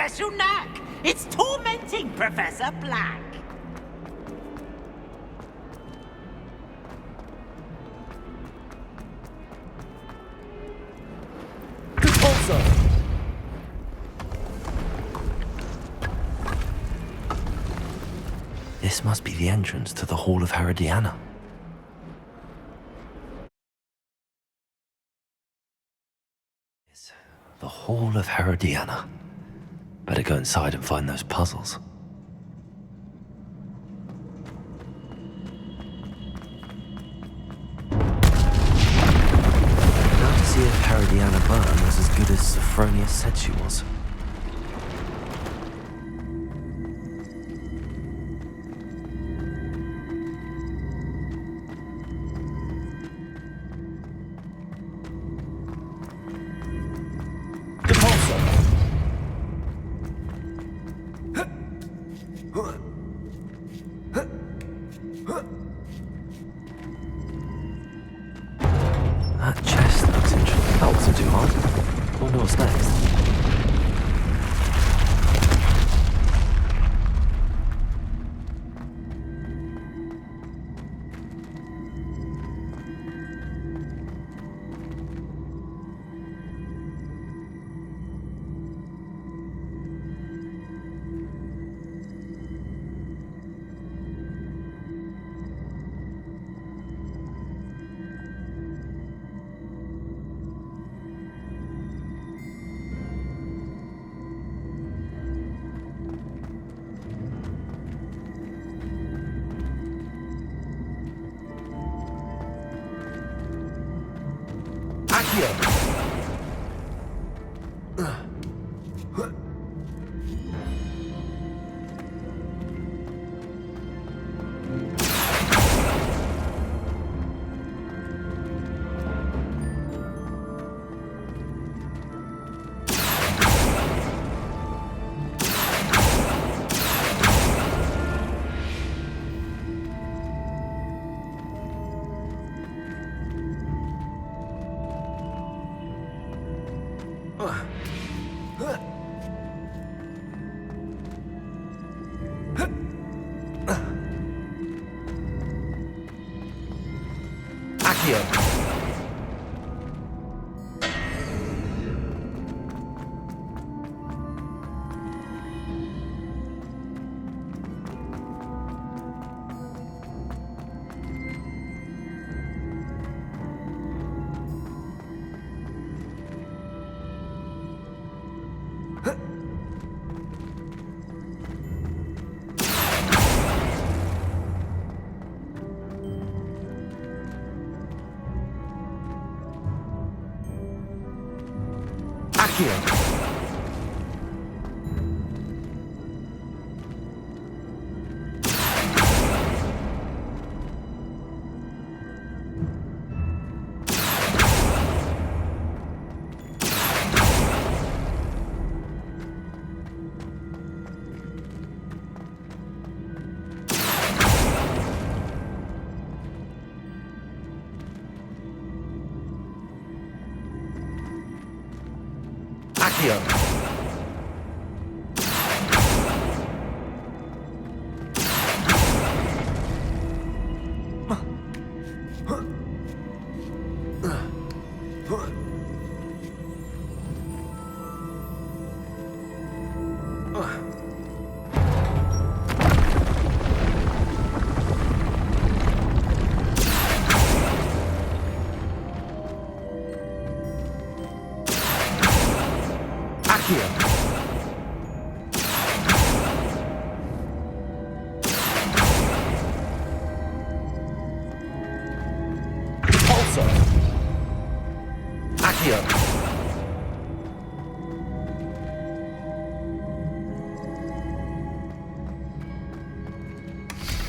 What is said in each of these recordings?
special knack. It's tormenting Professor Black. This must be the entrance to the Hall of Herodiana. The Hall of Herodiana. Better go inside and find those puzzles. Now to see if Herodiana Byrne was as good as Sophronia said she was. That chest looks interesting. That wasn't too hard. Wonder what's next.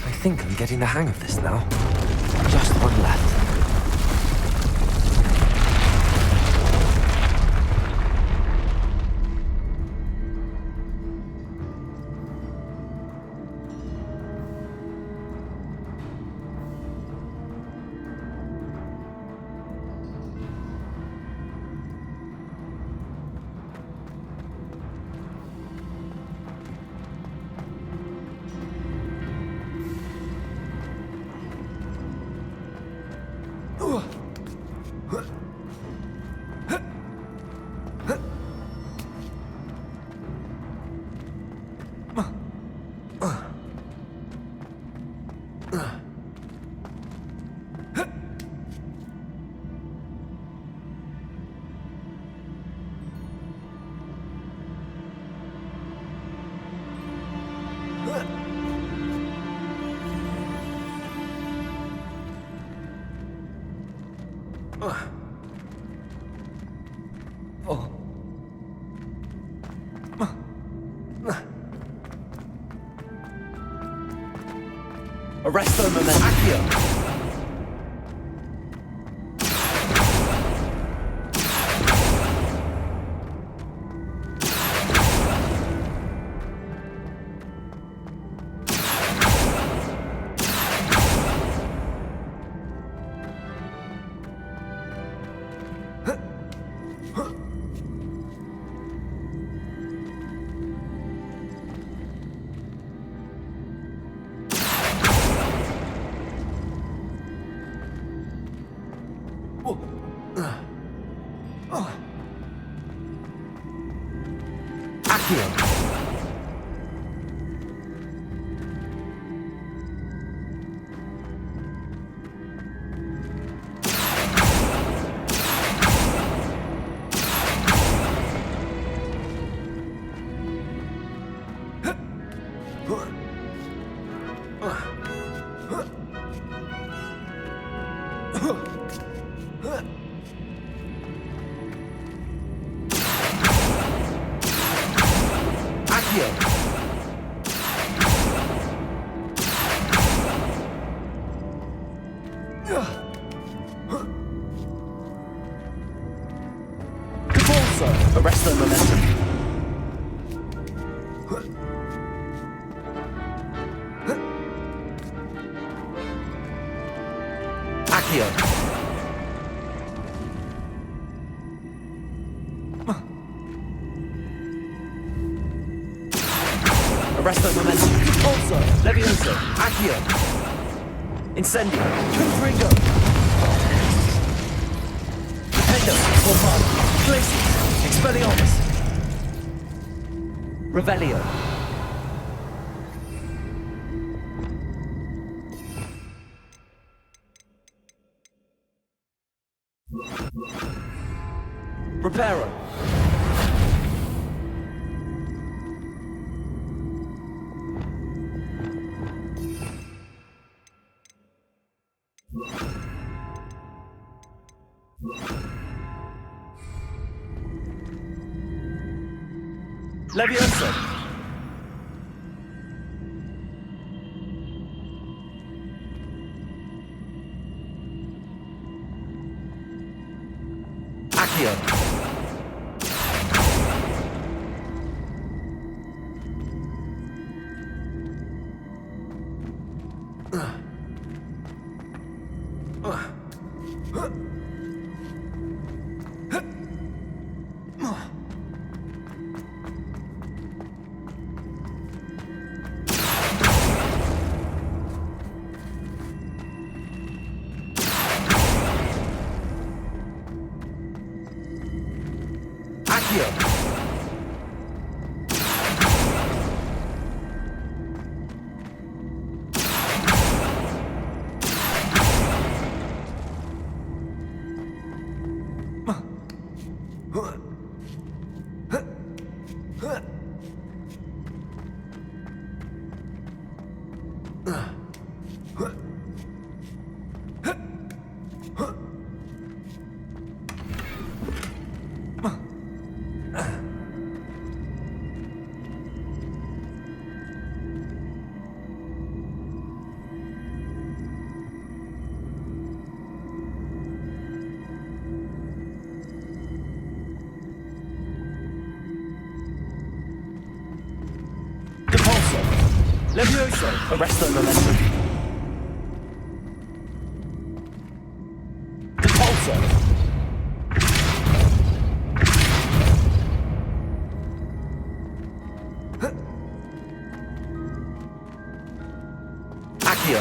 I think I'm getting the hang of this now. Just one left. Arresto momentum. Accio. Arrest the momentum. Accio. Arrest the momentum. Also, Levioso. Accio. Incendio. Confringo. Defendo. Bombard. Glacius. Expelliarmus. Revelio. Reparo. Levioso. Accio. Levioso. Arrest the momentum. Depulso. Accio.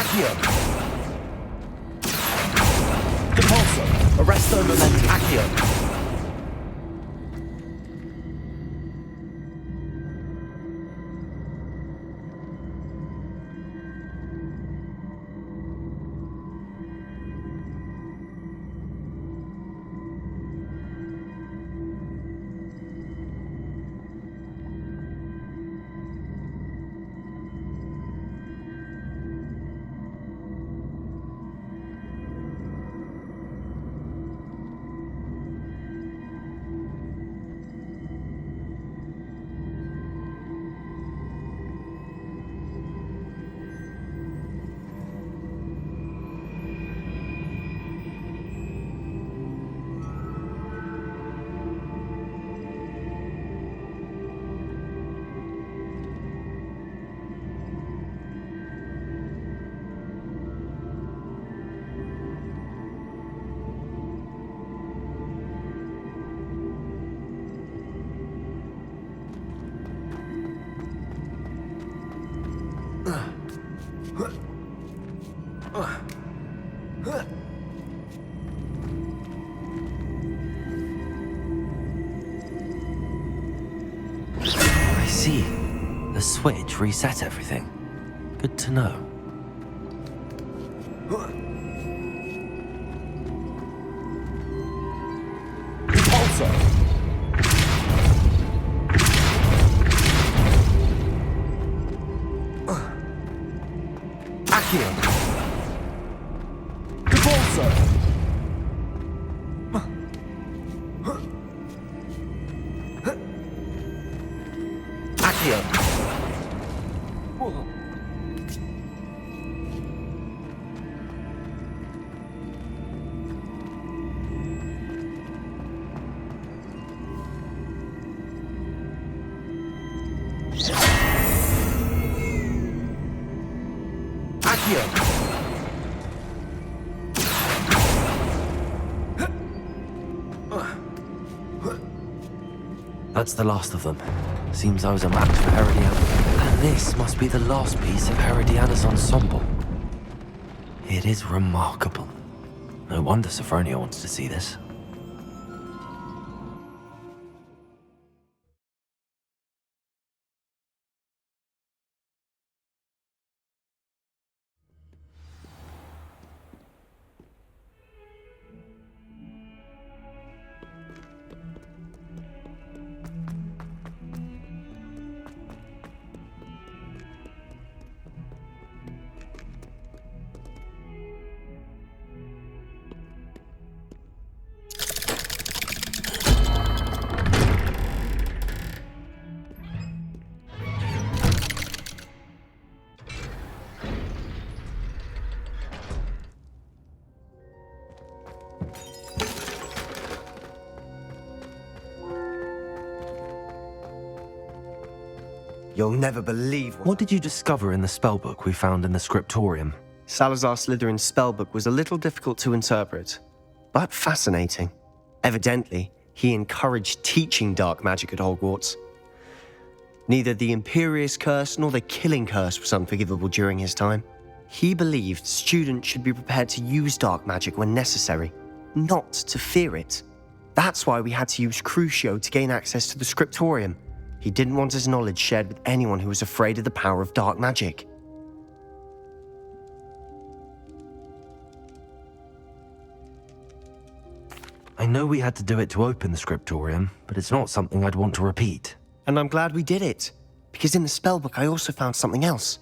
Accio. Depulso. Arresto momenti. Accio. I see. The switch reset everything. Good to know. Accio. Repulsor. Accio. That's the last of them. Seems I was a match for Herodiana. And this must be the last piece of Herodiana's ensemble. It is remarkable. No wonder Sophronia wants to see this. You'll never believe What did you discover in the spellbook we found in the scriptorium? Salazar Slytherin's spellbook was a little difficult to interpret, but fascinating. Evidently, he encouraged teaching dark magic at Hogwarts. Neither the Imperious Curse nor the Killing Curse was unforgivable during his time. He believed students should be prepared to use dark magic when necessary, not to fear it. That's why we had to use Crucio to gain access to the scriptorium. He didn't want his knowledge shared with anyone who was afraid of the power of dark magic. I know we had to do it to open the scriptorium, but it's not something I'd want to repeat. And I'm glad we did it, because in the spellbook I also found something else.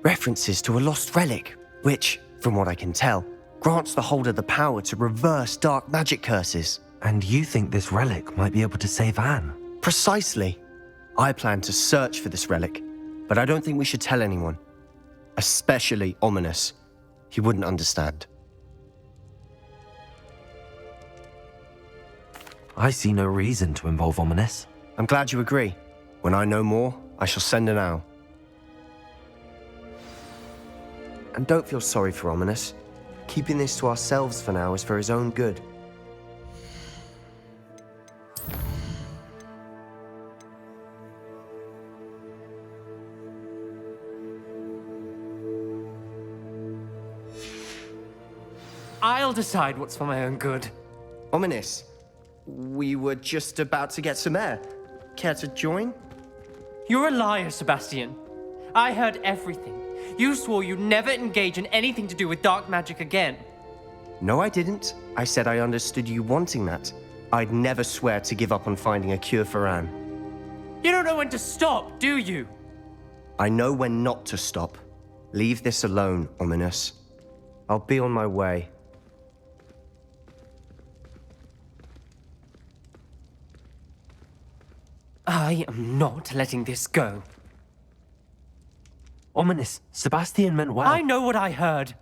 References to a lost relic, which, from what I can tell, grants the holder the power to reverse dark magic curses. And you think this relic might be able to save Anne? Precisely. I plan to search for this relic, but I don't think we should tell anyone. Especially Ominous. He wouldn't understand. I see no reason to involve Ominous. I'm glad you agree. When I know more, I shall send an owl. And don't feel sorry for Ominous. Keeping this to ourselves for now is for his own good. I'll decide what's for my own good. Ominous, we were just about to get some air. Care to join? You're a liar, Sebastian. I heard everything. You swore you'd never engage in anything to do with dark magic again. No, I didn't. I said I understood you wanting that. I'd never swear to give up on finding a cure for Anne. You don't know when to stop, do you? I know when not to stop. Leave this alone, Ominous. I'll be on my way. I am not letting this go. Ominous, Sebastian meant well. I know what I heard.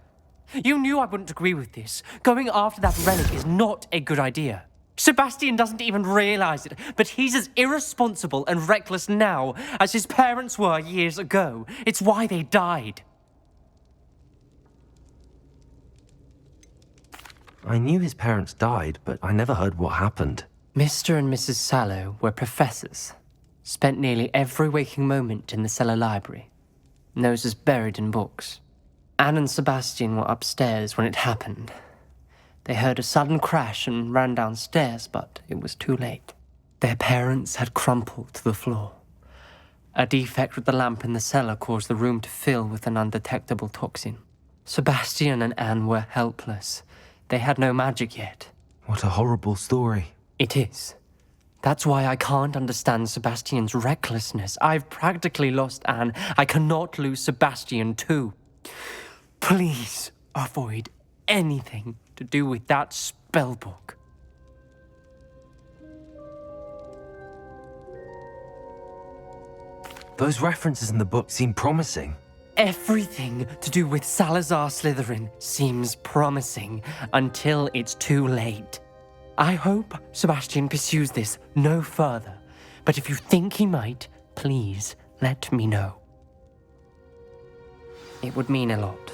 You knew I wouldn't agree with this. Going after that relic is not a good idea. Sebastian doesn't even realize it, but he's as irresponsible and reckless now as his parents were years ago. It's why they died. I knew his parents died, but I never heard what happened. Mr. and Mrs. Sallow were professors. Spent nearly every waking moment in the cellar library. Noses buried in books. Anne and Sebastian were upstairs when it happened. They heard a sudden crash and ran downstairs, but it was too late. Their parents had crumpled to the floor. A defect with the lamp in the cellar caused the room to fill with an undetectable toxin. Sebastian and Anne were helpless. They had no magic yet. What a horrible story. It is. That's why I can't understand Sebastian's recklessness. I've practically lost Anne. I cannot lose Sebastian too. Please avoid anything to do with that spellbook. Those references in the book seem promising. Everything to do with Salazar Slytherin seems promising until it's too late. I hope Sebastian pursues this no further, but if you think he might, please let me know. It would mean a lot.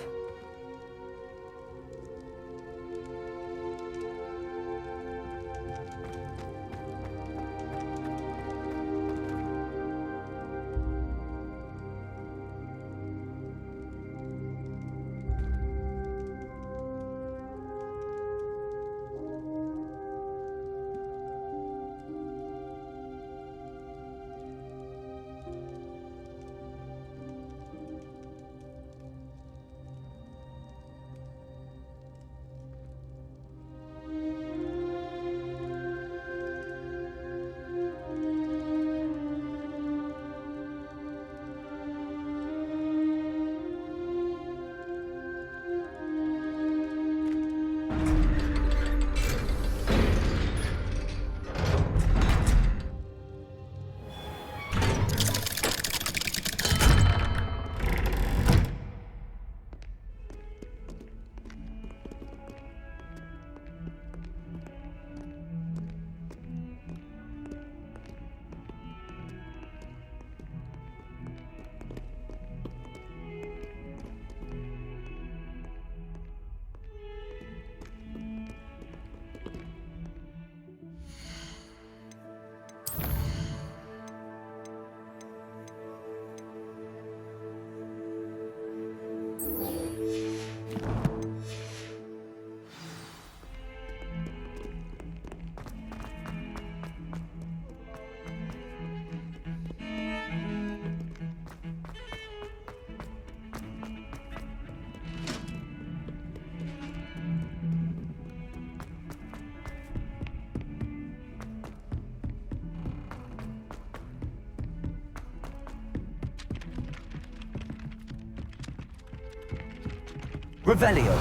Revelio.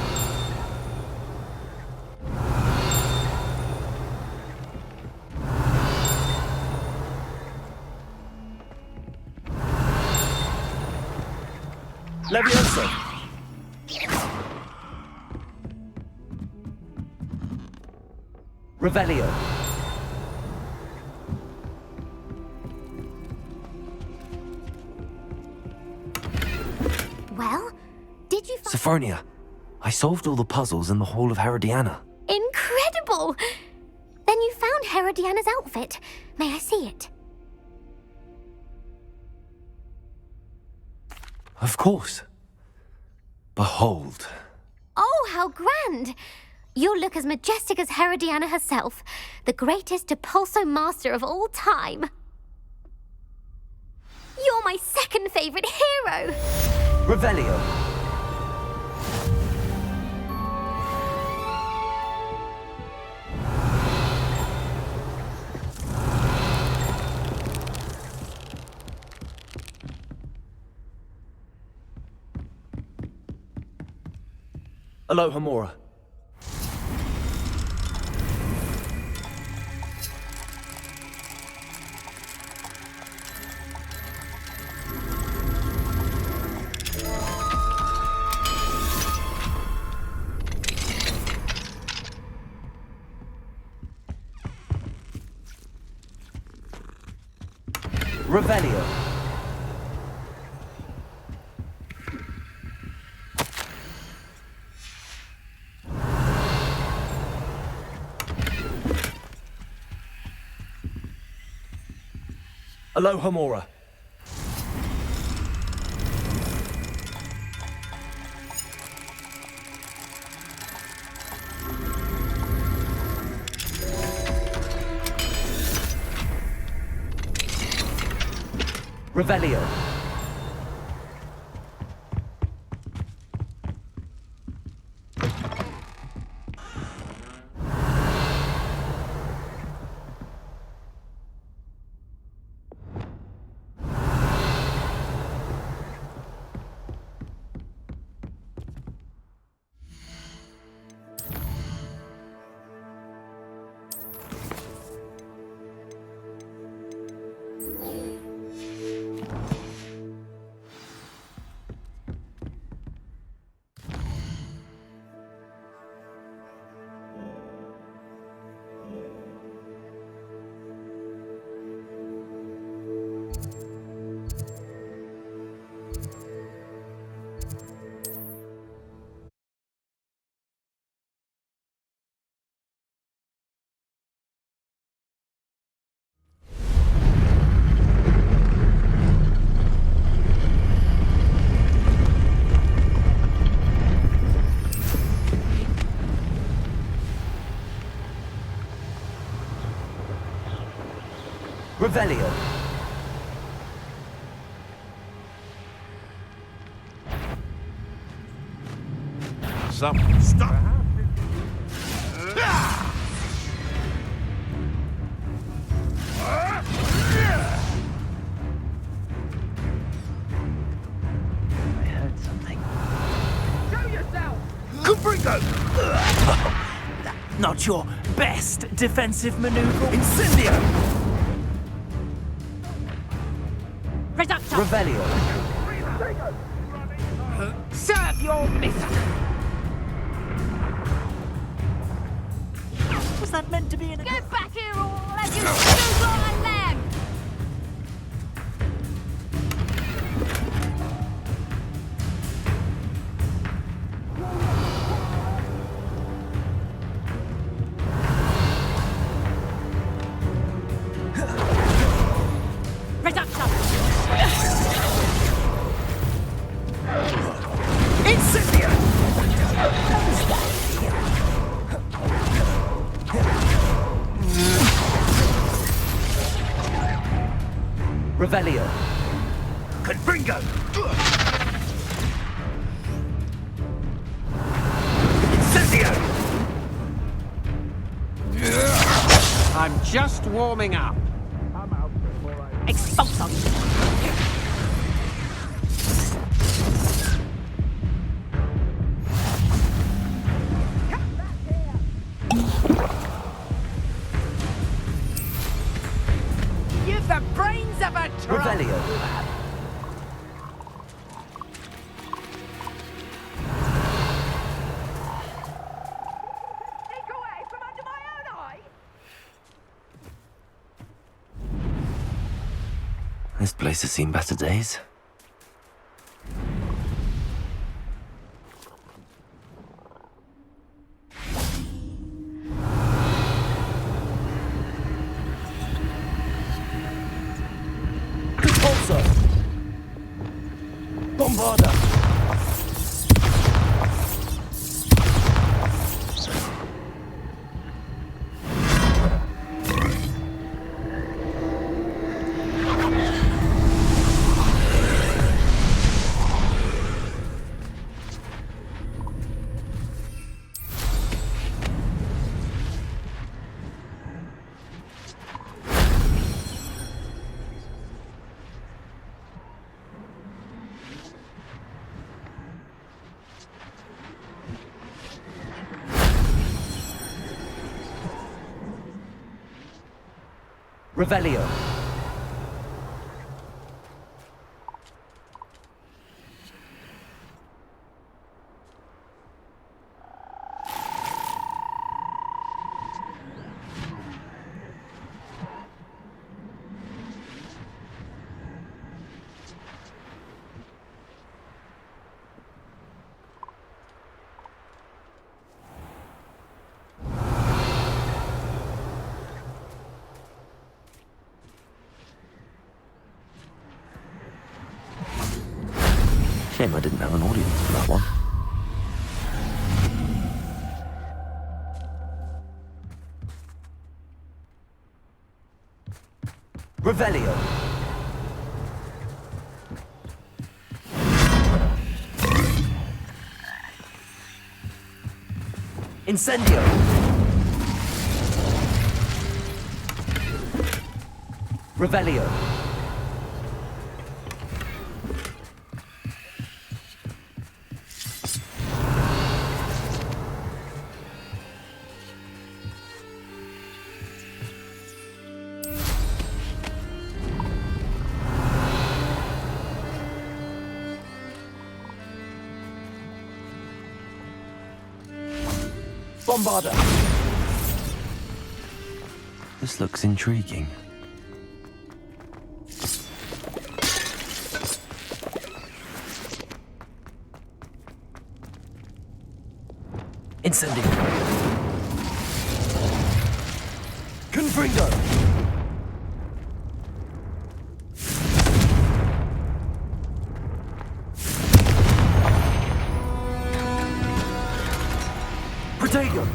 Levioso. Revelio. Well, did you find... Sophronia, I solved all the puzzles in the Hall of Herodiana. Incredible! Then you found Herodiana's outfit. May I see it? Of course. Behold. Oh, how grand! You'll look as majestic as Herodiana herself, the greatest Depulso master of all time. You're my second favorite hero! Revelio. Aloha Mora. Revelio. Aloha Mora. Revelio. Revelio. Someone stop! I heard something. Show yourself! Caprico! Not your best defensive maneuver. Incendio! Reductor! Revelio. Serve your mission! Was that meant to be in a... Get back here, or I'll have you stood on a lamb! Reductor! Incendio! Revelio. Caprico! Incendio! I'm just warming up. Expulsum! You've the brains of a trump! Revelio. Sneak away from under my own eye! This place has seen better days. Repulsor! Bombarda! Revelio. Shame I didn't have an audience for that one. Revelio. Incendio! Revelio! Bombarda! This looks intriguing. Incendio! Confringo! Protego!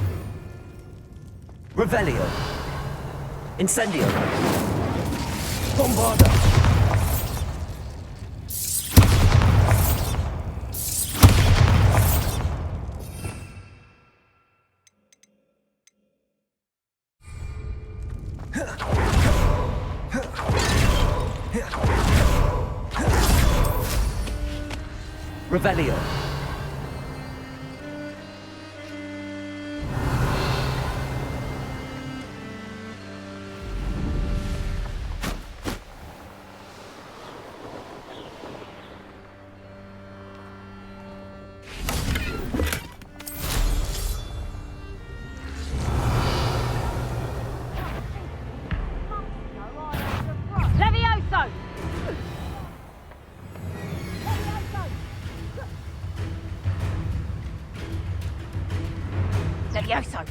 Revelio! Incendio! Bombarda! Revelio! Levioso!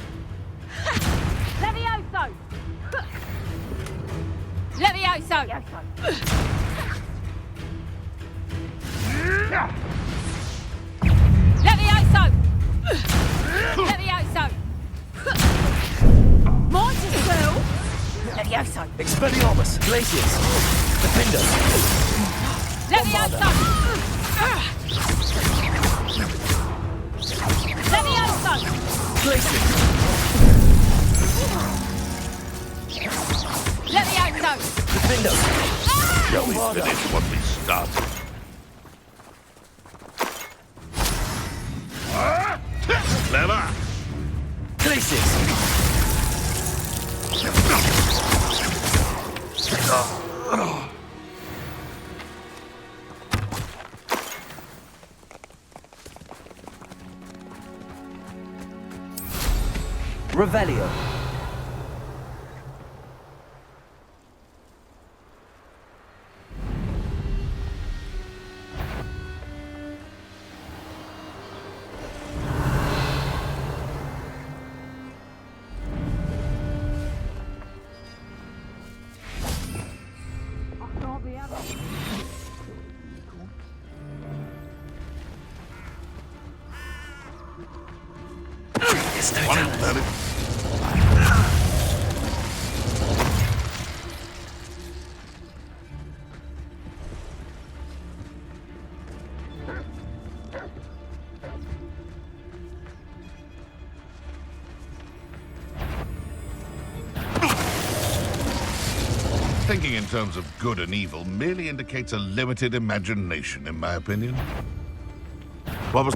Levioso! Levioso! Levioso! Levioso! Levioso! Mortis! Levioso! Expelliarmus! Glacius! Defender! Levioso! Levioso! Glacius! Levioso! Defender! Shall we finish what we started? Clever! Glacius! Revelio! Thinking in terms of good and evil merely indicates a limited imagination, in my opinion. What was...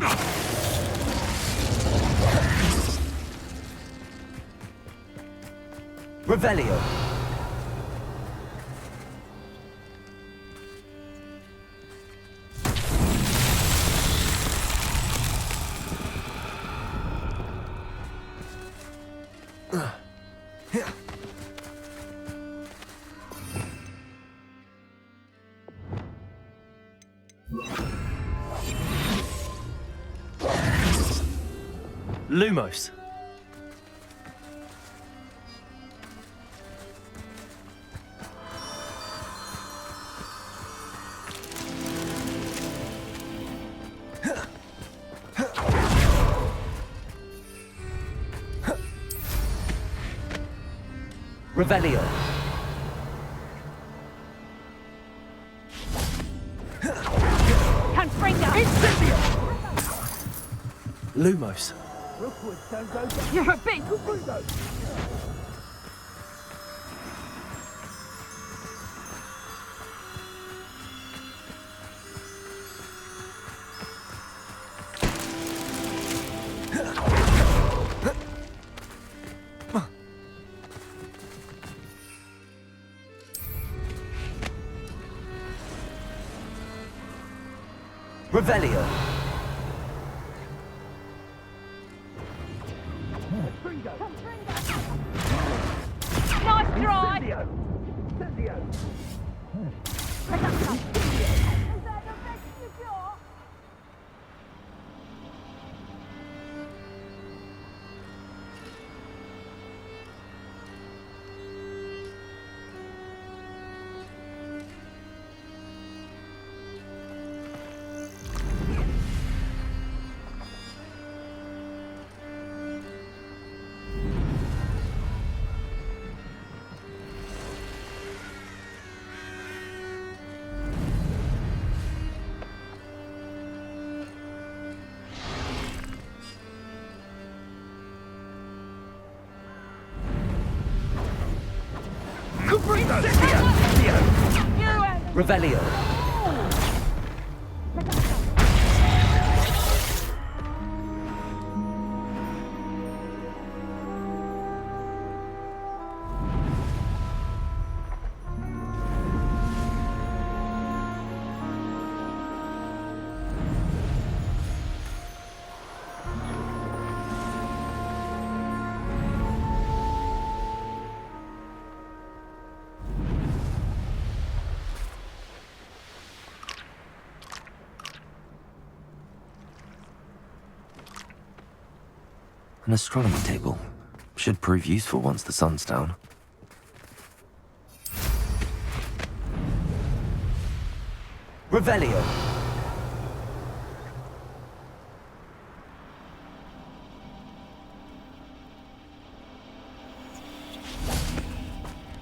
Revelio! Lumos! Revelio! Confringo! Lumos! You're a big... Revelio. Nice try! Revelio. An astronomy table. Should prove useful once the sun's down. Revelio.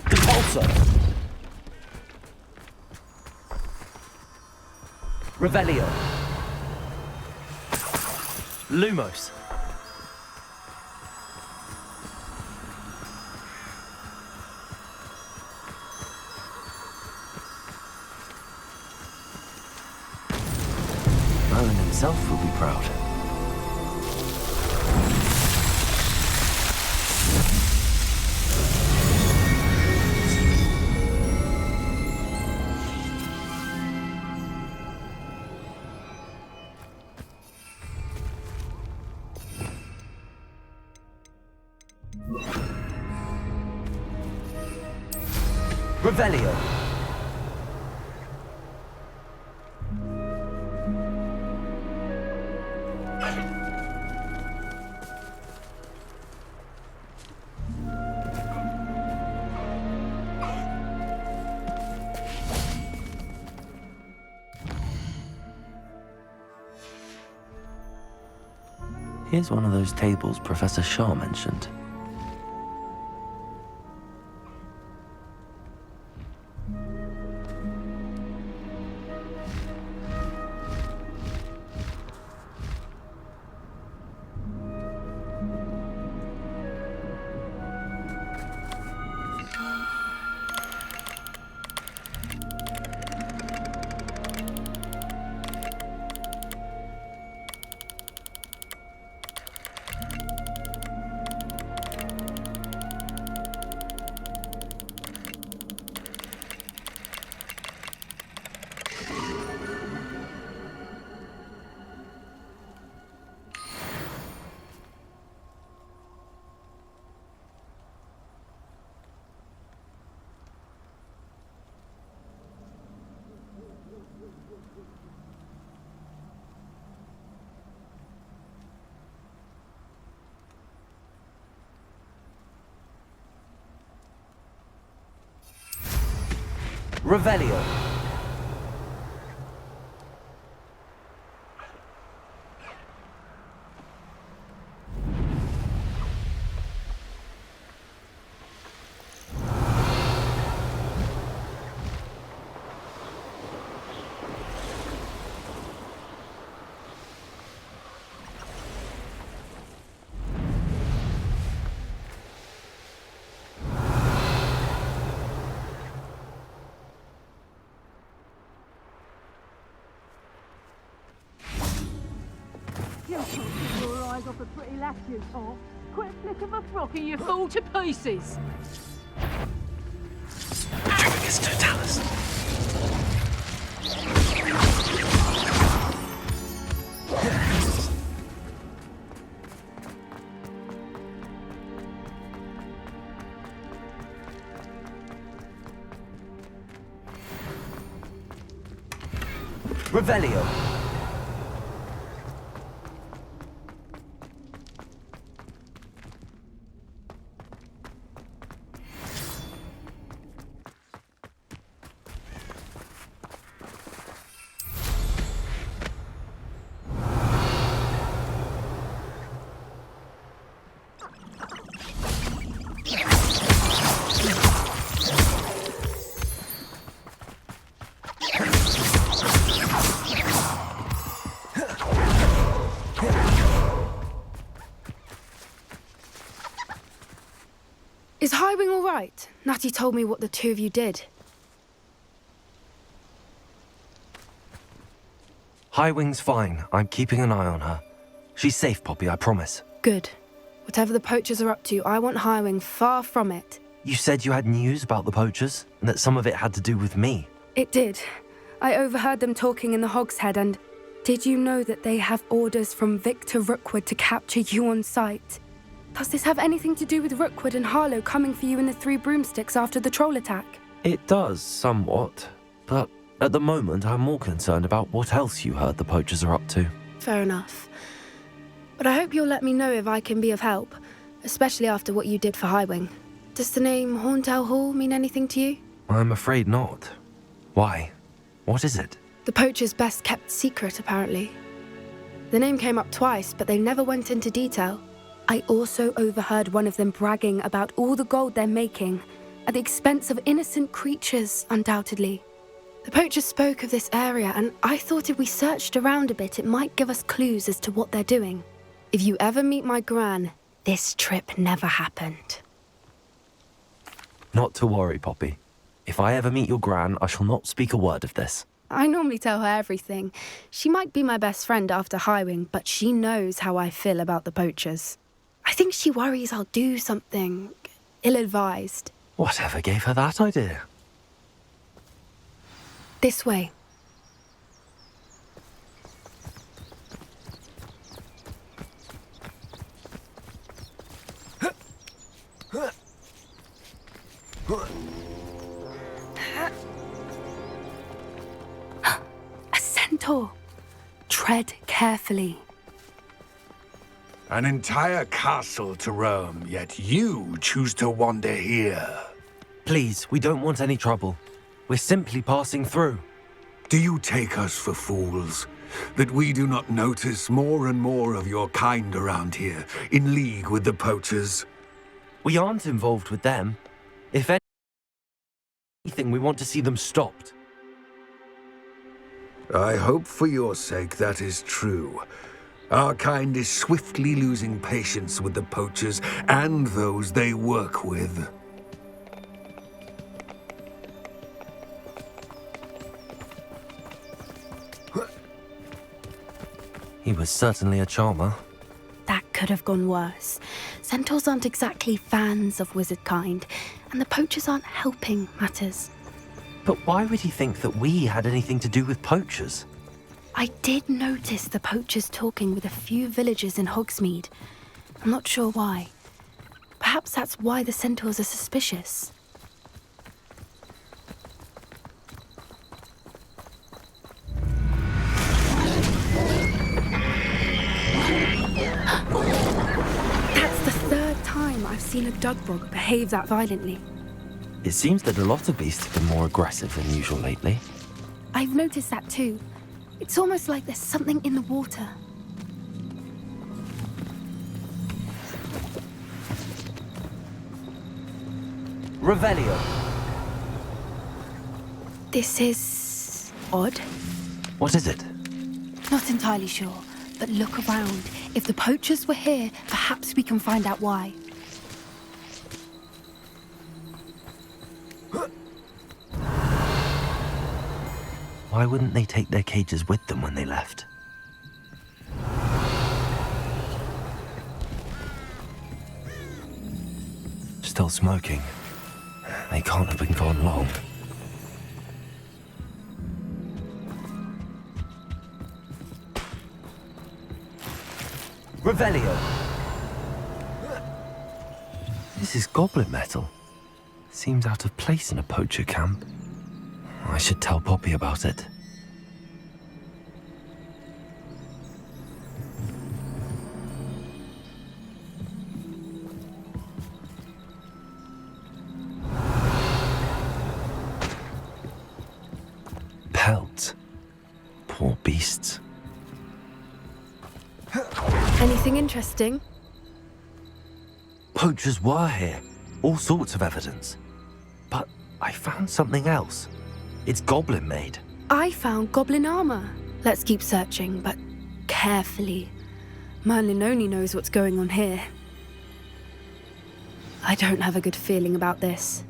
Repulsor. Revelio. Lumos. Merlin himself will be proud. Revelio. Here's one of those tables Professor Shaw mentioned. Revelio. Half a pretty lass you are. Quick flick of a frock and you fall to pieces. Trivicus Totalis. Revelio. Is Highwing all right? Natty told me what the two of you did. Highwing's fine. I'm keeping an eye on her. She's safe, Poppy, I promise. Good. Whatever the poachers are up to, I want Highwing far from it. You said you had news about the poachers, and that some of it had to do with me. It did. I overheard them talking in the Hogshead, and did you know that they have orders from Victor Rookwood to capture you on sight? Does this have anything to do with Rookwood and Harlow coming for you in the Three Broomsticks after the troll attack? It does, somewhat. But at the moment, I'm more concerned about what else you heard the poachers are up to. Fair enough. But I hope you'll let me know if I can be of help, especially after what you did for Highwing. Does the name Horntail Hall mean anything to you? I'm afraid not. Why? What is it? The poachers' best kept secret, apparently. The name came up twice, but they never went into detail. I also overheard one of them bragging about all the gold they're making, at the expense of innocent creatures, undoubtedly. The poachers spoke of this area, and I thought if we searched around a bit, it might give us clues as to what they're doing. If you ever meet my Gran, this trip never happened. Not to worry, Poppy. If I ever meet your Gran, I shall not speak a word of this. I normally tell her everything. She might be my best friend after Highwing, but she knows how I feel about the poachers. I think she worries I'll do something ill-advised. Whatever gave her that idea? This way. A centaur. Tread carefully. An entire castle to roam, yet you choose to wander here. Please, we don't want any trouble. We're simply passing through. Do you take us for fools? That we do not notice more and more of your kind around here, in league with the poachers? We aren't involved with them. If anything, we want to see them stopped. I hope for your sake that is true. Our kind is swiftly losing patience with the poachers and those they work with. He was certainly a charmer. That could have gone worse. Centaurs aren't exactly fans of wizard kind, and the poachers aren't helping matters. But why would he think that we had anything to do with poachers? I did notice the poachers talking with a few villagers in Hogsmeade. I'm not sure why. Perhaps that's why the centaurs are suspicious. That's the third time I've seen a Dugbog behave that violently. It seems that a lot of beasts have been more aggressive than usual lately. I've noticed that too. It's almost like there's something in the water. Revelio. This is odd. What is it? Not entirely sure, but look around. If the poachers were here, perhaps we can find out why. Why wouldn't they take their cages with them when they left? still smoking. They can't have been gone long. Revelio! This is goblin metal. Seems out of place in a poacher camp. I should tell Poppy about it. Pelts. Poor beasts. Anything interesting? Poachers were here. All sorts of evidence. But I found something else. It's goblin made. I found goblin armor. Let's keep searching, but carefully. Merlin only knows what's going on here. I don't have a good feeling about this.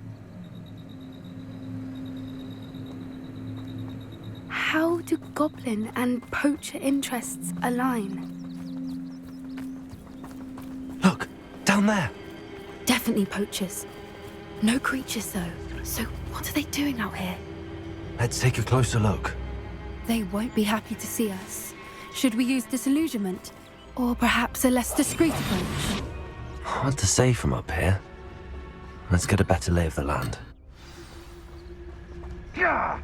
How do goblin and poacher interests align? Look, down there. Definitely poachers. No creatures, though. So what are they doing out here? Let's take a closer look. They won't be happy to see us. Should we use disillusionment? Or perhaps a less discreet approach? Hard to say from up here. Let's get a better lay of the land. Yeah.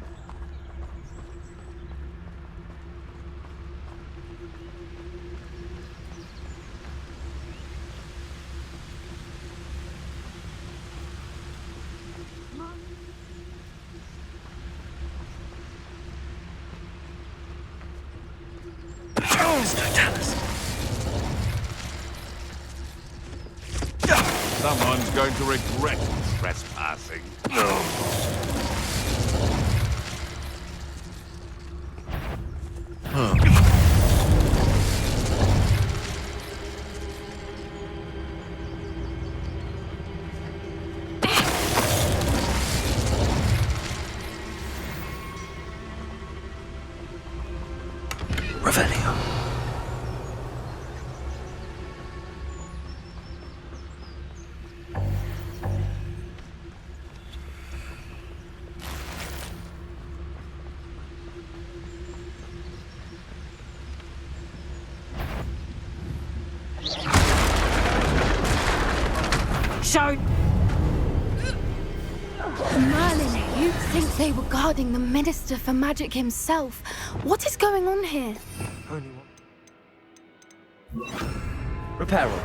Someone's going to regret trespassing. Revelio. Merlin, you'd think they were guarding the Minister for Magic himself. What is going on here? Only one. Reparo.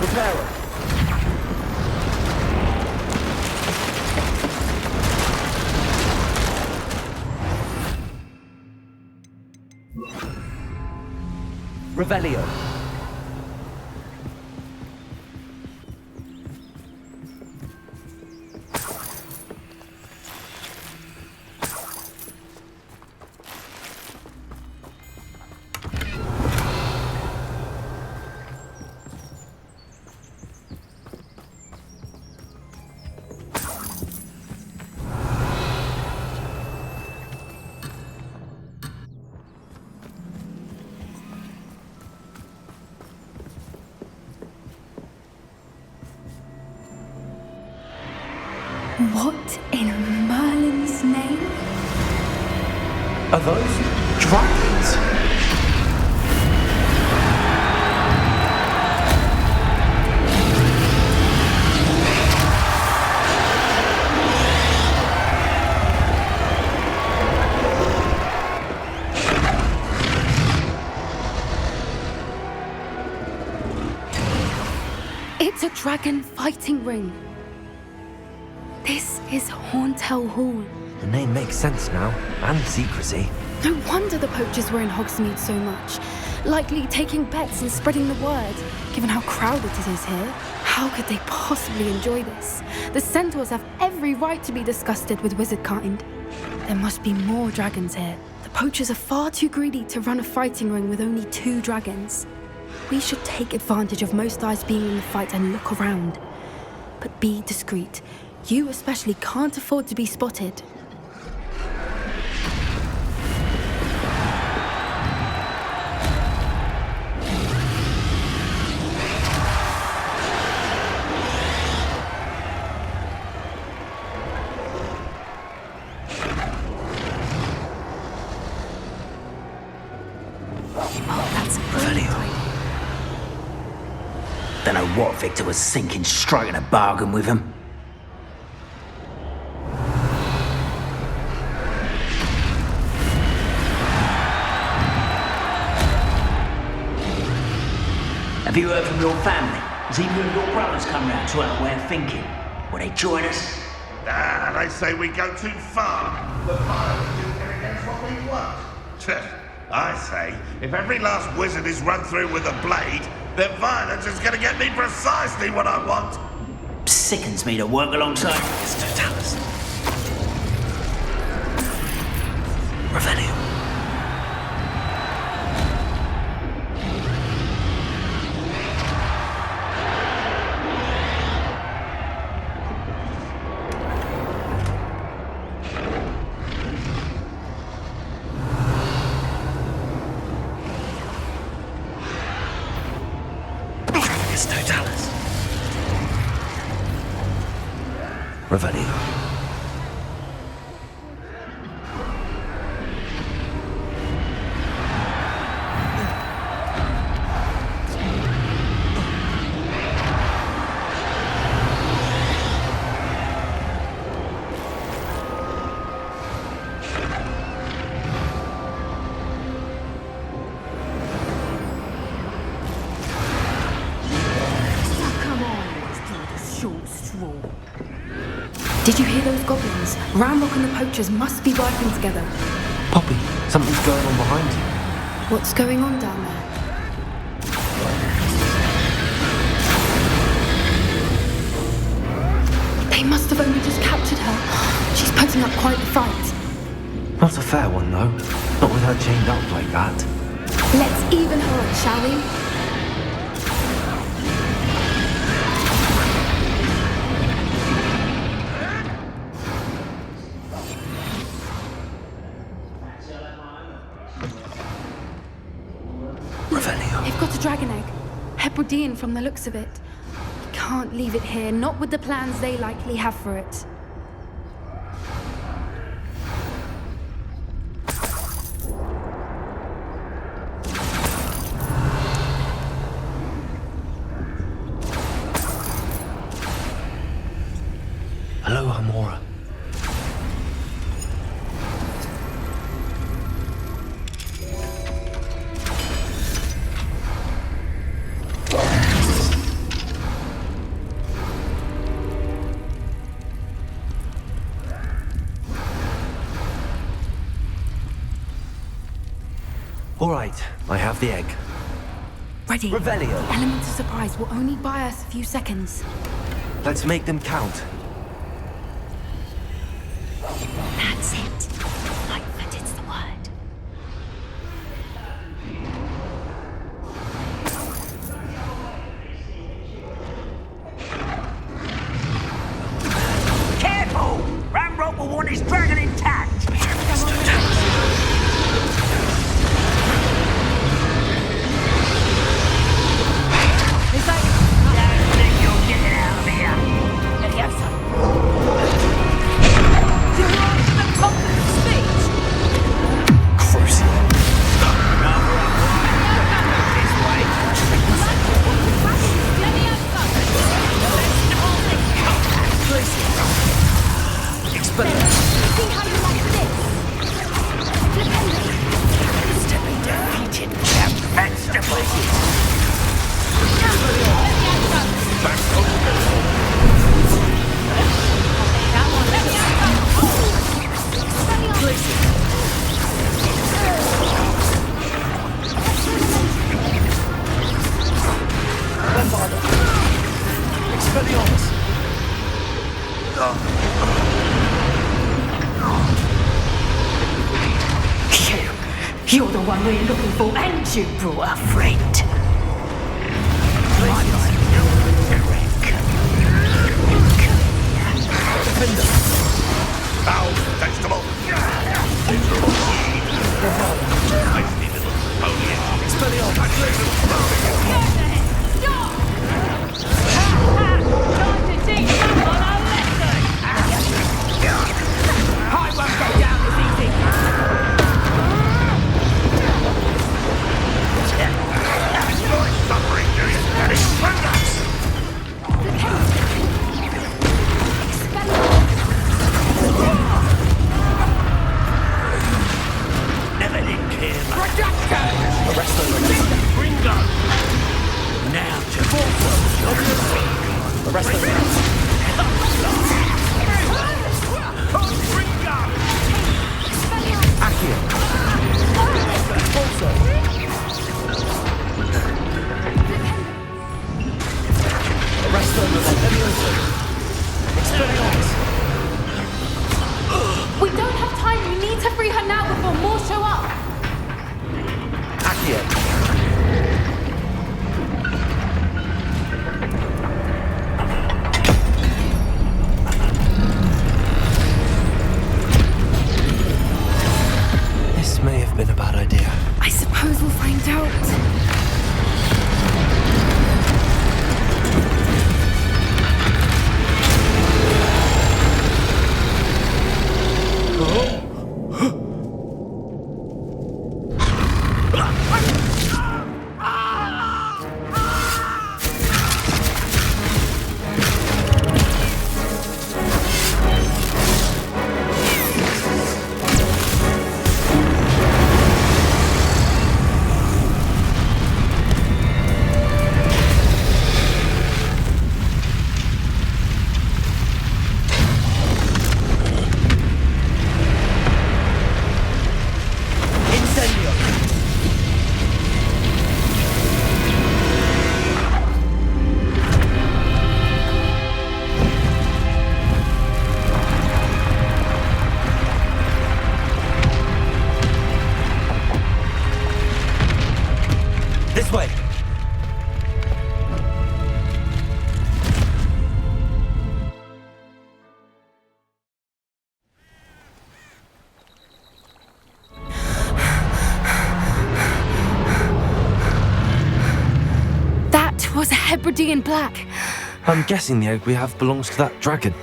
Reparo. Revelio. What in Merlin's name? Are those dragons? It's a dragon fighting ring. This is Hauntel Hall. The name makes sense now, and secrecy. No wonder the poachers were in Hogsmeade so much. Likely taking bets and spreading the word, given how crowded it is here. How could they possibly enjoy this? The centaurs have every right to be disgusted with wizard kind. There must be more dragons here. The poachers are far too greedy to run a fighting ring with only 2 dragons. We should take advantage of most eyes being in the fight and look around. But be discreet. You especially can't afford to be spotted. what Victor was thinking, striking a bargain with him. Have you heard from your family? Has either of your brothers come round to our way of thinking? Will they join us? Nah, they say we go too far. The violence is going against what we want. I say, if every last wizard is run through with a blade, then violence is going to get me precisely what I want. Sickens me to work alongside Mr. Tallis. Revelio. Revelio. Did you hear those goblins? Ramrock and the poachers must be working together. Poppy, something's going on behind you. What's going on down there? They must have only just captured her. She's putting up quite the fight. Not a fair one, though. Not with her chained up like that. Let's even her up, shall we? They've got a dragon egg. Hebridean from the looks of it. Can't leave it here, not with the plans they likely have for it. Hello, Hamora. All right, I have the egg. Ready. Revelio. The element of surprise will only buy us a few seconds. Let's make them count. That's it. Lightfooted's the word. Careful! Ramrock will want his dragon intact! You're the one we're looking for, and you brought a friend. Foul vegetable. Tasty little Time to teach someone a lesson. I won't go down this easy. suffering, do you? been a bad idea? I suppose we'll find out. This way! That was a Hebridean black. I'm guessing the egg we have belongs to that dragon.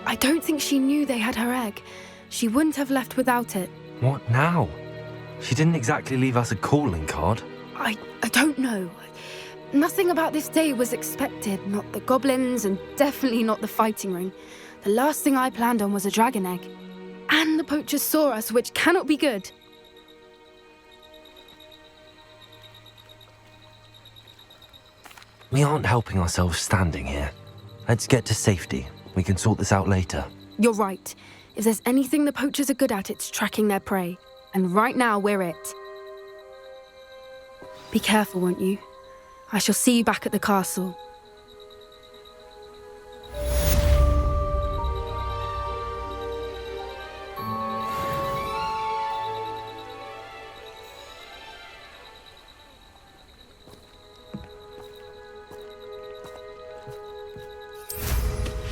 I don't think she knew they had her egg. She wouldn't have left without it. What now? She didn't exactly leave us a calling card. I don't know. Nothing about this day was expected. Not the goblins, and definitely not the fighting ring. The last thing I planned on was a dragon egg. And the poachers saw us, which cannot be good. We aren't helping ourselves standing here. Let's get to safety. We can sort this out later. You're right. If there's anything the poachers are good at, it's tracking their prey. And right now, we're it. Be careful, won't you? I shall see you back at the castle.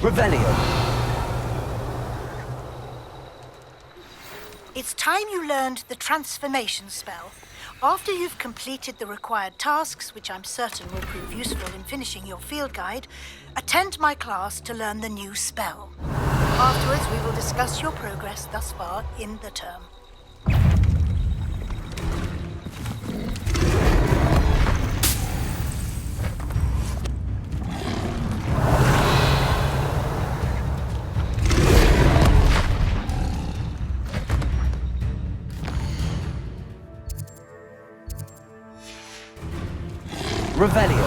Revelio! It's time you learned the transformation spell. After you've completed the required tasks, which I'm certain will prove useful in finishing your field guide, attend my class to learn the new spell. Afterwards, we will discuss your progress thus far in the term. Revelio!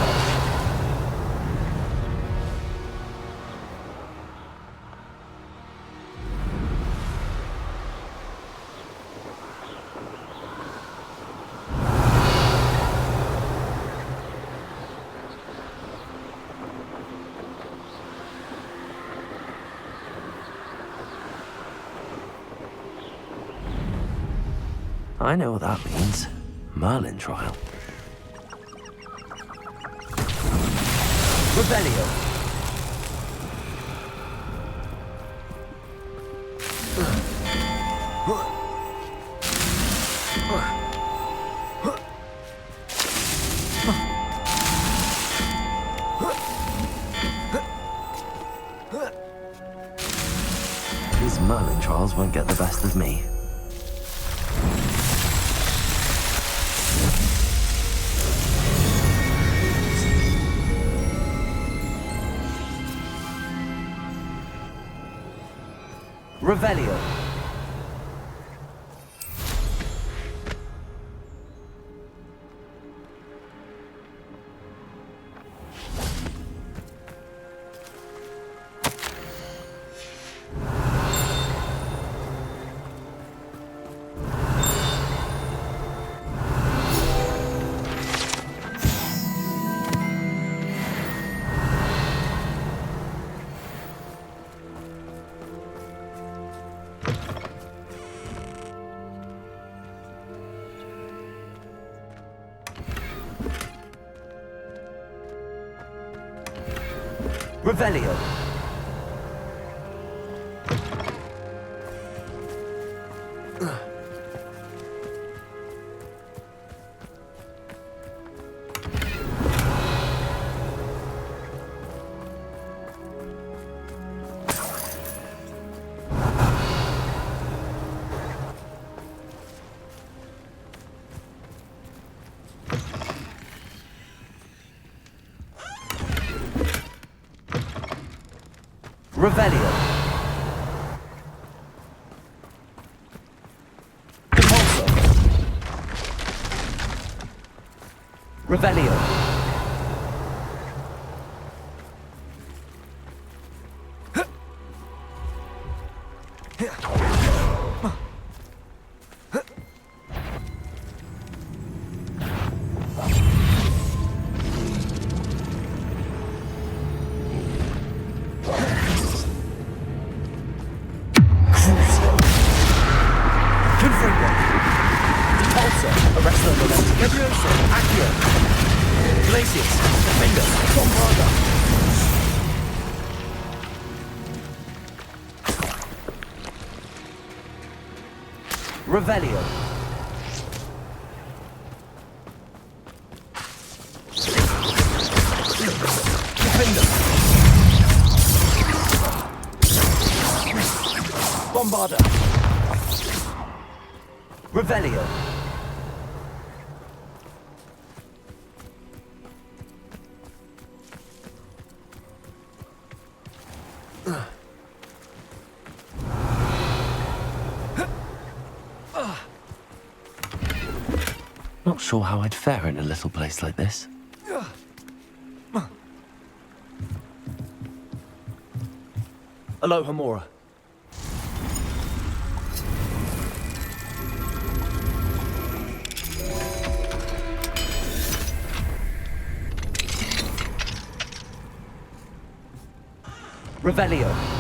I know what that means. Merlin trial. Revelio! These Merlin trials won't get the best of me. Revelio. Revelio. Revelio. Impulso. Revelio. Revelio. Defender. Bombarder. Revelio. Not sure how I'd fare in a little place like this. Aloha Mora. Revelio.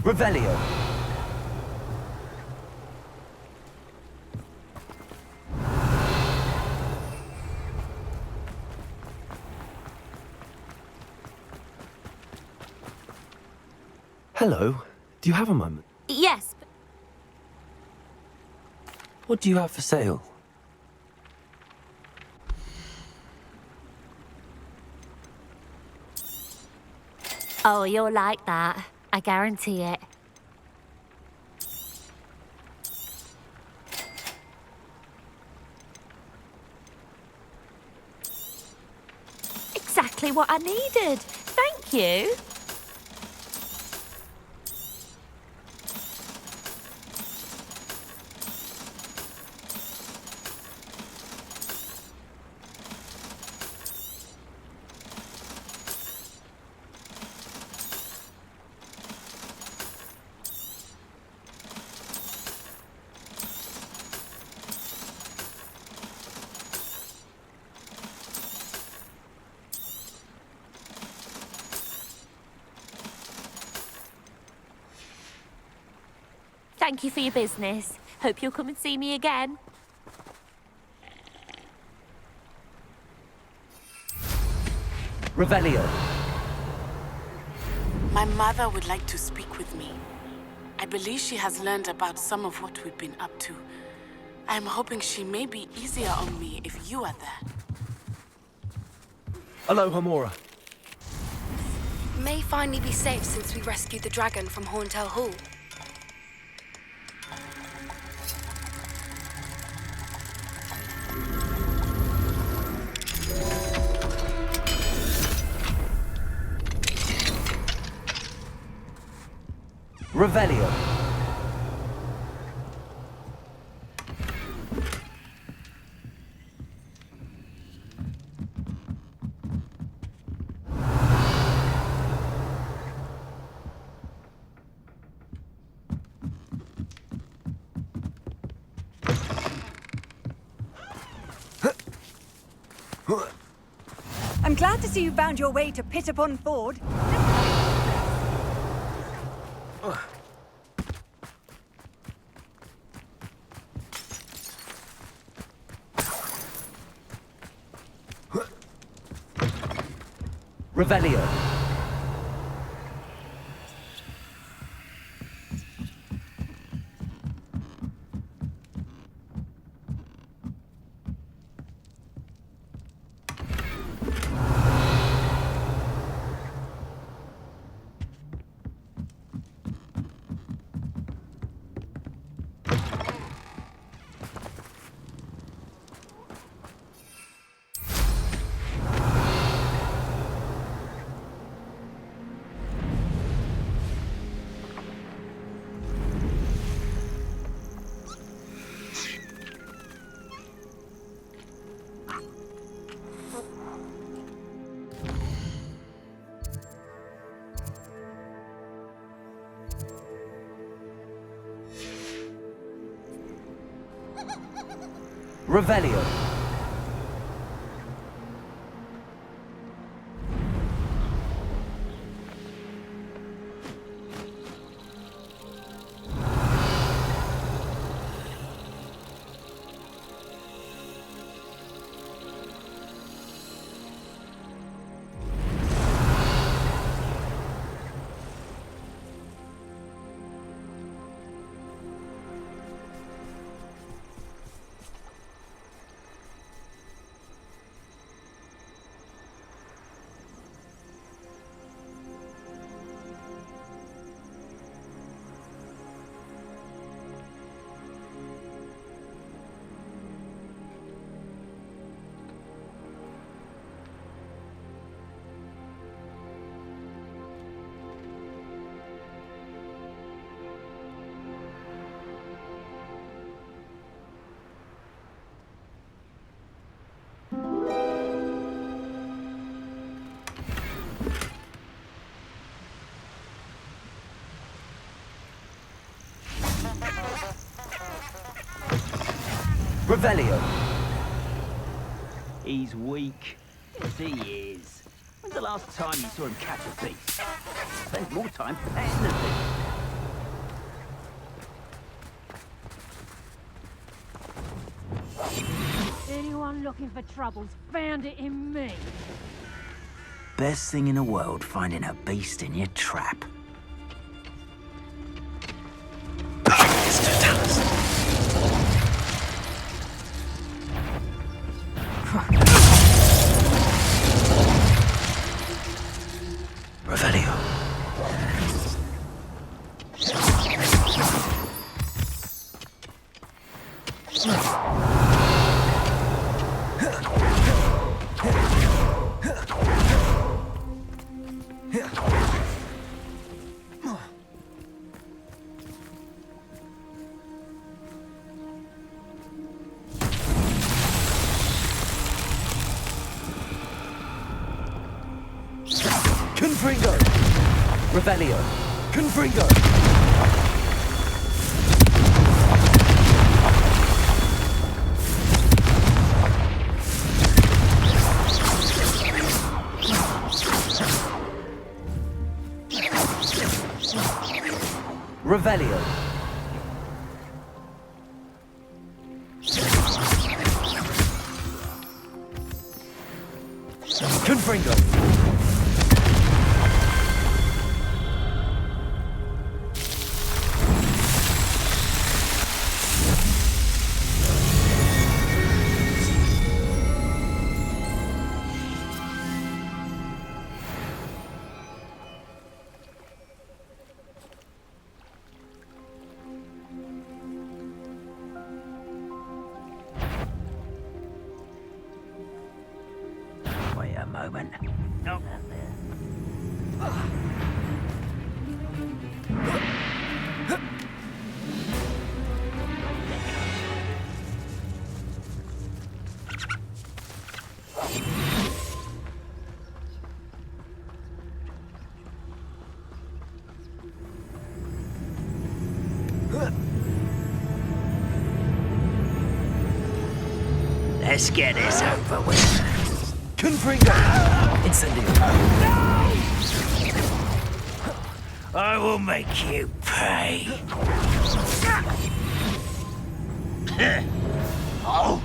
Revelio. Hello. Do you have a moment? Yes, but What do you have for sale? oh, you'll like that. I guarantee it. Exactly what I needed. Thank you. Thank you for your business. Hope you'll come and see me again. Revelio. My mother would like to speak with me. I believe she has learned about some of what we've been up to. I'm hoping she may be easier on me if you are there. Aloha Mora. May finally be safe since we rescued the dragon from Horntail Hall. Revelio. I'm glad to see you found your way to Pittapon Ford. Revelio. Revelio. Revelio. He's weak. Yes, he is. When's the last time you saw him catch a beast? Spends more time petting the thing. Anyone looking for troubles found it in me. Best thing in the world, finding a beast in your trap. Revelio. Confringo! Revelio! Confringo! Revelio! Confringo! Wait a moment. No. Let's get this over with. Confringo! Incendio! I will make you pay. Oh!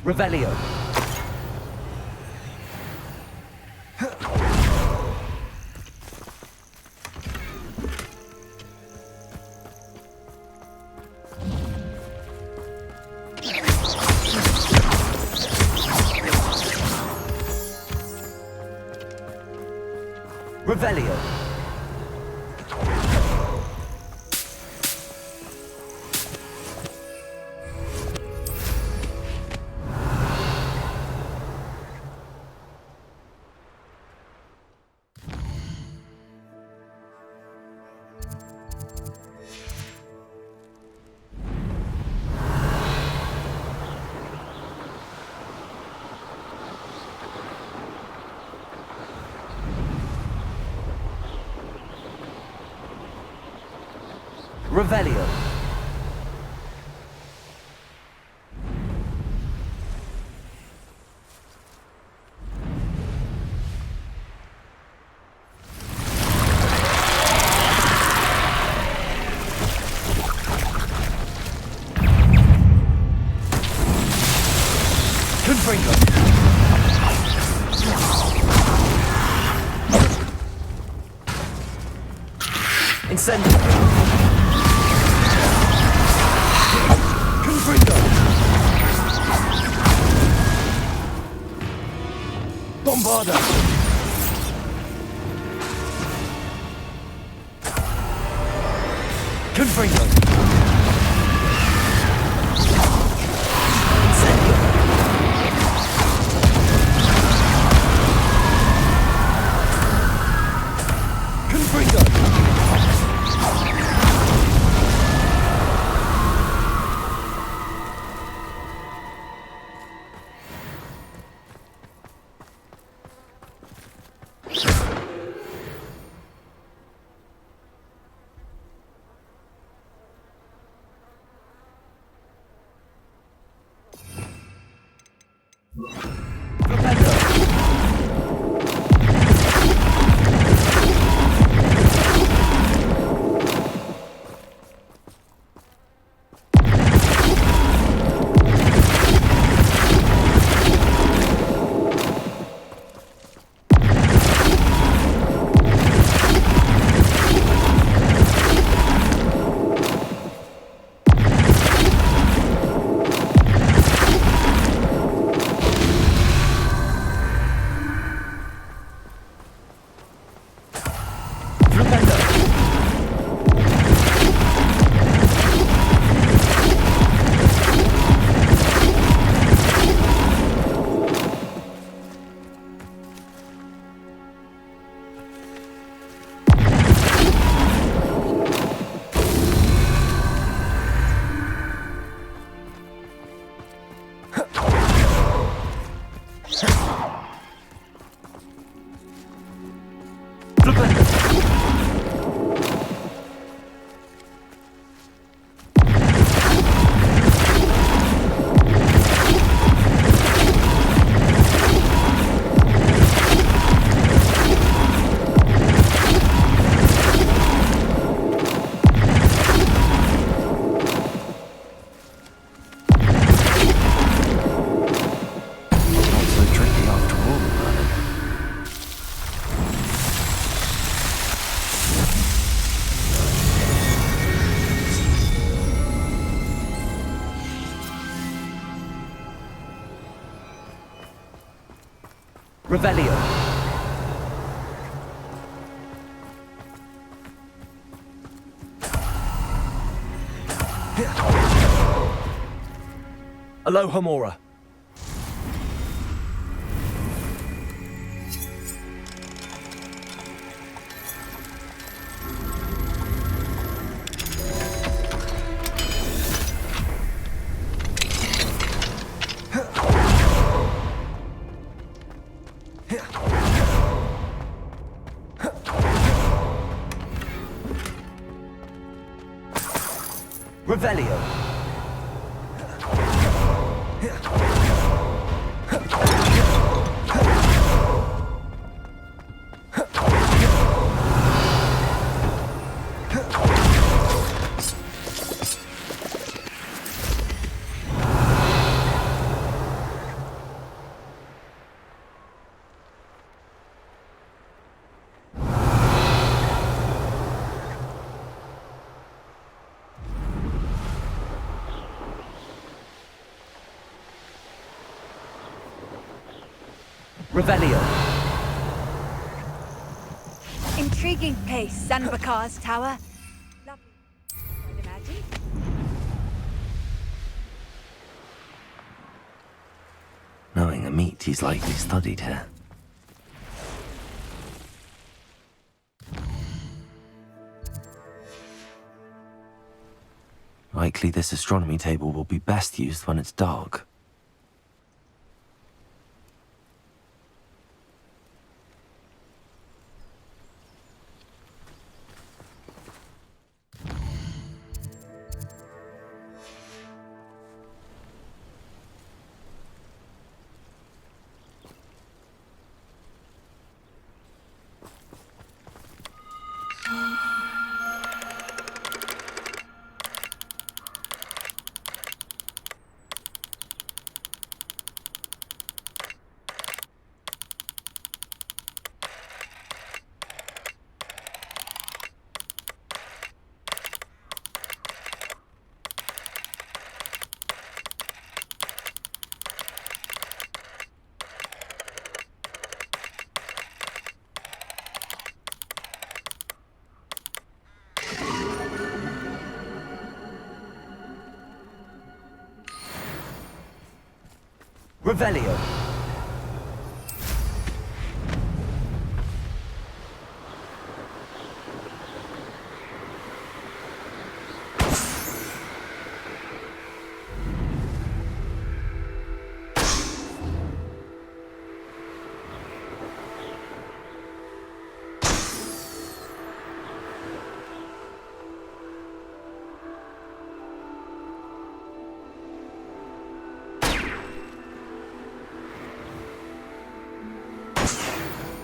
Revelio. Revelio. Revelio. Confringo. Incendio. Bombarda! Confringo! Incendio! Confringo! Revelio. Alohomora. Revelio. Revelio. Intriguing place, Sanbakar's tower. Lovely, I'd imagine. Knowing a meat, he's likely studied here. Likely this astronomy table will be best used when it's dark. Revelio.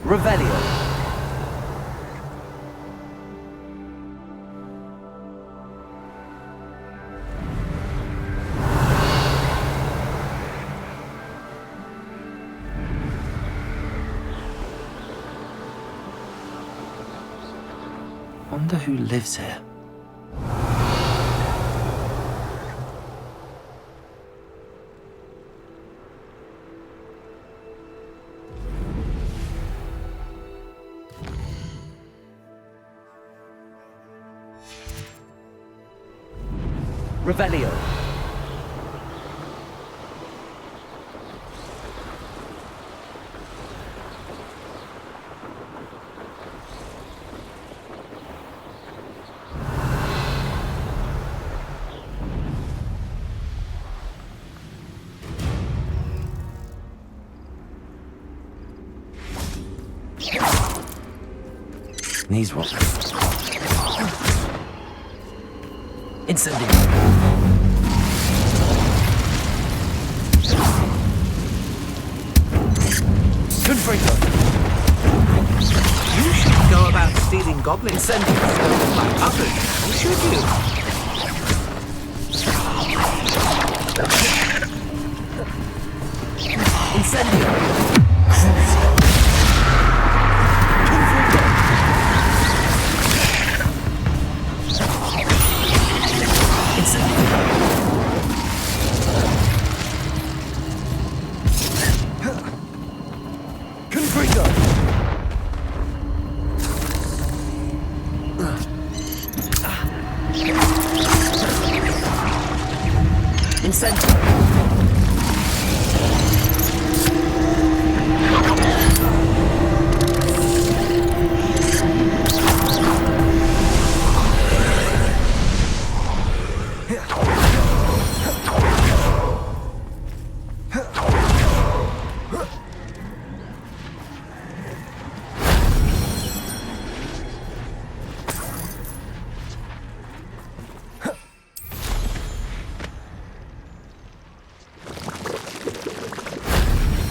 Revelio. Wonder who lives here. Revelio. These rocks. Incendio. Confringo. You shouldn't go about stealing goblin incendies like others, should you? Incendio.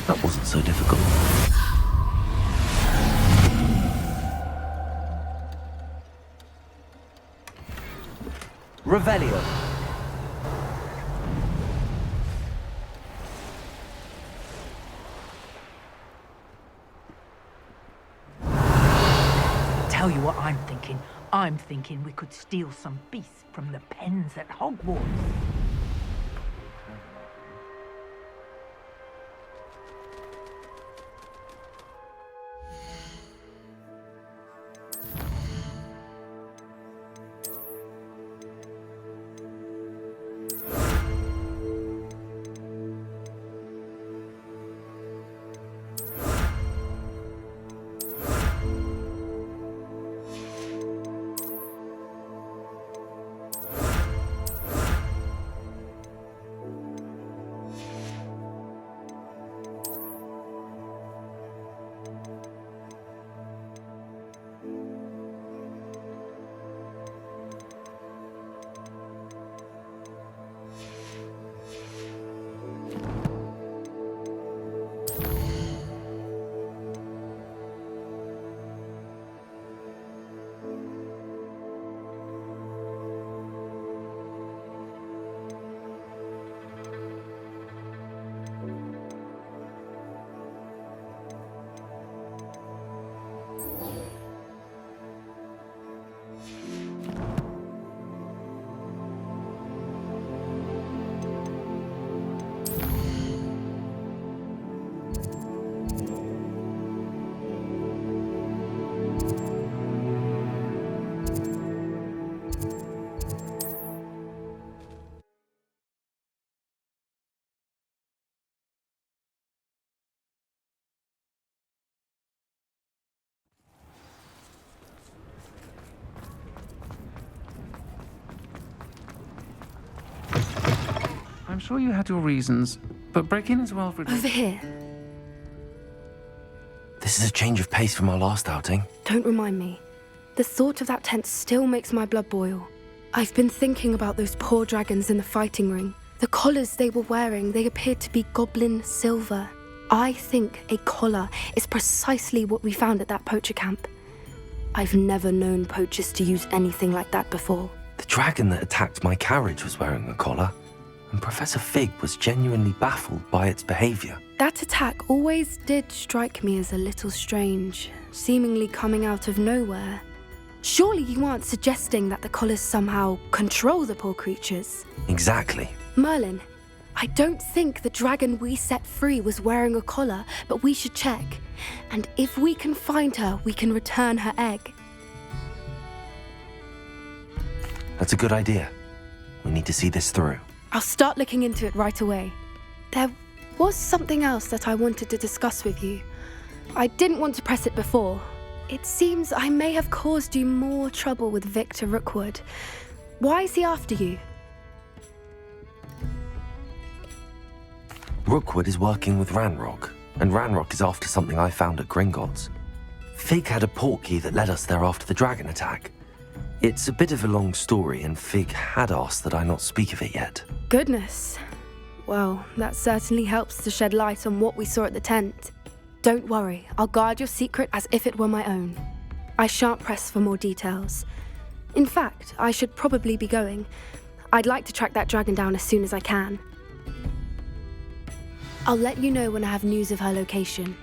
That wasn't so difficult. Revelio. Tell you what I'm thinking. I'm thinking we could steal some beasts from the pens at Hogwarts. sure you had your reasons, but break in as well for... Over here. This is a change of pace from our last outing. Don't remind me. The thought of that tent still makes my blood boil. I've been thinking about those poor dragons in the fighting ring. The collars they were wearing, they appeared to be goblin silver. I think a collar is precisely what we found at that poacher camp. I've never known poachers to use anything like that before. The dragon that attacked my carriage was wearing a collar, and Professor Fig was genuinely baffled by its behavior. That attack always did strike me as a little strange, seemingly coming out of nowhere. Surely you aren't suggesting that the collars somehow control the poor creatures? Exactly. Merlin, I don't think the dragon we set free was wearing a collar, but we should check. And if we can find her, we can return her egg. That's a good idea. We need to see this through. I'll start looking into it right away. There was something else that I wanted to discuss with you. I didn't want to press it before. It seems I may have caused you more trouble with Victor Rookwood. Why is he after you? Rookwood is working with Ranrock, and Ranrock is after something I found at Gringotts. Fig had a portkey that led us there after the dragon attack. It's a bit of a long story, and Fig had asked that I not speak of it yet. Goodness. Well, that certainly helps to shed light on what we saw at the tent. Don't worry, I'll guard your secret as if it were my own. I shan't press for more details. In fact, I should probably be going. I'd like to track that dragon down as soon as I can. I'll let you know when I have news of her location.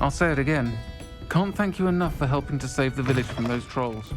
I'll say it again. Can't thank you enough for helping to save the village from those trolls.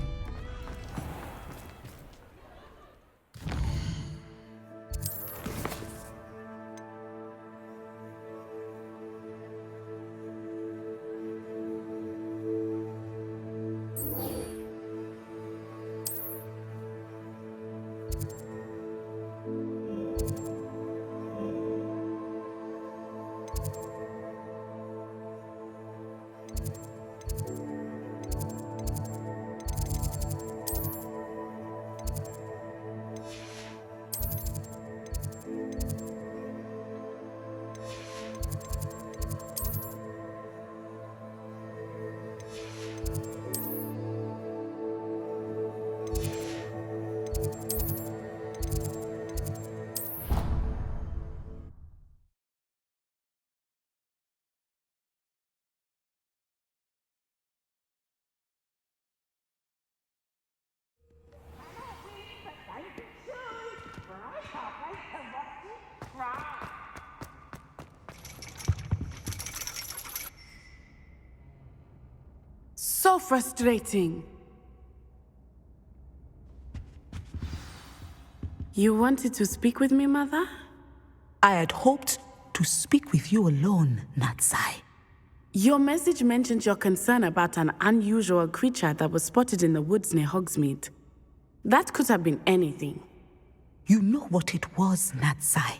So frustrating. You wanted to speak with me, Mother? I had hoped to speak with you alone, Natsai. Your message mentioned your concern about an unusual creature that was spotted in the woods near Hogsmeade. That could have been anything. You know what it was, Natsai.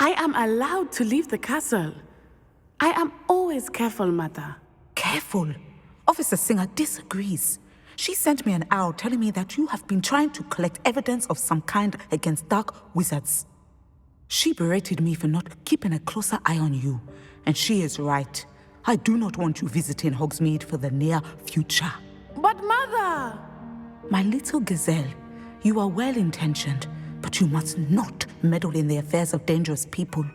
I am allowed to leave the castle. I am always careful, Mother. Careful? Officer Singer disagrees. She sent me an owl telling me that you have been trying to collect evidence of some kind against dark wizards. She berated me for not keeping a closer eye on you, and she is right. I do not want you visiting Hogsmeade for the near future. But Mother! My little gazelle, you are well-intentioned, but you must not meddle in the affairs of dangerous people.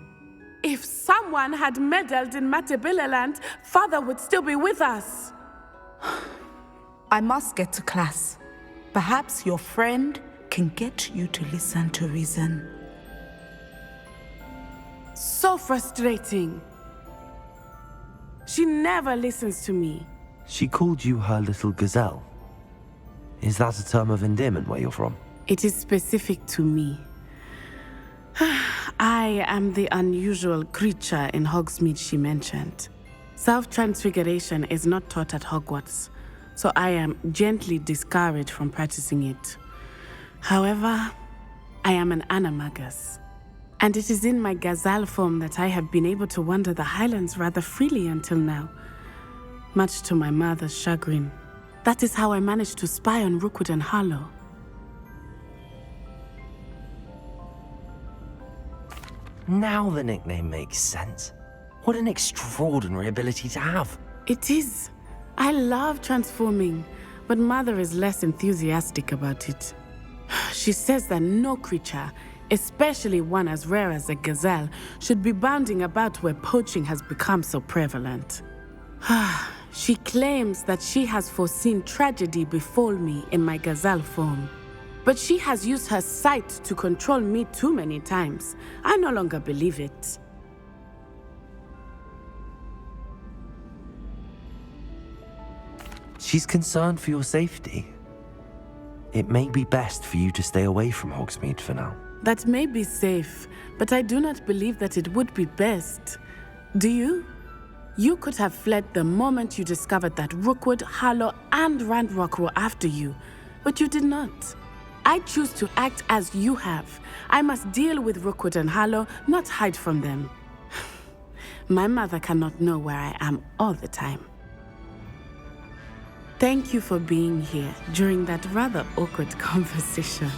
If someone had meddled in Matabeleland, Father would still be with us. I must get to class. Perhaps your friend can get you to listen to reason. So frustrating. She never listens to me. She called you her little gazelle. Is that a term of endearment where you're from? It is specific to me. I am the unusual creature in Hogsmeade she mentioned. Self-transfiguration is not taught at Hogwarts, so I am gently discouraged from practicing it. However, I am an animagus, and it is in my gazelle form that I have been able to wander the Highlands rather freely until now, much to my mother's chagrin. That is how I managed to spy on Rookwood and Harlow. Now the nickname makes sense. What an extraordinary ability to have. It is. I love transforming, but Mother is less enthusiastic about it. She says that no creature, especially one as rare as a gazelle, should be bounding about where poaching has become so prevalent. She claims that she has foreseen tragedy befall me in my gazelle form. But she has used her sight to control me too many times. I no longer believe it. She's concerned for your safety. It may be best for you to stay away from Hogsmeade for now. That may be safe, but I do not believe that it would be best. Do you? You could have fled the moment you discovered that Rookwood, Harlow, and Randrock were after you, but you did not. I choose to act as you have. I must deal with Rookwood and Harlow, not hide from them. My mother cannot know where I am all the time. Thank you for being here during that rather awkward conversation.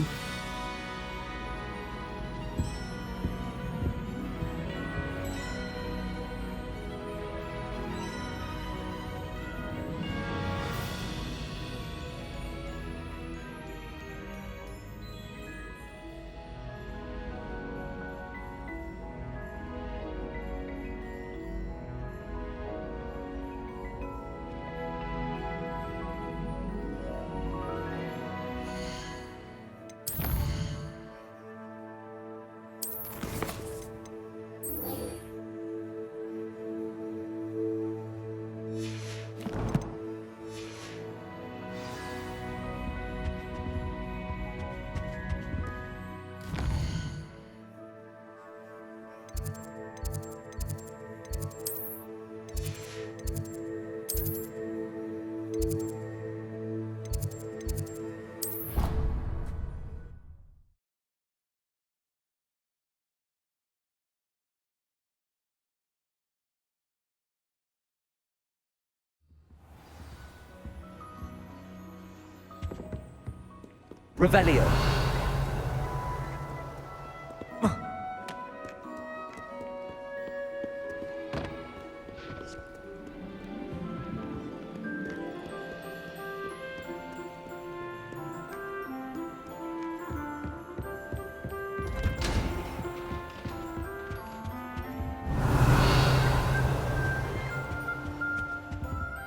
Revelio.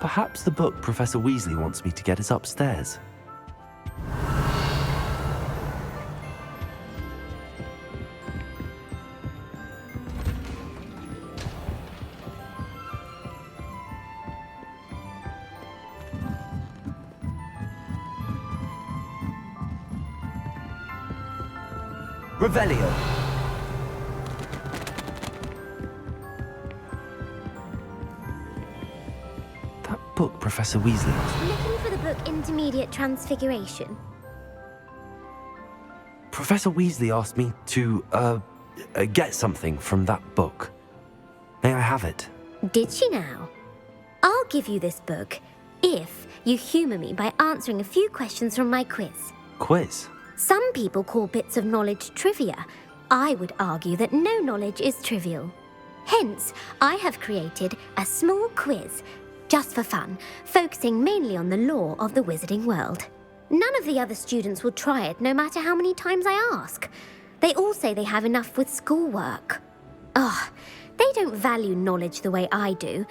Perhaps the book Professor Weasley wants me to get is upstairs. Revelio. That book Professor Weasley was. Looking for the book Intermediate Transfiguration. Professor Weasley asked me to, get something from that book. May I have it? Did she now? I'll give you this book if you humour me by answering a few questions from my quiz. Quiz? Some people call bits of knowledge trivia. I would argue that no knowledge is trivial. Hence, I have created a small quiz, just for fun, focusing mainly on the lore of the wizarding world. None of the other students will try it, no matter how many times I ask. They all say they have enough with schoolwork. They don't value knowledge the way I do.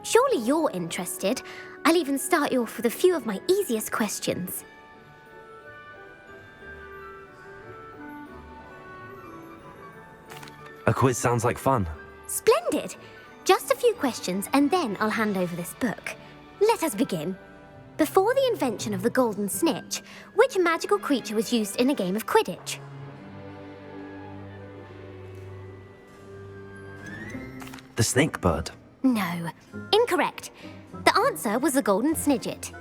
Surely you're interested. I'll even start you off with a few of my easiest questions. A quiz sounds like fun. Splendid! Just a few questions and then I'll hand over this book. Let us begin. Before the invention of the golden snitch, which magical creature was used in a game of Quidditch? The snake bird. No, incorrect. The answer was the golden snidget.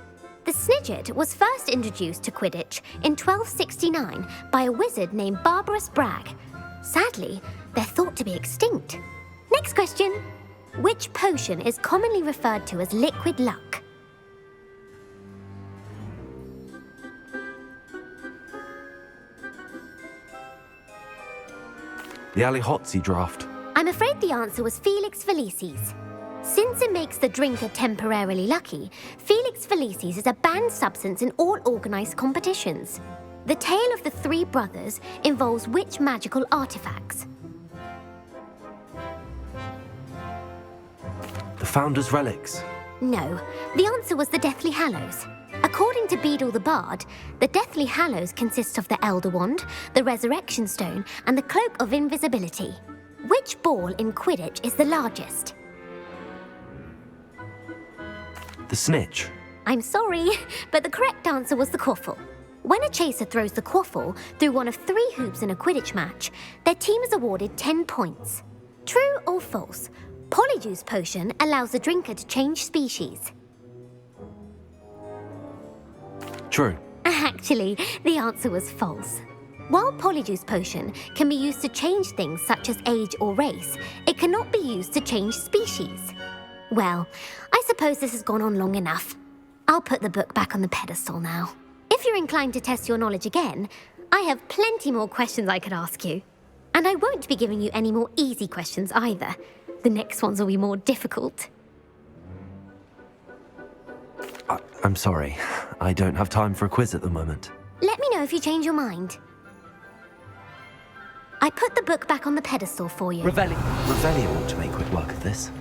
The snidget was first introduced to Quidditch in 1269 by a wizard named Barbarous Bragg. Sadly, they're thought to be extinct. Next question. Which potion is commonly referred to as liquid luck? The Alihotzi draft. I'm afraid the answer was Felix Felicis. Since it makes the drinker temporarily lucky, Felix Felicis is a banned substance in all organized competitions. The tale of the three brothers involves which magical artifacts? The Founder's Relics. No, the answer was the Deathly Hallows. According to Beadle the Bard, the Deathly Hallows consists of the Elder Wand, the Resurrection Stone, and the Cloak of Invisibility. Which ball in Quidditch is the largest? The Snitch. I'm sorry, but the correct answer was the Quaffle. When a chaser throws the Quaffle through one of 3 hoops in a Quidditch match, their team is awarded 10 points. True or false? Polyjuice Potion allows the drinker to change species. True. Actually, the answer was false. While Polyjuice Potion can be used to change things such as age or race, it cannot be used to change species. Well, I suppose this has gone on long enough. I'll put the book back on the pedestal now. If you're inclined to test your knowledge again, I have plenty more questions I could ask you. And I won't be giving you any more easy questions either. The next ones will be more difficult. I'm sorry. I don't have time for a quiz at the moment. Let me know if you change your mind. I put the book back on the pedestal for you. Revelio ought to make quick work of this.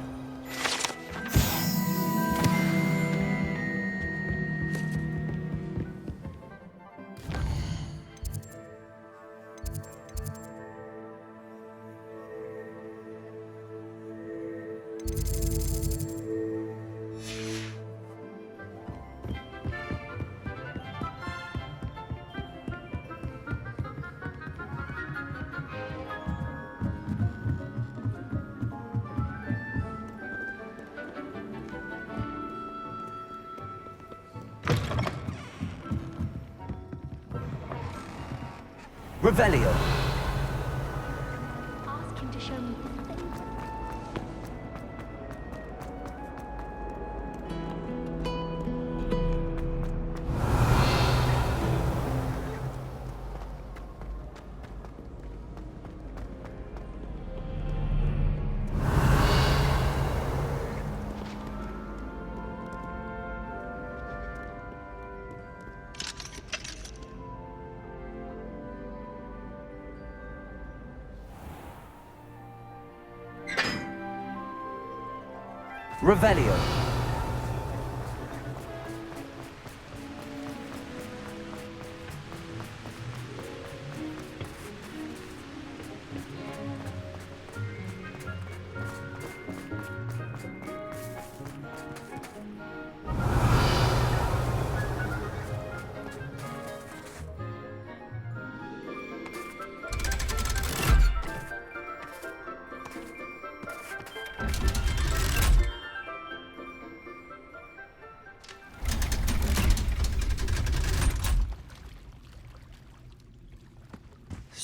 Revelio. Ask him to show me. Revelio.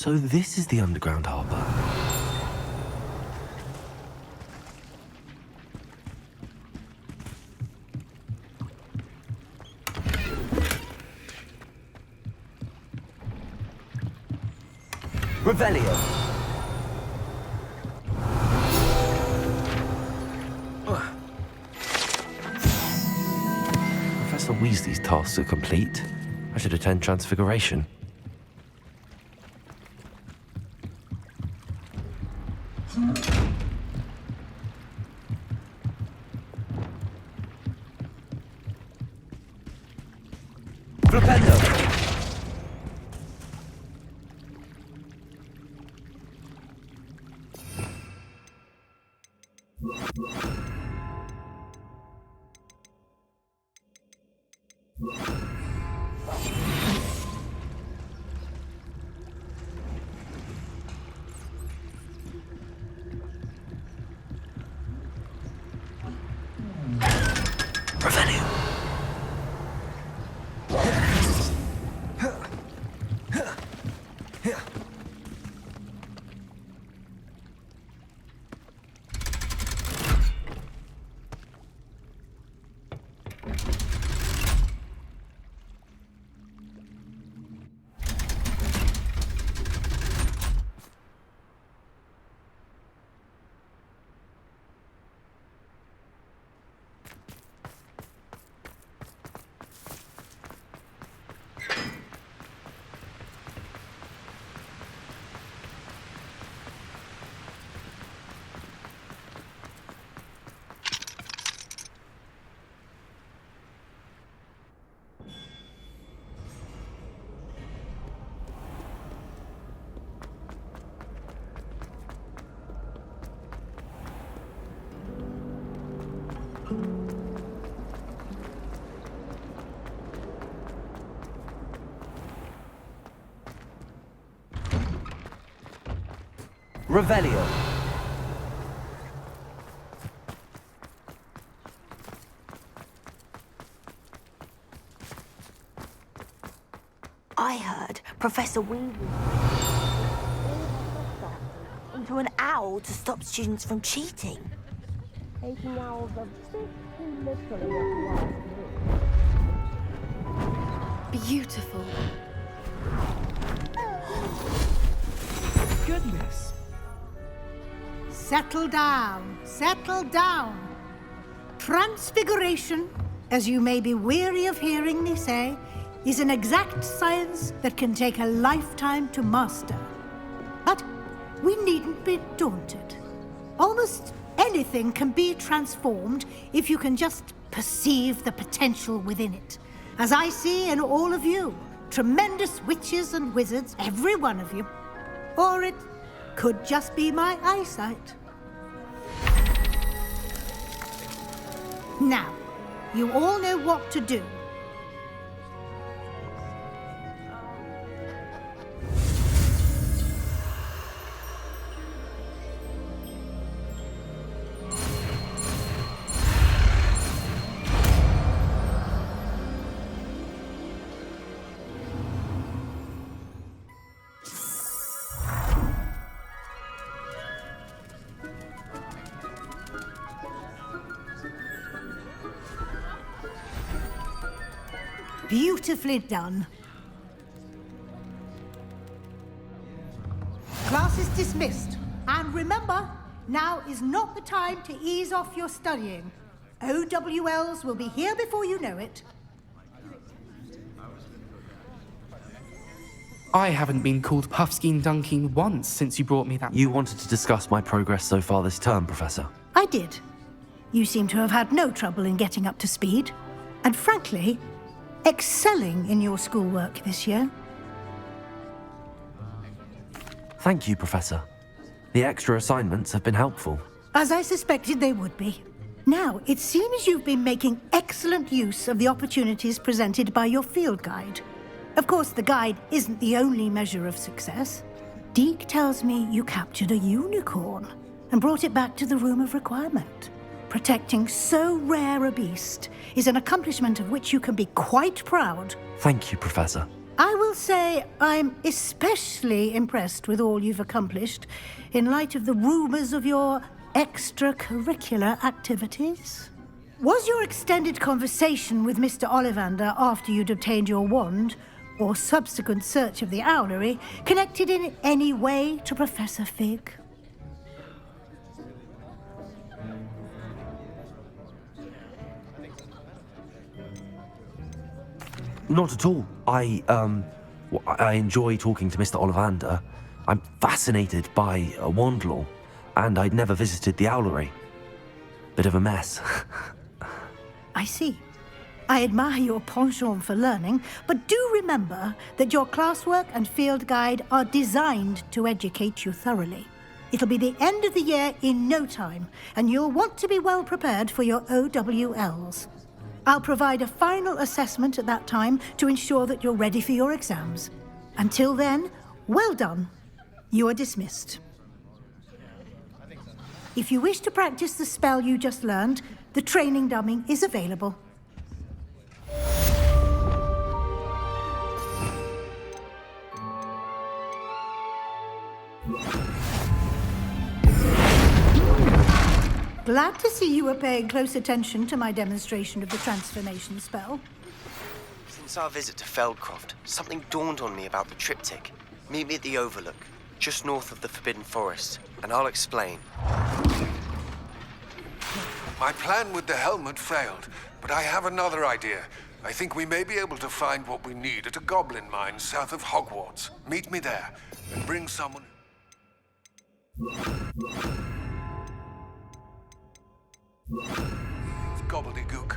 So this is the underground harbour. Revelio. Professor Weasley's tasks are complete. I should attend Transfiguration. Revelio. I heard Professor Weasley into an owl to stop students from cheating. Taking owls of literally Beautiful. Goodness. Settle down. Settle down. Transfiguration, as you may be weary of hearing me say, is an exact science that can take a lifetime to master. But we needn't be daunted. Almost anything can be transformed if you can just perceive the potential within it. As I see in all of you, tremendous witches and wizards, every one of you. Or it could just be my eyesight. Now, you all know what to do. Beautifully done. Class is dismissed. And remember, now is not the time to ease off your studying. OWLs will be here before you know it. I haven't been called Puffskein Dunking once since you brought me that. You wanted to discuss my progress so far this term, Professor. I did. You seem to have had no trouble in getting up to speed. And frankly, excelling in your schoolwork this year. Thank you, Professor. The extra assignments have been helpful. As I suspected they would be. Now, it seems you've been making excellent use of the opportunities presented by your field guide. Of course, the guide isn't the only measure of success. Deke tells me you captured a unicorn and brought it back to the Room of Requirement. Protecting so rare a beast is an accomplishment of which you can be quite proud. Thank you, Professor. I will say I'm especially impressed with all you've accomplished in light of the rumors of your extracurricular activities. Was your extended conversation with Mr. Ollivander after you'd obtained your wand, or subsequent search of the owlery, connected in any way to Professor Fig? Not at all. I enjoy talking to Mr. Ollivander. I'm fascinated by wand law, and I'd never visited the owlery. Bit of a mess. I see. I admire your penchant for learning, but do remember that your classwork and field guide are designed to educate you thoroughly. It'll be the end of the year in no time, and you'll want to be well prepared for your OWLs. I'll provide a final assessment at that time to ensure that you're ready for your exams. Until then, well done. You are dismissed. If you wish to practice the spell you just learned, the training dummy is available. Glad to see you were paying close attention to my demonstration of the transformation spell. Since our visit to Feldcroft, something dawned on me about the triptych. Meet me at the Overlook, just north of the Forbidden Forest, and I'll explain. My plan with the helmet failed, but I have another idea. I think we may be able to find what we need at a goblin mine south of Hogwarts. Meet me there, and bring someone... Gobbledygook.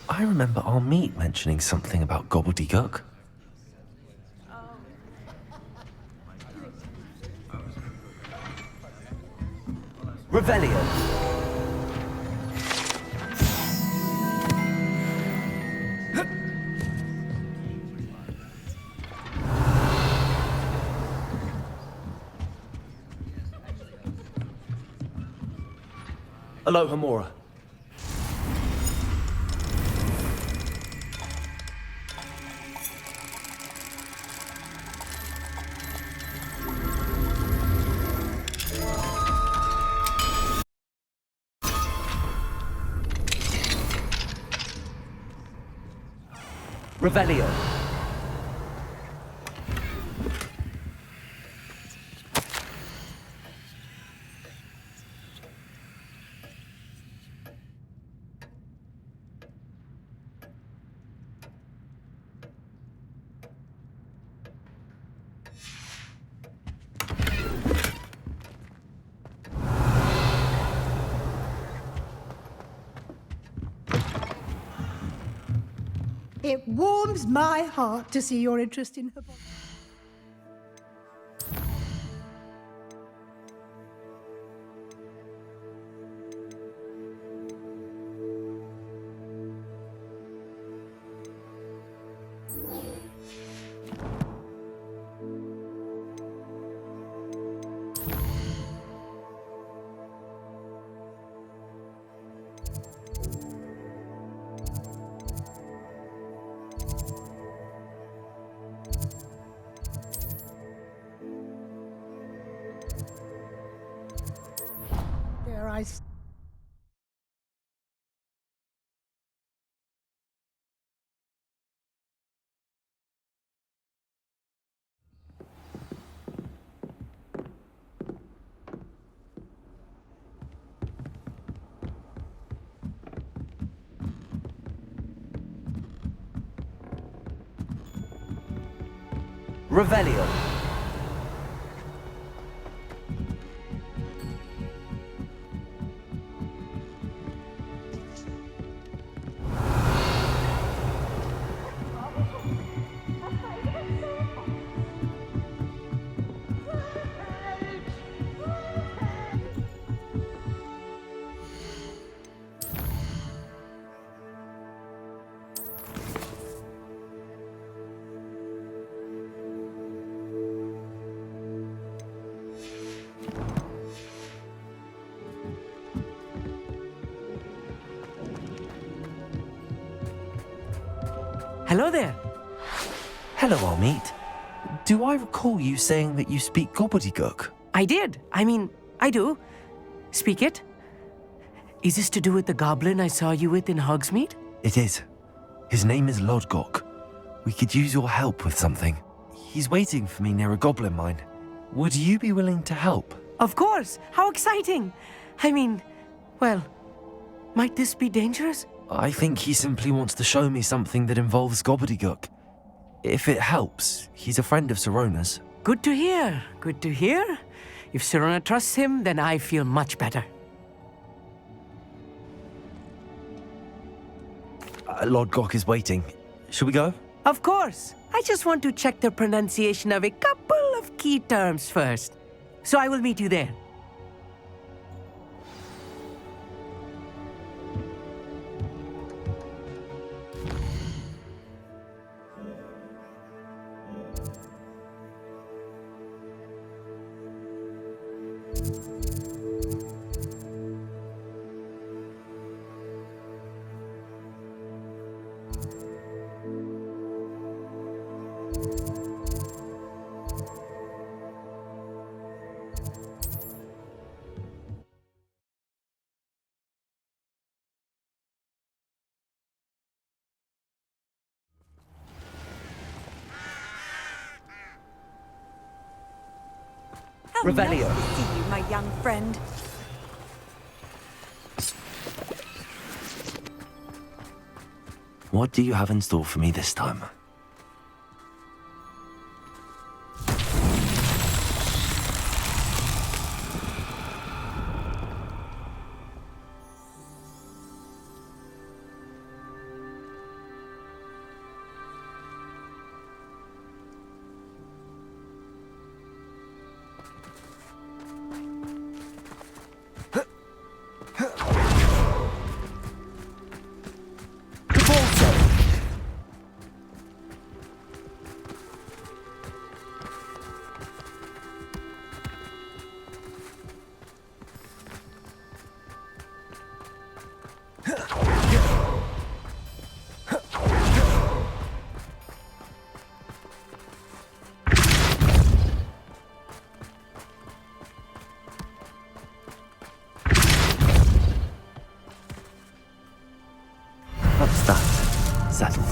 I remember our meet mentioning something about gobbledygook. Revelio. Aloha Mora. Revelio. It warms my heart to see your interest in her. Revelio. Hello there. Hello, Almeet. Do I recall you saying that you speak gobbledygook? I did. I mean, I do. Speak it. Is this to do with the goblin I saw you with in Hogsmeade? It is. His name is Lodgok. We could use your help with something. He's waiting for me near a goblin mine. Would you be willing to help? Of course. How exciting. I mean, well, might this be dangerous? I think he simply wants to show me something that involves gobbledygook. If it helps, he's a friend of Sirona's. Good to hear. Good to hear. If Sirona trusts him, then I feel much better. Lodgok is waiting. Should we go? Of course. I just want to check the pronunciation of a couple of key terms first. So I will meet you there. Revelio. Nice to see you, my young friend. What do you have in store for me this time? That's that. Settled.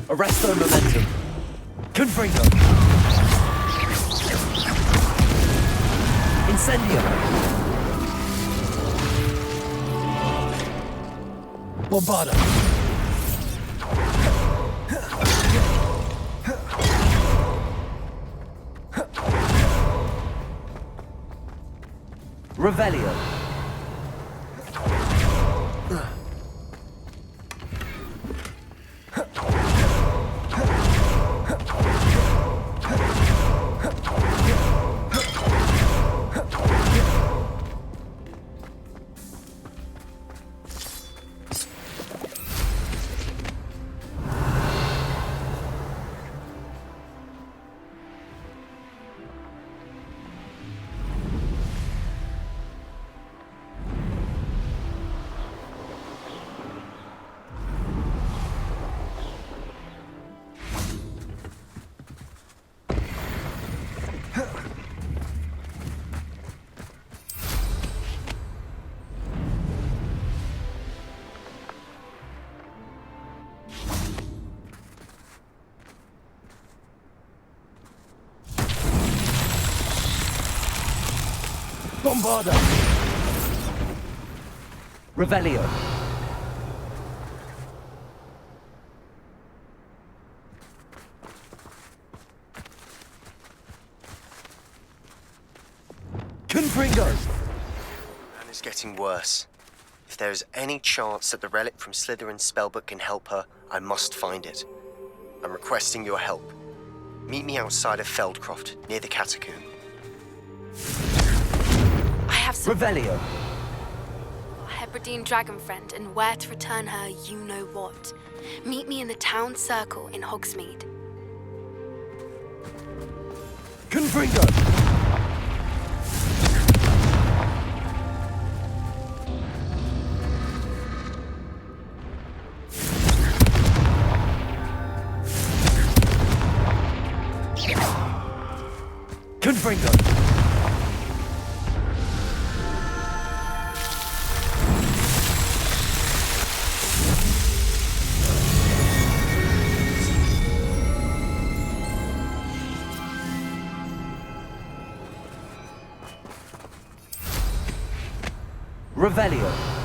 Arresto momentum. Confringo. Incendio. Bombarda. Revelio. Bombarda. Revelio. Confringo. And it's getting worse. If there is any chance that the relic from Slytherin's spellbook can help her, I must find it. I'm requesting your help. Meet me outside of Feldcroft, near the catacomb. I have some... Revelio. A Hebridean dragon friend, and where to return her, you know what. Meet me in the town circle in Hogsmeade. Confringo. Confringo. Revelio.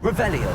Revelio.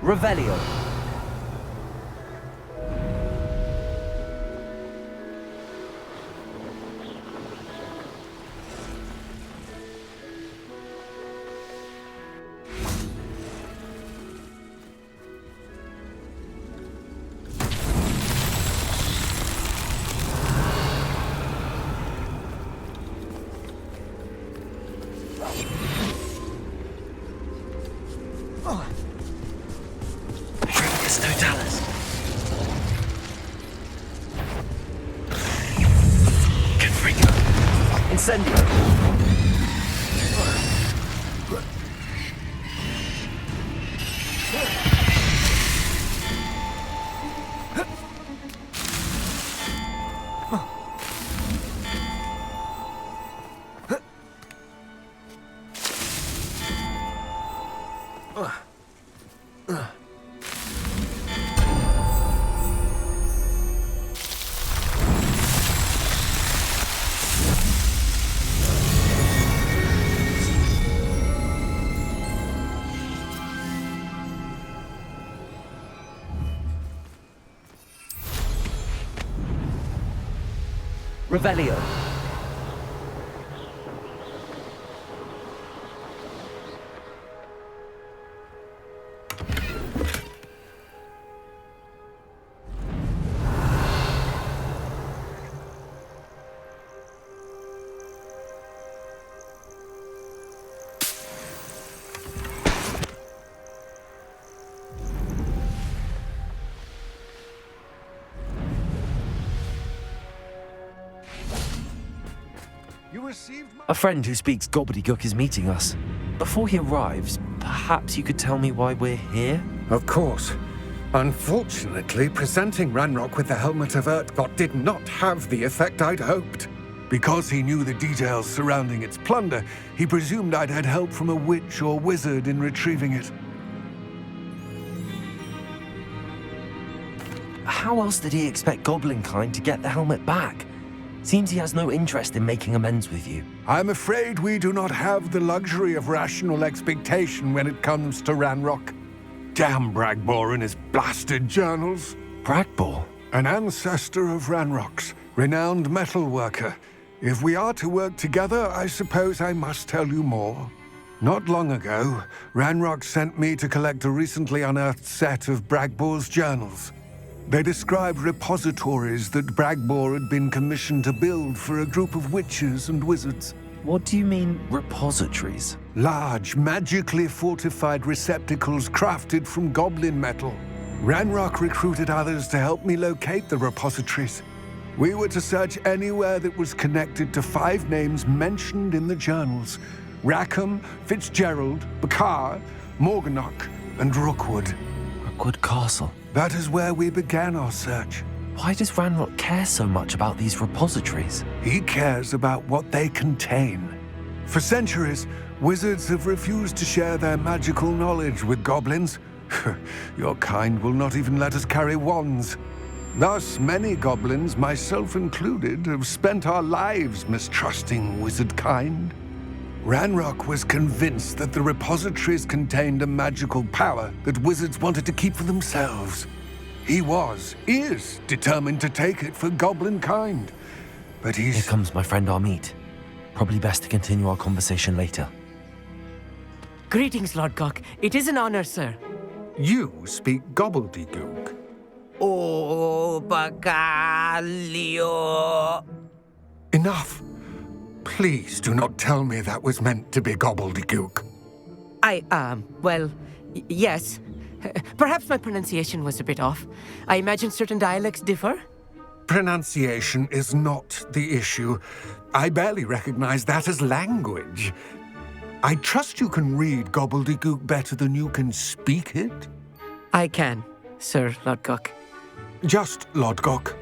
Revelio. Primus Totalis. Confringo. Incendio. Revelio. A friend who speaks gobbledygook is meeting us. Before he arrives, perhaps you could tell me why we're here? Of course. Unfortunately, presenting Ranrock with the Helmet of Urtkot did not have the effect I'd hoped. Because he knew the details surrounding its plunder, he presumed I'd had help from a witch or wizard in retrieving it. How else did he expect Goblinkind to get the helmet back? Seems he has no interest in making amends with you. I'm afraid we do not have the luxury of rational expectation when it comes to Ranrock. Damn Bragbor and his blasted journals. Bragbor? An ancestor of Ranrock's, renowned metalworker. If we are to work together, I suppose I must tell you more. Not long ago, Ranrock sent me to collect a recently unearthed set of Bragbor's journals. They described repositories that Bragbor had been commissioned to build for a group of witches and wizards. What do you mean, repositories? Large, magically fortified receptacles crafted from goblin metal. Ranrock recruited others to help me locate the repositories. We were to search anywhere that was connected to 5 names mentioned in the journals: Rackham, Fitzgerald, Bakar, Morganach, and Rookwood. Rookwood Castle. That is where we began our search. Why does Ranrock care so much about these repositories? He cares about what they contain. For centuries, wizards have refused to share their magical knowledge with goblins. Your kind will not even let us carry wands. Thus, many goblins, myself included, have spent our lives mistrusting wizard kind. Ranrock was convinced that the repositories contained a magical power that wizards wanted to keep for themselves. He is determined to take it for goblin kind. But he's... Here comes my friend Amit. Probably best to continue our conversation later. Greetings, Lord Cock. It is an honor, sir. You speak gobbledygook. Oh, Bacalio. Enough. Please do not tell me that was meant to be gobbledygook. Yes. Perhaps my pronunciation was a bit off. I imagine certain dialects differ. Pronunciation is not the issue. I barely recognize that as language. I trust you can read gobbledygook better than you can speak it? I can, Sir Lodgok. Just Lodgok.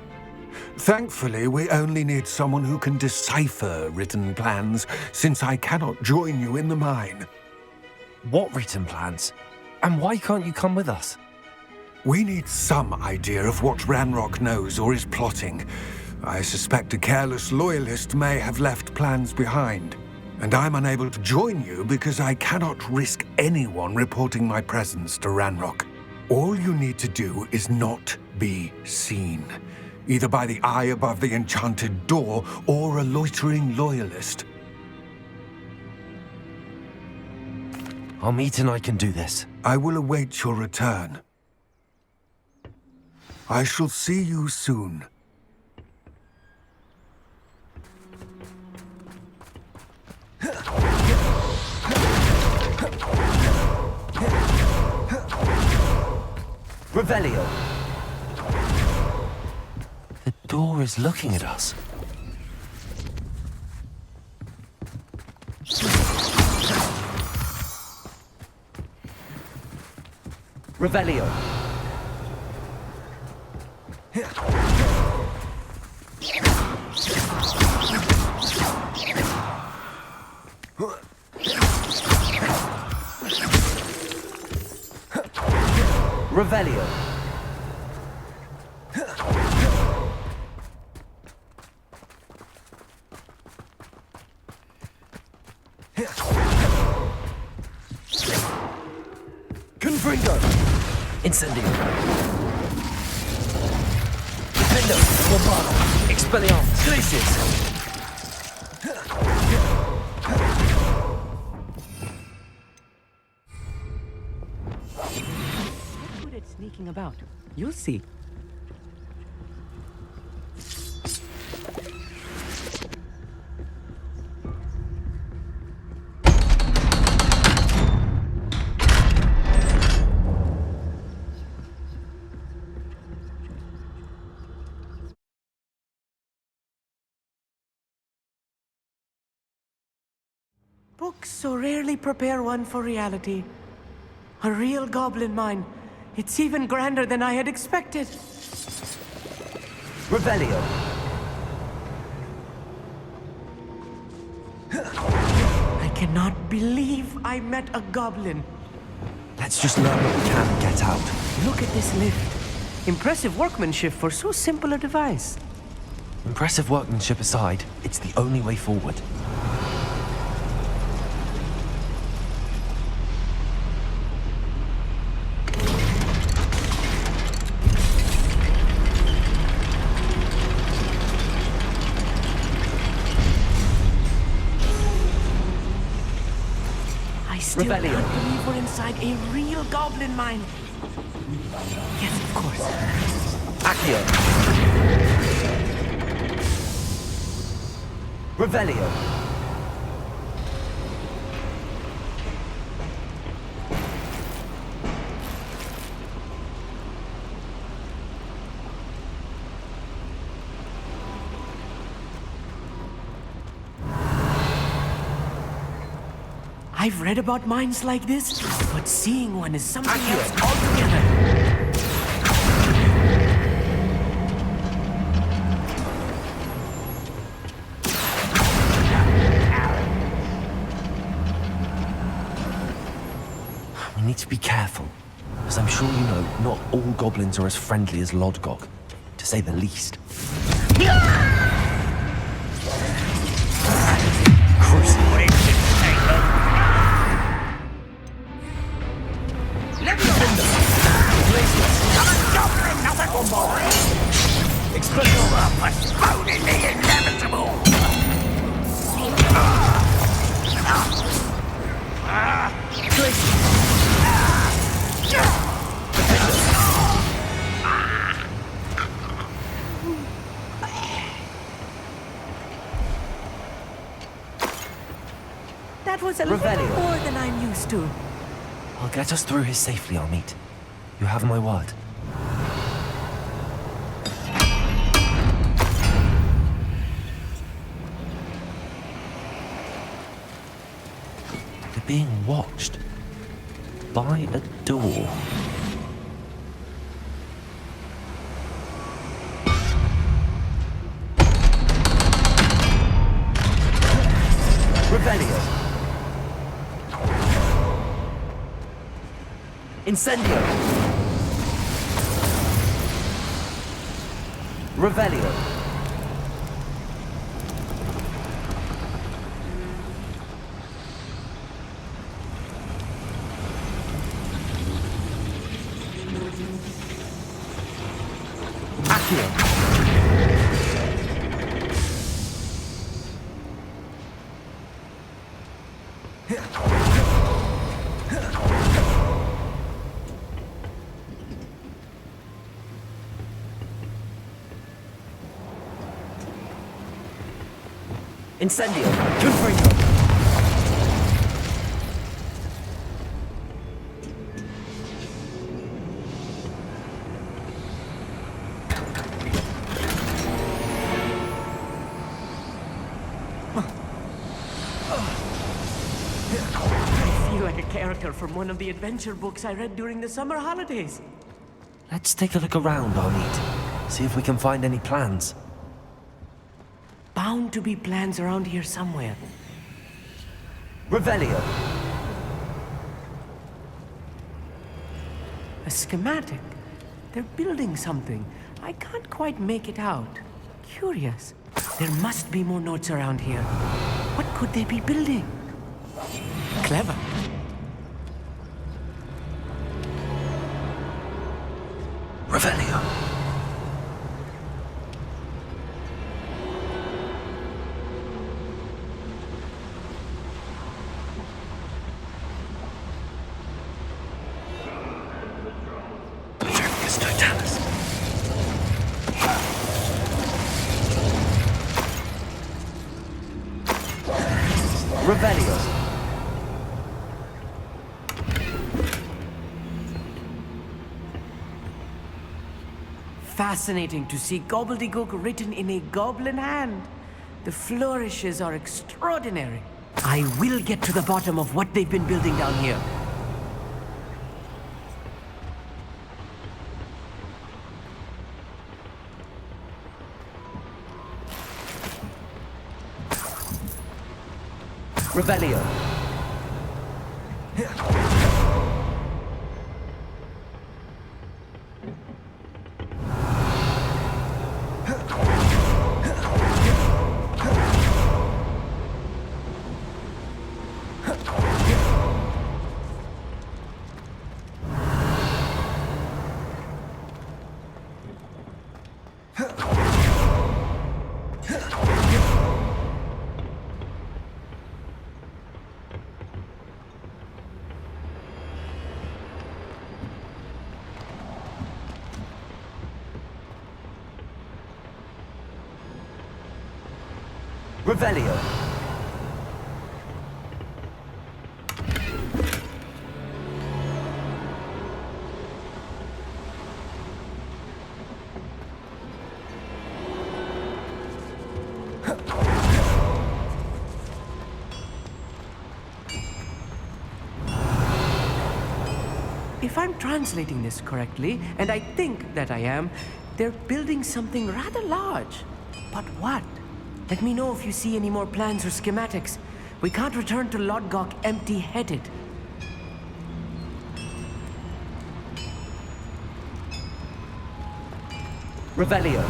Thankfully, we only need someone who can decipher written plans, since I cannot join you in the mine. What written plans? And why can't you come with us? We need some idea of what Ranrock knows or is plotting. I suspect a careless loyalist may have left plans behind. And I'm unable to join you because I cannot risk anyone reporting my presence to Ranrock. All you need to do is not be seen, either by the eye above the enchanted door or a loitering loyalist. Amit and I can do this. I will await your return. I shall see you soon. Revelio. The door is looking at us. Revelio. Revelio. Confringo. Incendio. Defendo. Bombard. Expelliarmus. Glacius. Good at sneaking about. You'll see. Books so rarely prepare one for reality. A real goblin mine. It's even grander than I had expected. Revelio. I cannot believe I met a goblin. Let's just learn what we can and get out. Look at this lift. Impressive workmanship for so simple a device. Impressive workmanship aside, it's the only way forward. I still can't believe we're inside a real goblin mine. Yes, of course. Accio. Revelio. I've read about mines like this, but seeing one is something else altogether. We need to be careful, as I'm sure you know, not all goblins are as friendly as Lodgok, to say the least. Postponing the inevitable! That was a little more than I'm used to. I'll get us through here safely, Armeet. You have my word. They're being watched by a door. Revelio. Incendio. Revelio. Accio. Incendio. Confringo. from one of the adventure books I read during the summer holidays. Let's take a look around, Arneet. See if we can find any plans. Bound to be plans around here somewhere. Revelio. A schematic. They're building something. I can't quite make it out. Curious. There must be more notes around here. What could they be building? Clever. Revelio. Perfectus Totalis. Revelio. Fascinating to see gobbledygook written in a goblin hand. The flourishes are extraordinary. I will get to the bottom of what they've been building down here. Revelio. Revelio. If I'm translating this correctly, and I think that I am, they're building something rather large. But what? Let me know if you see any more plans or schematics. We can't return to Lodgok empty-headed. Revelio.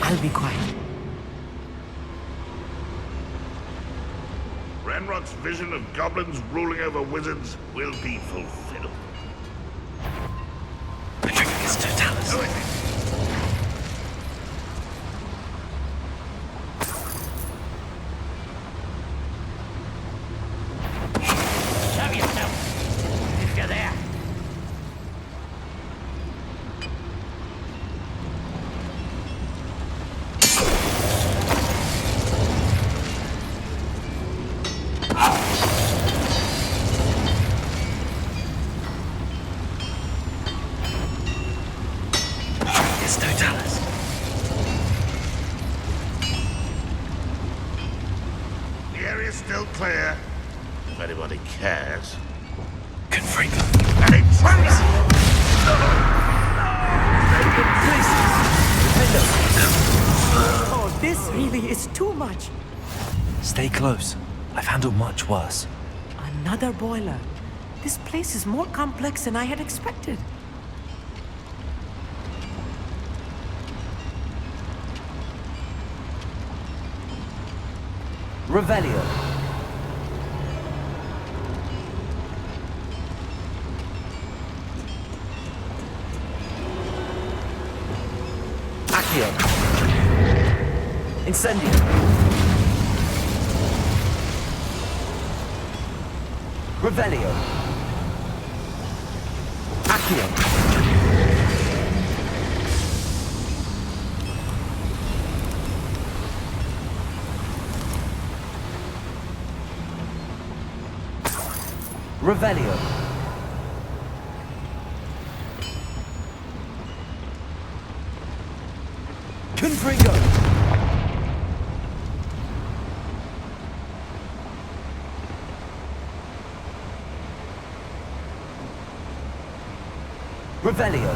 I'll be quiet. Ranrock's vision of goblins ruling over wizards will be fulfilled. Perfectus Totalis. Show yourself, if you're there. Totalis. The area's still clear, if anybody cares. Confringo. An intruder! Oh, this really is too much. Stay close. I've handled much worse. Another boiler. This place is more complex than I had expected. Revelio. Accio. Incendio. Revelio. Accio. Revelio. Confringo. Revelio.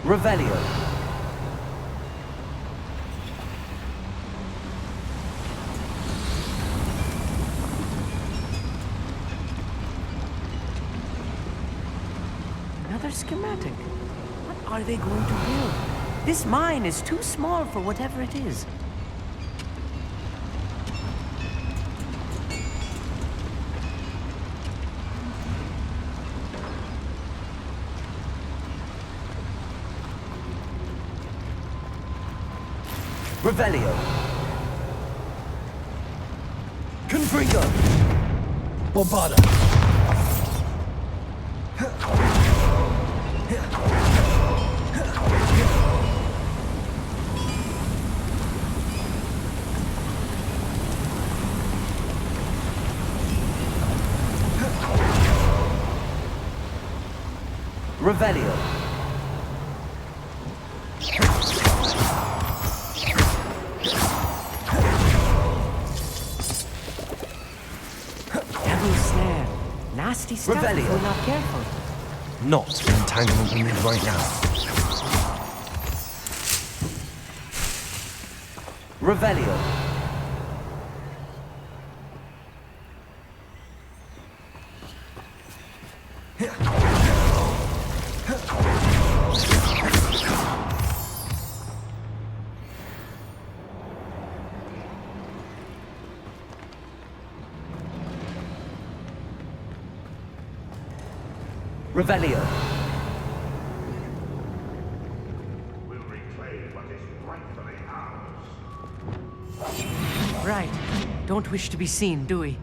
Revelio. Another schematic. What are they going to build? This mine is too small for whatever it is. Revelio. Confringo. Bombarda. Revelio. Nasty stuff Revelio. if we're not careful. Not the entanglement we need right now. Revelio. Revelio. We'll reclaim what is rightfully ours. Right. Don't wish to be seen, do we?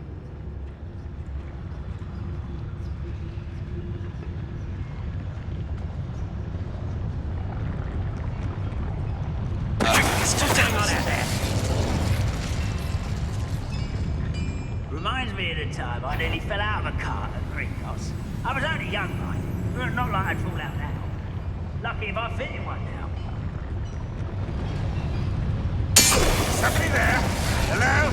Reminds me of the time I nearly fell out of a cart at Greencross. I was only young, mind. Not like I'd fall out now. Lucky if I fit in one now. Somebody there? Hello?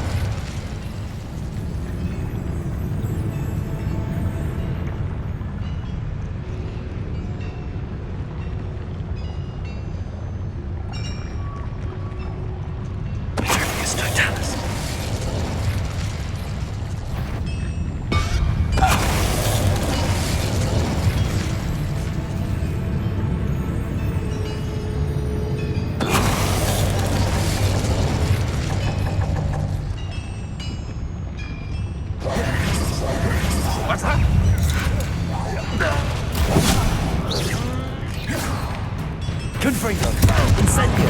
Confringo. Incendio.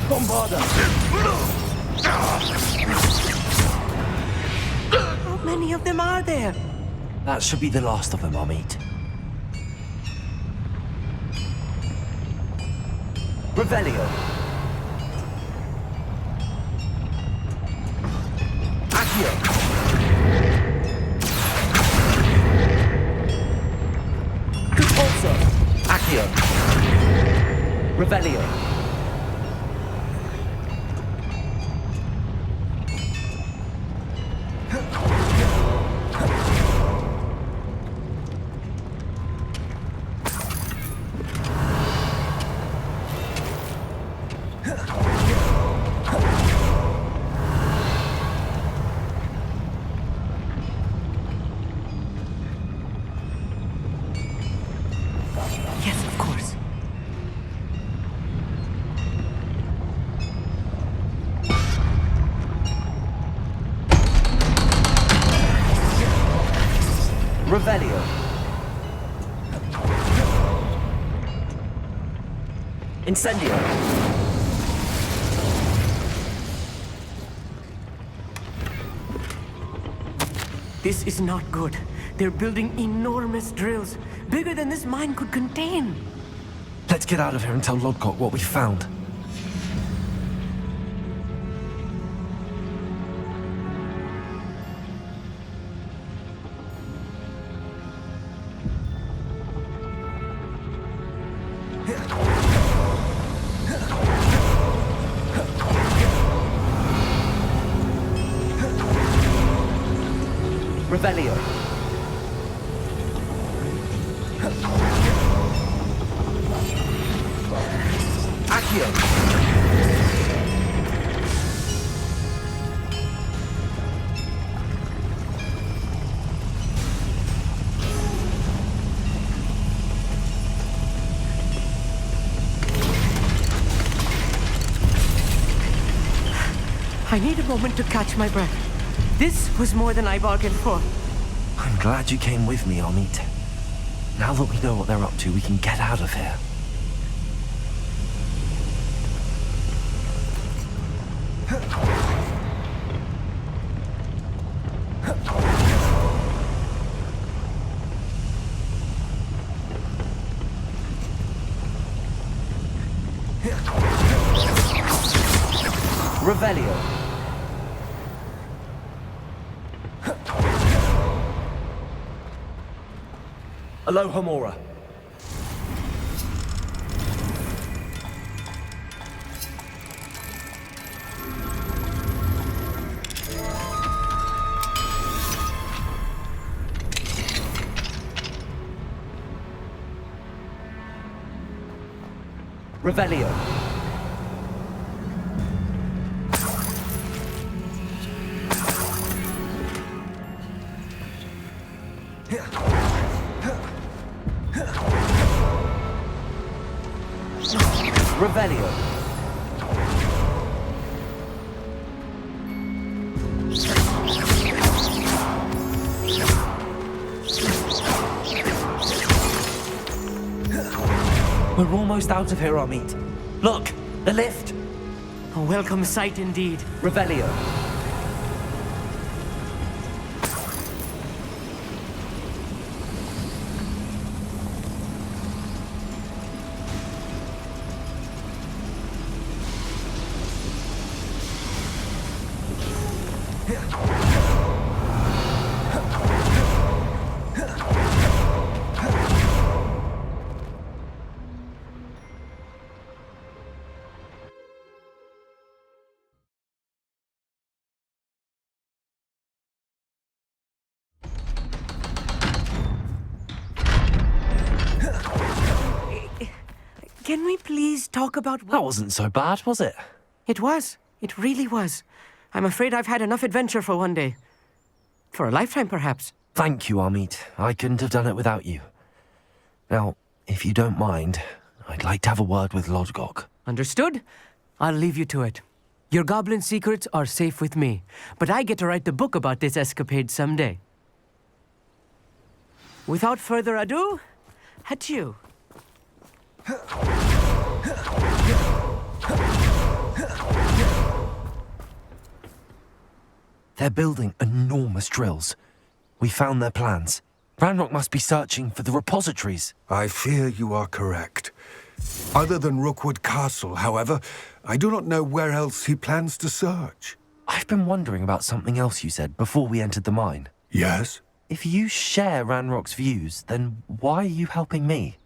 Bombarda. How many of them are there? That should be the last of them, I'll meet. Revelio. Accio. Compulso. Accio. Revelio. Revelio. Incendio. This is not good. They're building enormous drills, bigger than this mine could contain. Let's get out of here and tell Lodgok what we found. Revelio. Accio. I need a moment to catch my breath. This was more than I bargained for. I'm glad you came with me, Amit. Now that we know what they're up to, we can get out of here. Revelio. Aloha Mora. Revelio. Revelio. We're almost out of here, Amit. Look, the lift. A welcome sight indeed. Revelio. Can we please talk about what... That wasn't so bad, was it? It was. It really was. I'm afraid I've had enough adventure for one day. For a lifetime, perhaps. Thank you, Amit. I couldn't have done it without you. Now, if you don't mind, I'd like to have a word with Lodgok. Understood? I'll leave you to it. Your goblin secrets are safe with me, but I get to write the book about this escapade someday. Without further ado, adieu. They're building enormous drills. We found their plans. Ranrock must be searching for the repositories. I fear you are correct. Other than Rookwood Castle, however, I do not know where else he plans to search. I've been wondering about something else you said before we entered the mine. Yes? If you share Ranrock's views, then why are you helping me?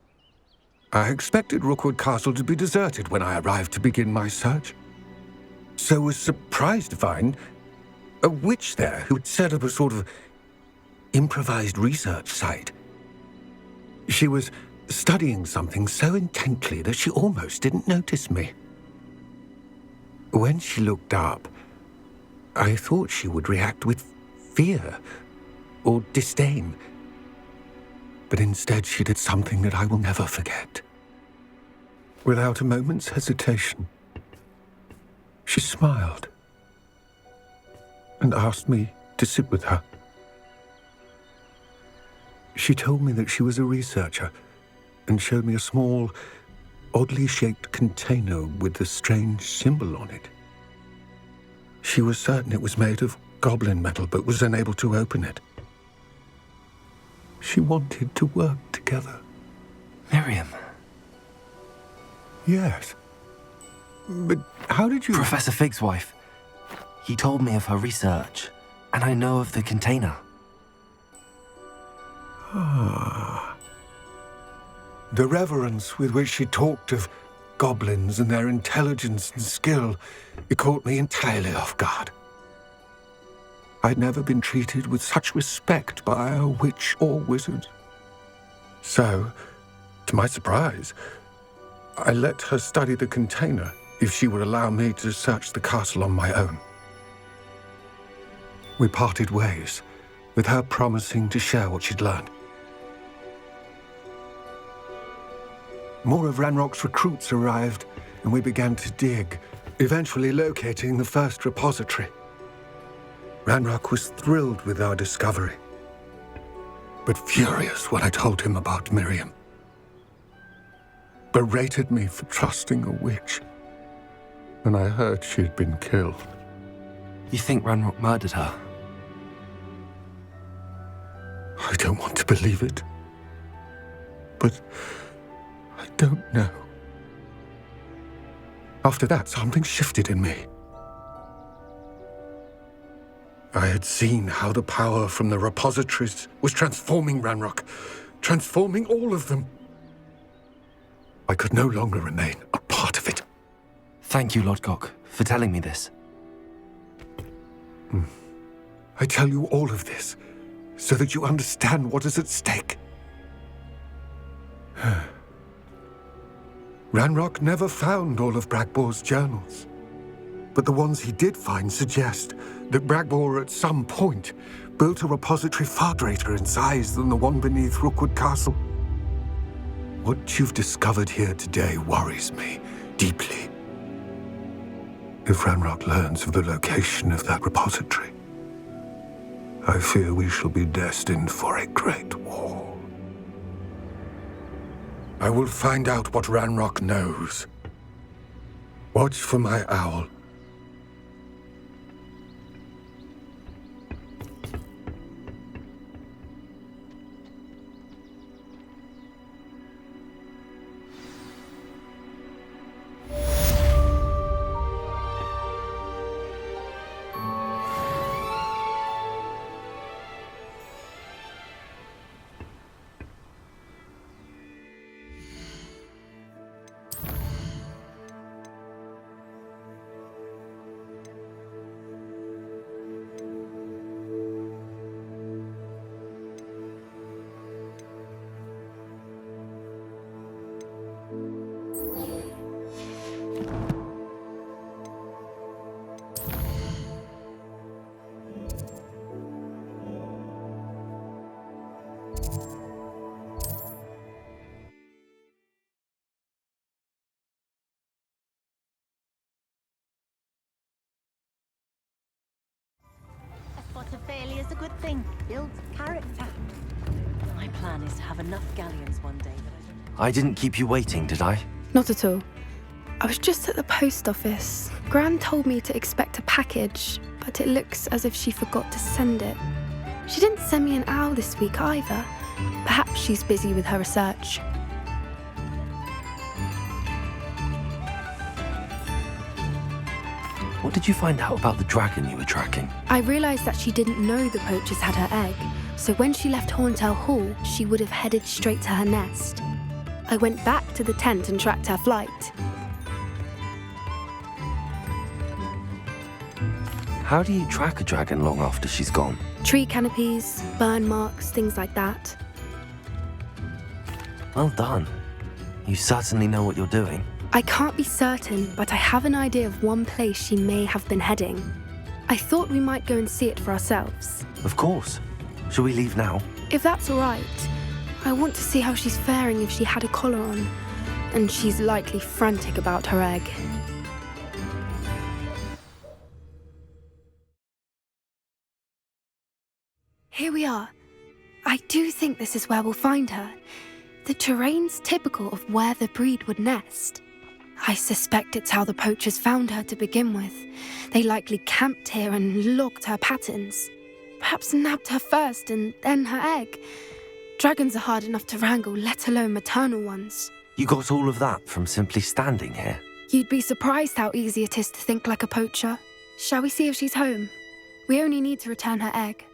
I expected Rookwood Castle to be deserted when I arrived to begin my search. So was surprised to find a witch there who had set up a sort of improvised research site. She was studying something so intently that she almost didn't notice me. When she looked up, I thought she would react with fear or disdain. But instead she did something that I will never forget. Without a moment's hesitation, she smiled and asked me to sit with her. She told me that she was a researcher and showed me a small, oddly shaped container with a strange symbol on it. She was certain it was made of goblin metal, but was unable to open it. She wanted to work together. Miriam. Yes. But how did you... Professor Fig's wife. He told me of her research, and I know of the container. Ah. The reverence with which she talked of goblins and their intelligence and skill, it caught me entirely off guard. I'd never been treated with such respect by a witch or wizard. So, to my surprise, I let her study the container if she would allow me to search the castle on my own. We parted ways, with her promising to share what she'd learned. More of Ranrock's recruits arrived, and we began to dig, eventually locating the first repository. Ranrock was thrilled with our discovery, but furious when I told him about Miriam. Berated me for trusting a witch, and I heard she'd been killed. You think Ranrock murdered her? I don't want to believe it, but I don't know. After that, something shifted in me. I had seen how the power from the repositories was transforming Ranrock, transforming all of them. I could no longer remain a part of it. Thank you, Lodgok, for telling me this. I tell you all of this so that you understand what is at stake. Ranrock never found all of Bragbor's journals, but the ones he did find suggest that Bragbor at some point built a repository far greater in size than the one beneath Rookwood Castle. What you've discovered here today worries me deeply. If Ranrock learns of the location of that repository, I fear we shall be destined for a great war. I will find out what Ranrock knows. Watch for my owl. Of failure is a good thing. Builds character. My plan is to have enough galleons one day that I didn't keep you waiting, did I? Not at all. I was just at the post office. Gran told me to expect a package, but it looks as if she forgot to send it. She didn't send me an owl this week either. Perhaps she's busy with her research. What did you find out about the dragon you were tracking? I realised that she didn't know the poachers had her egg, so when she left Horntail Hall, she would have headed straight to her nest. I went back to the tent and tracked her flight. How do you track a dragon long after she's gone? Tree canopies, burn marks, things like that. Well done. You certainly know what you're doing. I can't be certain, but I have an idea of one place she may have been heading. I thought we might go and see it for ourselves. Of course. Shall we leave now? If that's all right. I want to see how she's faring if she had a collar on. And she's likely frantic about her egg. Here we are. I do think this is where we'll find her. The terrain's typical of where the breed would nest. I suspect it's how the poachers found her to begin with. They likely camped here and logged her patterns. Perhaps nabbed her first and then her egg. Dragons are hard enough to wrangle, let alone maternal ones. You got all of that from simply standing here? You'd be surprised how easy it is to think like a poacher. Shall we see if she's home? We only need to return her egg.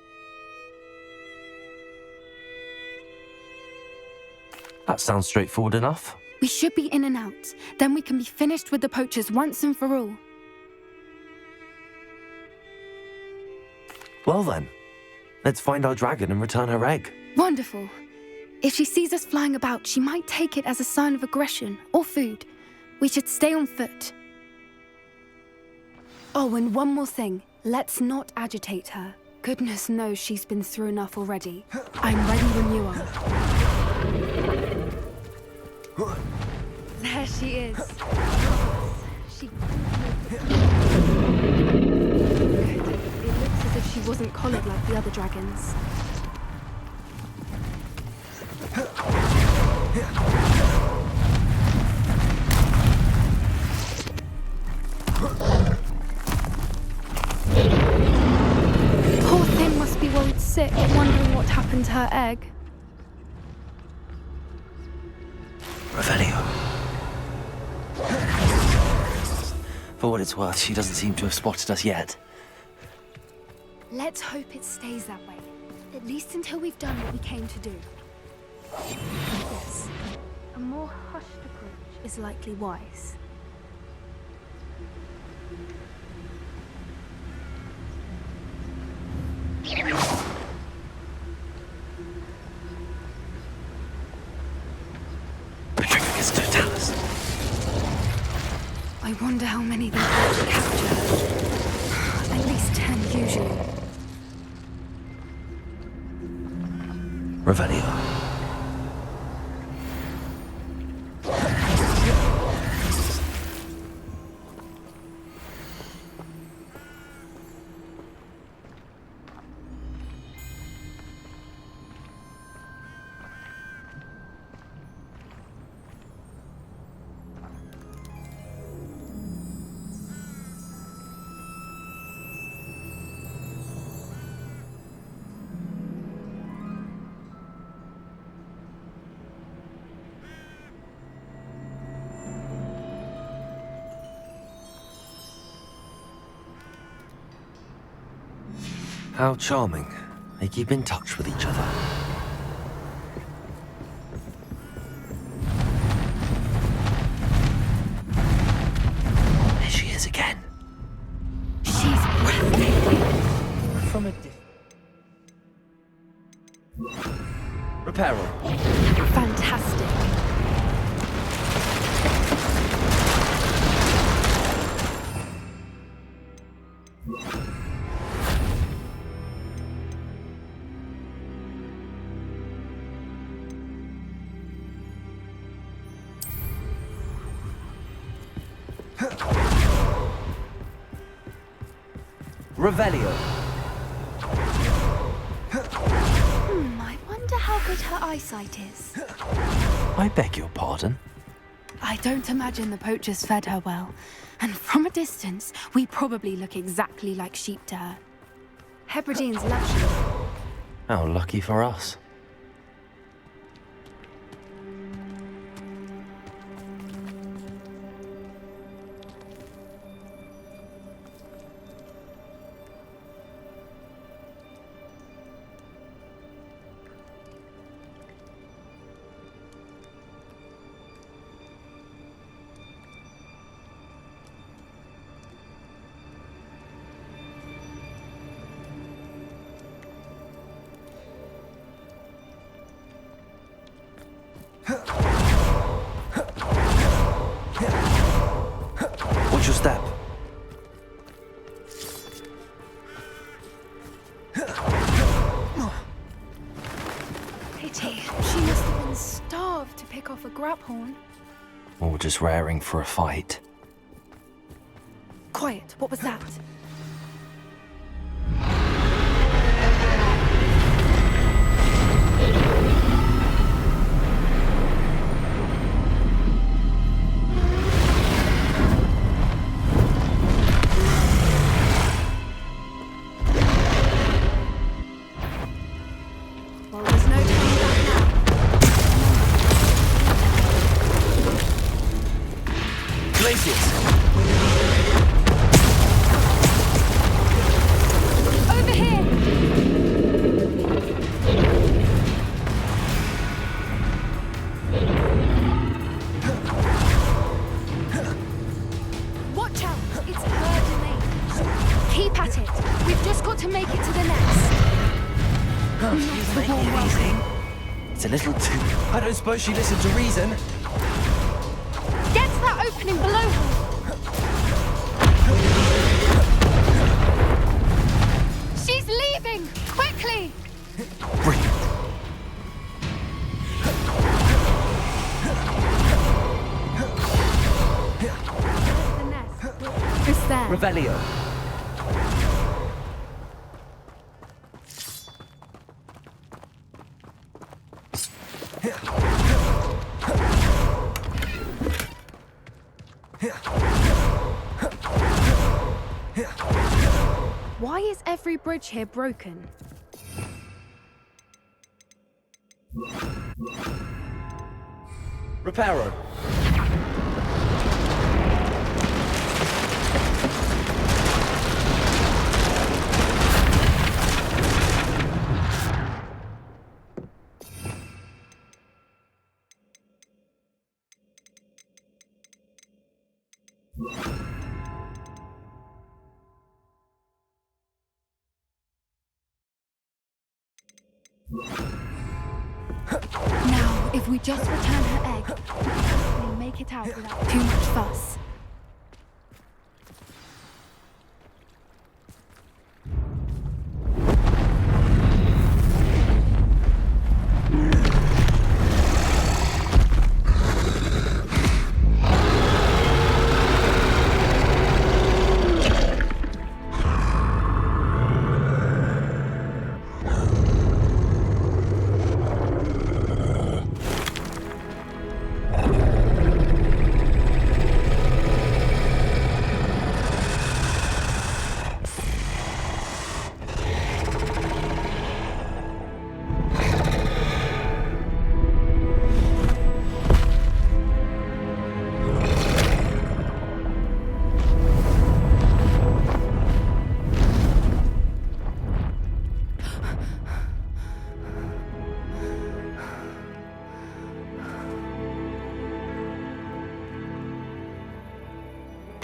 That sounds straightforward enough. We should be in and out. Then we can be finished with the poachers once and for all. Well then, let's find our dragon and return her egg. Wonderful. If she sees us flying about, she might take it as a sign of aggression or food. We should stay on foot. Oh, and one more thing. Let's not agitate her. Goodness knows she's been through enough already. I'm ready when you are. There she is. She... Good. It looks as if she wasn't collared like the other dragons. Poor thing must be worried sick, wondering what happened to her egg. Revelio. For what it's worth, she doesn't seem to have spotted us yet. Let's hope it stays that way. At least until we've done what we came to do. Yes, a more hushed approach is likely wise. Petrificus totalis. I wonder how many they have to capture. At least 10 usually. Revelio. How charming. They keep in touch with each other. There she is again. She's breathtaking. From a Repair. Fantastic. Revelio. I wonder how good her eyesight is. I beg your pardon? I don't imagine the poachers fed her well. And from a distance, we probably look exactly like sheep to her. Hebrideans love sheep. How lucky for us. Watch your step. Pity. She must have been starved to pick off a grabhorn. Or just raring for a fight. Quiet. What was that? Please make it easy. It's a little too... I don't suppose she listened to reason. Get to that opening below her. She's leaving! Quickly! Brilliant. The nest. It's there. Revelio. Why is every bridge here broken? Reparo. Now, if we just return her egg, we can hopefully make it out without too much fuss.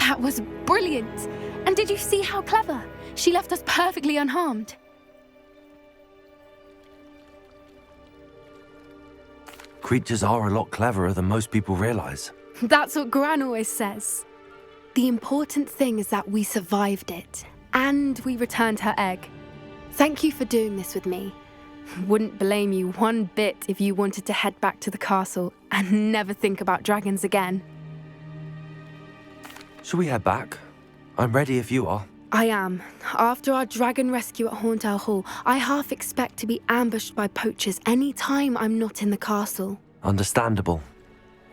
That was brilliant! And did you see how clever? She left us perfectly unharmed. Creatures are a lot cleverer than most people realize. That's what Gran always says. The important thing is that we survived it, and we returned her egg. Thank you for doing this with me. Wouldn't blame you one bit if you wanted to head back to the castle and never think about dragons again. Shall we head back? I'm ready if you are. I am. After our dragon rescue at Hauntow Hall, I half expect to be ambushed by poachers any time I'm not in the castle. Understandable.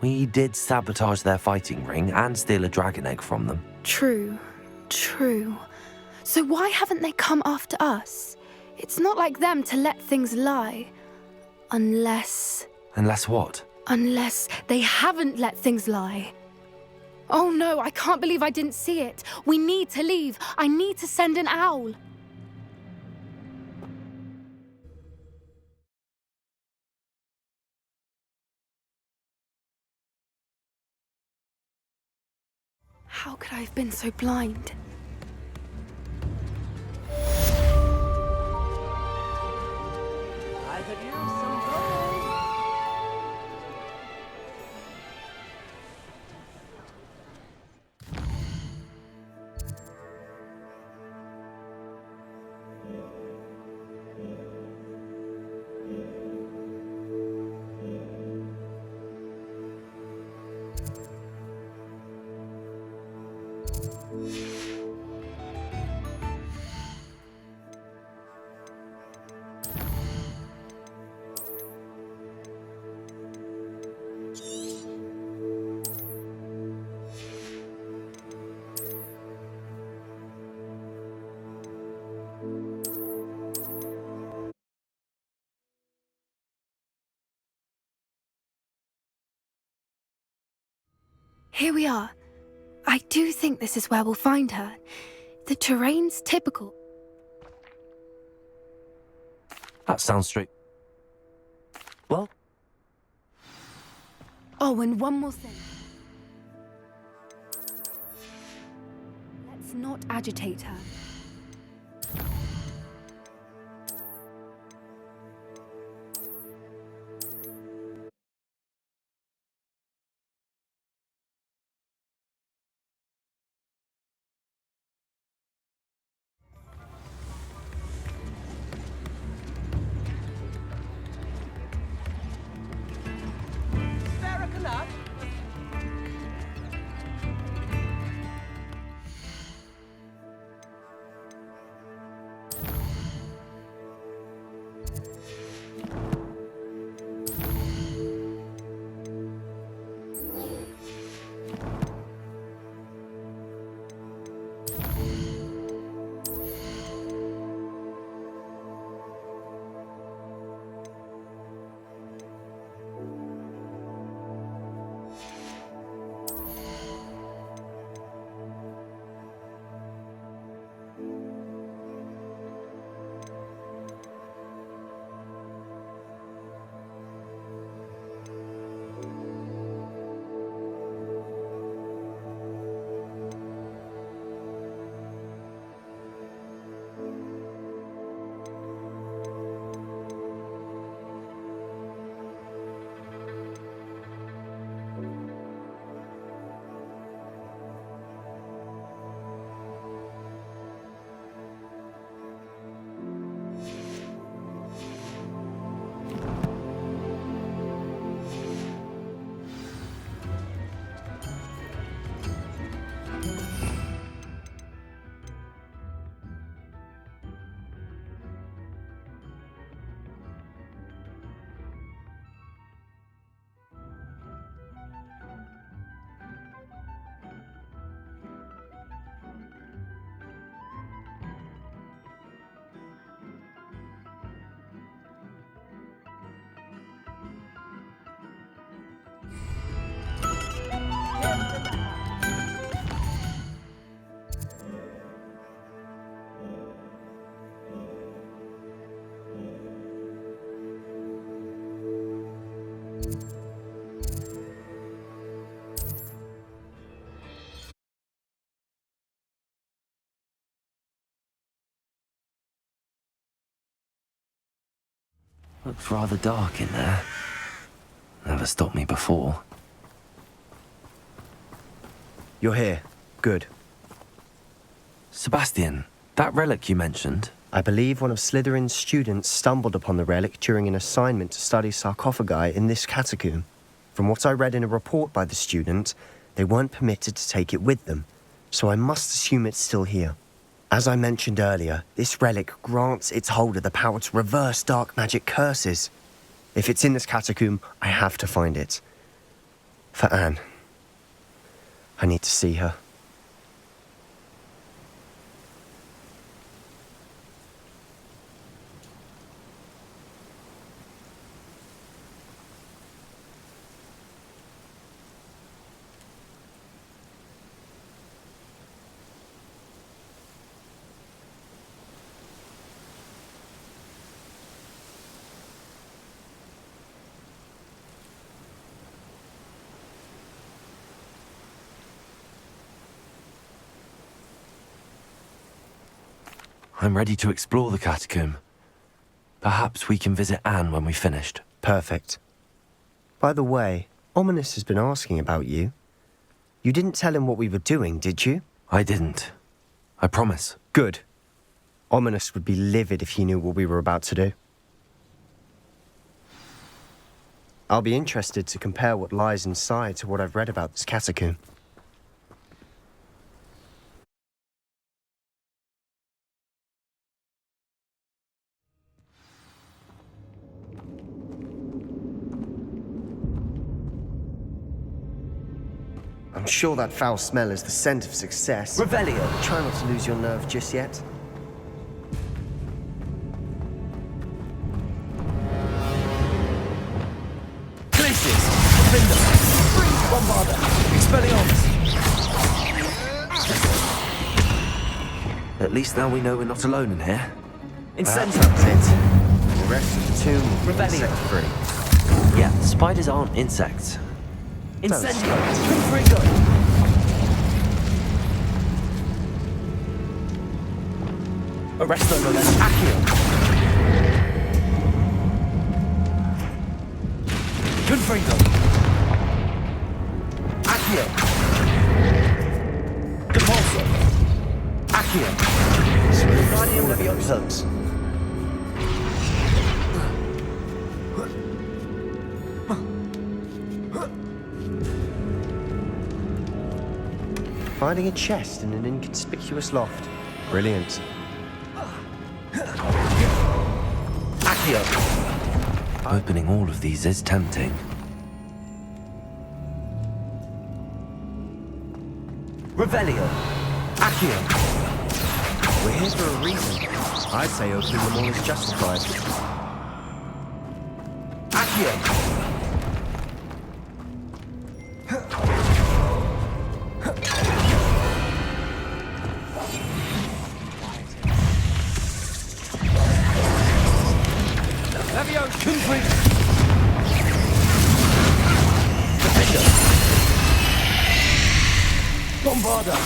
We did sabotage their fighting ring and steal a dragon egg from them. True. So why haven't they come after us? It's not like them to let things lie. Unless what? Unless they haven't let things lie. Oh no, I can't believe I didn't see it. We need to leave. I need to send an owl. How could I have been so blind? I could use some gold. Here we are. I do think this is where we'll find her. The terrain's typical. That sounds straight. Well? Oh, and one more thing. Let's not agitate her. Looks rather dark in there. Never stopped me before. You're here. Good. Sebastian, that relic you mentioned... I believe one of Slytherin's students stumbled upon the relic during an assignment to study sarcophagi in this catacomb. From what I read in a report by the student, they weren't permitted to take it with them, so I must assume it's still here. As I mentioned earlier, this relic grants its holder the power to reverse dark magic curses. If it's in this catacomb, I have to find it. For Anne. I need to see her. I'm ready to explore the catacomb. Perhaps we can visit Anne when we've finished. Perfect. By the way, Ominous has been asking about you. You didn't tell him what we were doing, did you? I didn't. I promise. Good. Ominous would be livid if he knew what we were about to do. I'll be interested to compare what lies inside to what I've read about this catacomb. I'm sure that foul smell is the scent of success. Revelio! Try not to lose your nerve just yet. Glaciers! Defender! Freeze! Bombarder! Expelliarmus! At least now we know we're not alone in here. Incendio! That's it. The rest of the tomb will be insect-free. Yeah, spiders aren't insects. Incendio! Confringo! Arresto Roland Accio! Confringo! Accio! Depulso! Accio! Guardian Leviosa! Finding a chest in an inconspicuous loft. Brilliant. Accio! Opening all of these is tempting. Revelio! Accio! We're here for a reason. I'd say opening them all is justified. Accio! Bombarder!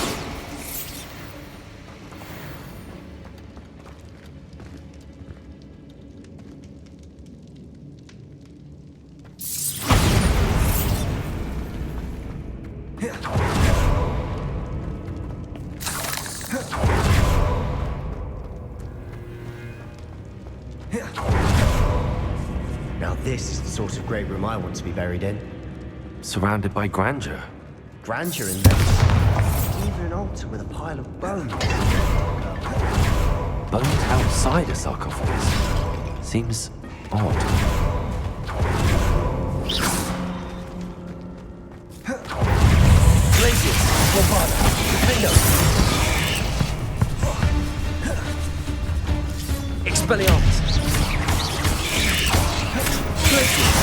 Now this is the sort of great room I want to be buried in. Surrounded by grandeur. Grandeur in there. Even an altar with a pile of bones. Bones outside a sarcophagus. Seems odd. Glaciers! Bombarder! Defendo! Expelliarmus! Glaciers!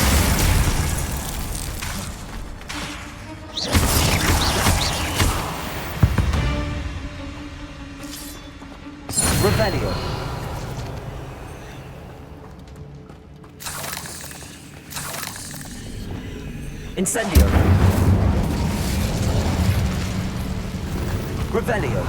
Revelio! Incendio! Revelio!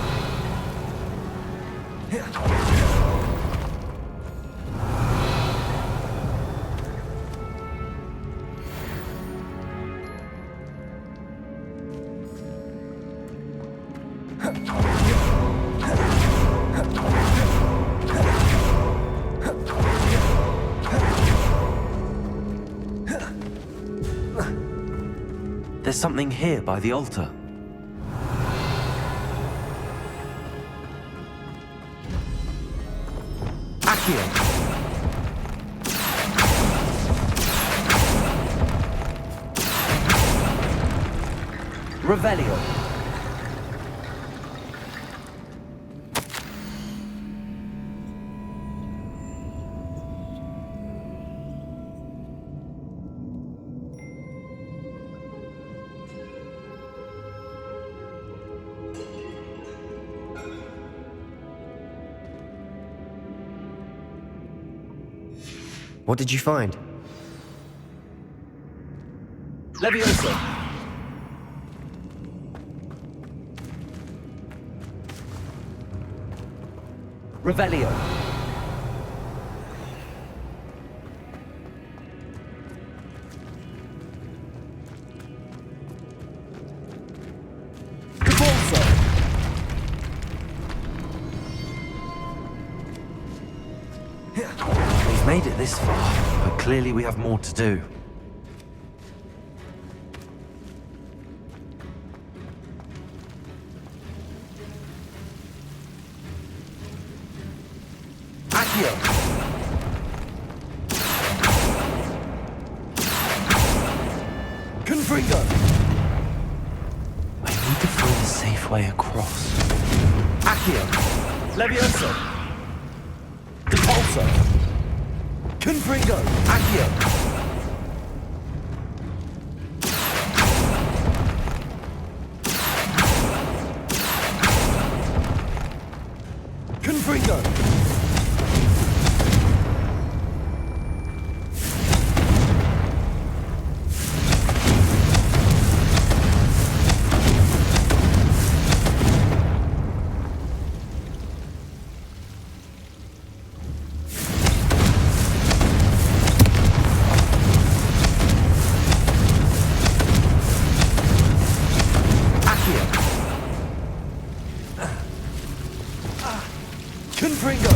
There's something here by the altar. Accio! Revelio! What did you find? Leviosa! Revelio! Repulsor! We've made it this far, but clearly we have more to do. Accio! Confringo! I need to find a safe way across. Accio! Leviosa! Depulso! Confringo! Accio! Confringo! Confringo!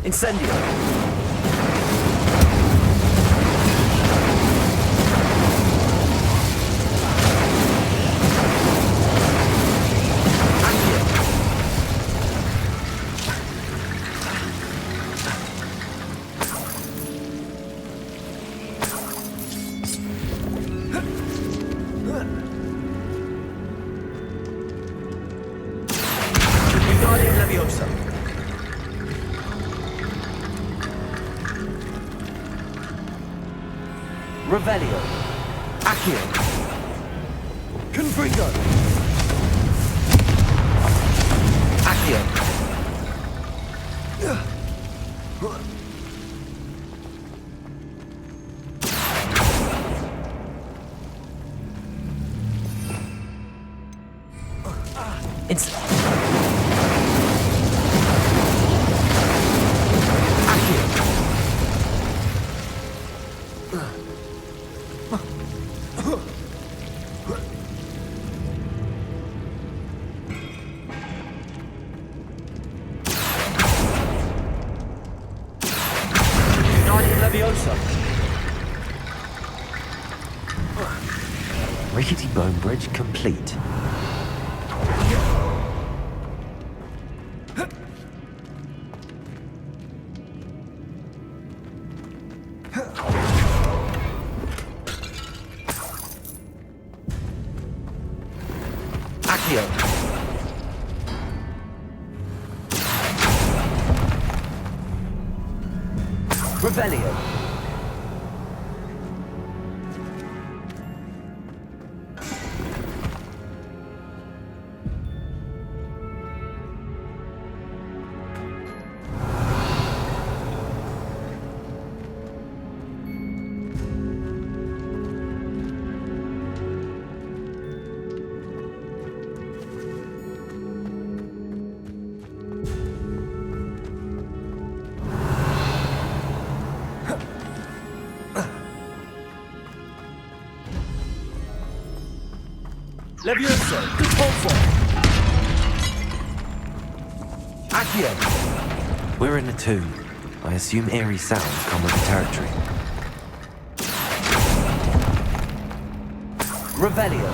Incendio! Leviosa. Revelio. Accio. Confringo. Accio. Leviosa. Rickety bone bridge complete. Accio. Revelio. Leviosa, Depulso. Accio. We're in a tomb. I assume eerie sounds come with the territory. Revelio.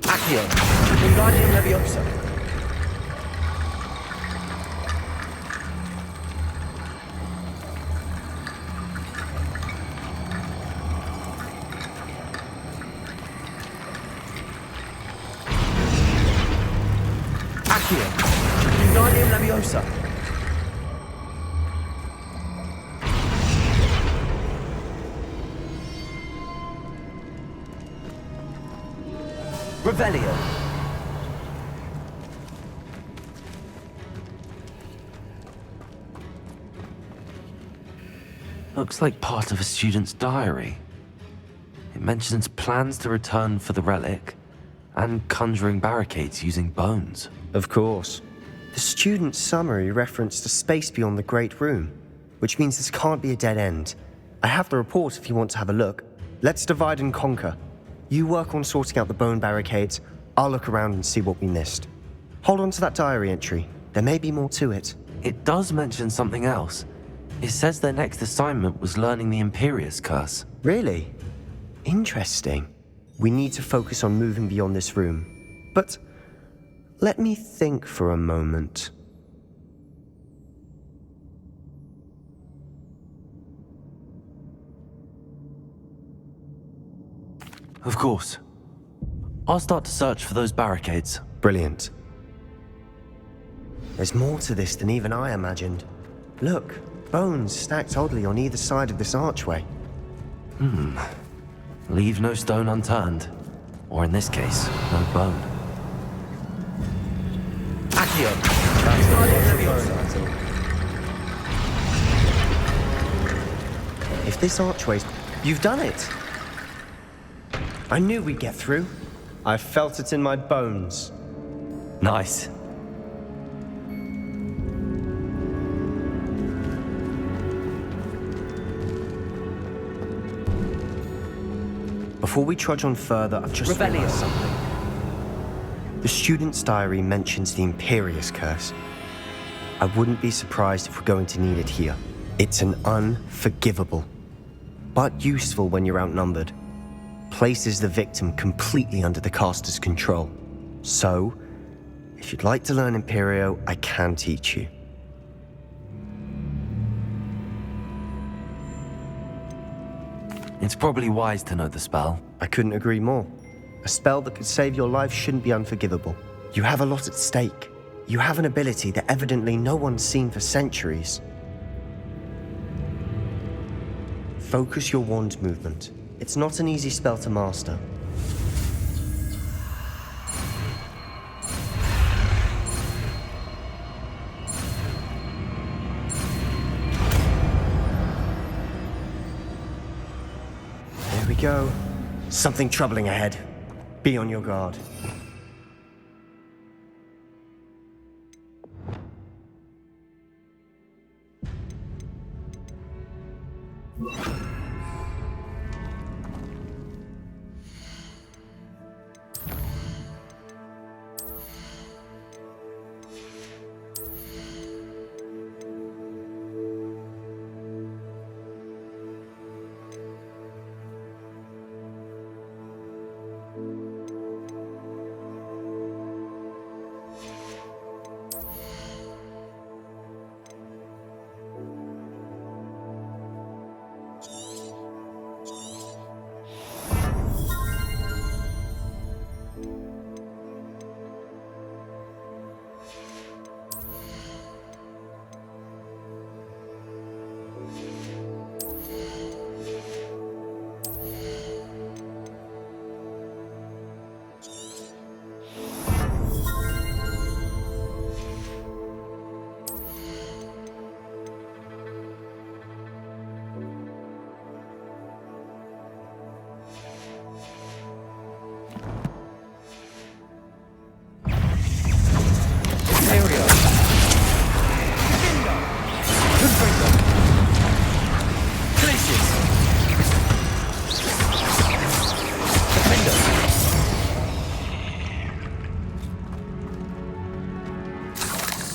Accio. Wingardium Leviosa. Accio. Wingardium Leviosa. Revelio. Looks like part of a student's diary. It mentions plans to return for the relic and conjuring barricades using bones. Of course. The student's summary referenced a space beyond the Great Room, which means this can't be a dead end. I have the report if you want to have a look. Let's divide and conquer. You work on sorting out the bone barricades. I'll look around and see what we missed. Hold on to that diary entry. There may be more to it. It does mention something else. It says their next assignment was learning the Imperius Curse. Really? Interesting. We need to focus on moving beyond this room. But let me think for a moment. Of course. I'll start to search for those barricades. Brilliant. There's more to this than even I imagined. Look, bones stacked oddly on either side of this archway. Leave no stone unturned. Or in this case, no bone. Accio! If this archway's... You've done it! I knew we'd get through. I felt it in my bones. Nice. Before we trudge on further, I've just realized something. The student's diary mentions the Imperius Curse. I wouldn't be surprised if we're going to need it here. It's an unforgivable, but useful when you're outnumbered. Places the victim completely under the caster's control. So, if you'd like to learn Imperio, I can teach you. It's probably wise to know the spell. I couldn't agree more. A spell that could save your life shouldn't be unforgivable. You have a lot at stake. You have an ability that evidently no one's seen for centuries. Focus your wand movement. It's not an easy spell to master. There we go. Something troubling ahead. Be on your guard.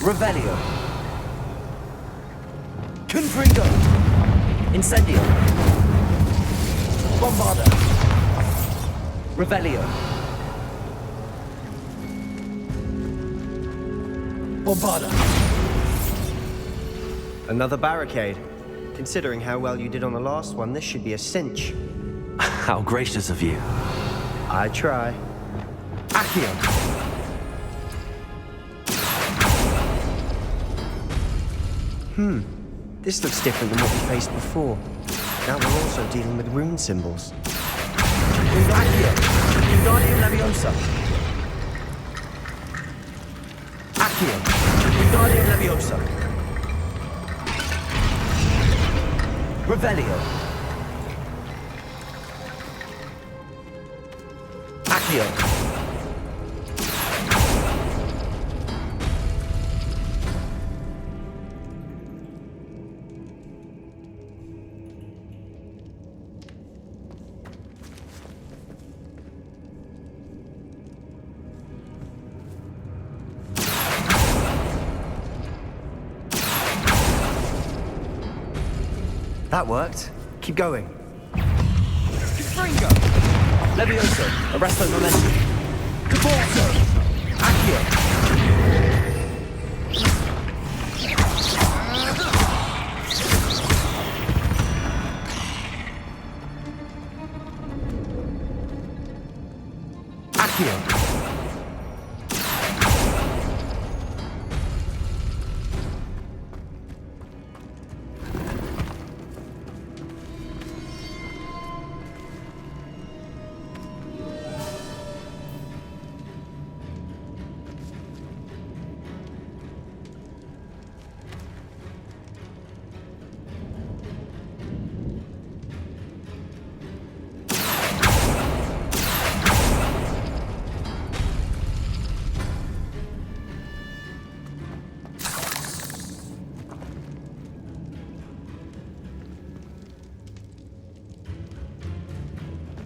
Revelio. Confringo. Incendio. Bombarda. Revelio. Bombarda. Another barricade. Considering how well you did on the last one, this should be a cinch. How gracious of you. I try. Accio. This looks different than what we faced before. Now we're also dealing with rune symbols. Accio. Wingardium Leviosa. Accio. Wingardium Leviosa. Revelio. Accio. That worked. Keep going. Confringo. Levioso. Arresto Momentum. Caborzo. Accio. Accio.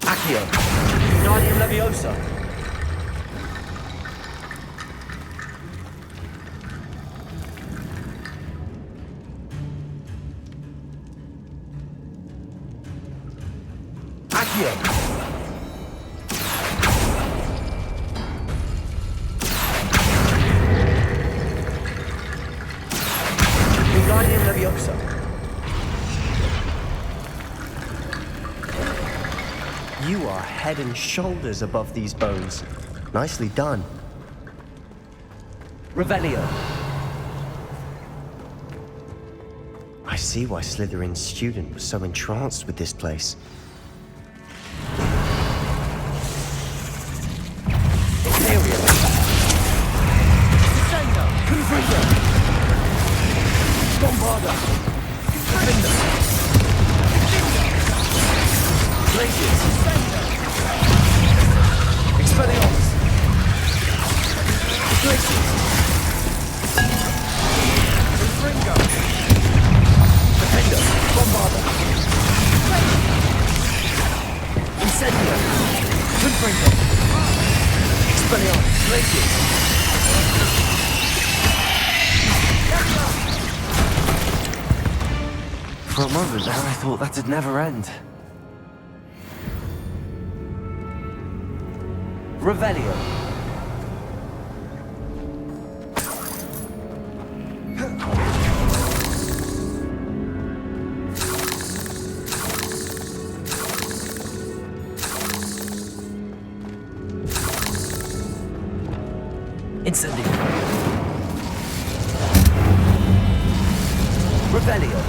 Accio. Wingardium Leviosa. Accio. Wingardium Leviosa. You are head and shoulders above these bones. Nicely done. Revelio. I see why Slytherin's student was so entranced with this place. Imperial. Confringo. Bombarda. Defender. Glaciers. Expelliarmus. Glaciers. Confringo. Defender. Bombarda. Incendio. Confringo. Expelliarmus. Glaciers. For a moment there, I thought that'd never end. Revelio. Incendio. Revelio.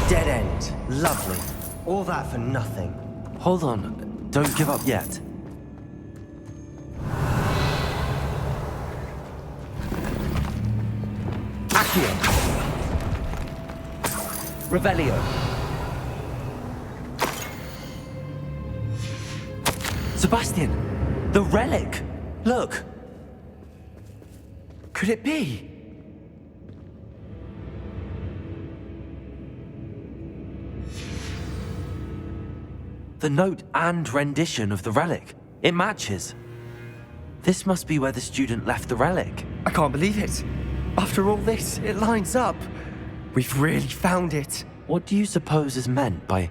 Dead end. Lovely. All that for nothing. Hold on. Don't give up yet. Accio. Revelio. Sebastian! The relic! Look! Could it be? The note and rendition of the relic. It matches. This must be where the student left the relic. I can't believe it. After all this, it lines up. We've really found it. What do you suppose is meant by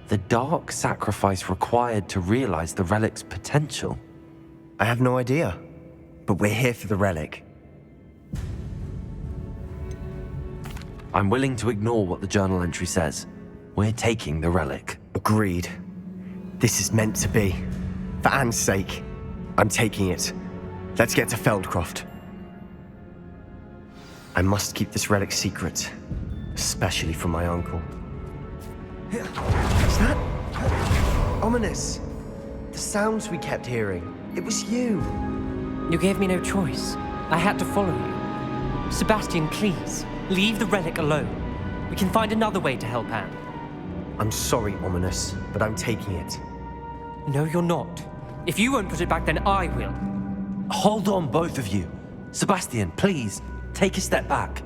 the dark sacrifice required to realize the relic's potential? I have no idea, but we're here for the relic. I'm willing to ignore what the journal entry says. We're taking the relic. Agreed. This is meant to be. For Anne's sake, I'm taking it. Let's get to Feldcroft. I must keep this relic secret, especially from my uncle. Is that ominous? The sounds we kept hearing. It was you. You gave me no choice. I had to follow you. Sebastian, please, leave the relic alone. We can find another way to help Anne. I'm sorry, Ominous, but I'm taking it. No, you're not. If you won't put it back, then I will. Hold on, both of you. Sebastian, please, take a step back.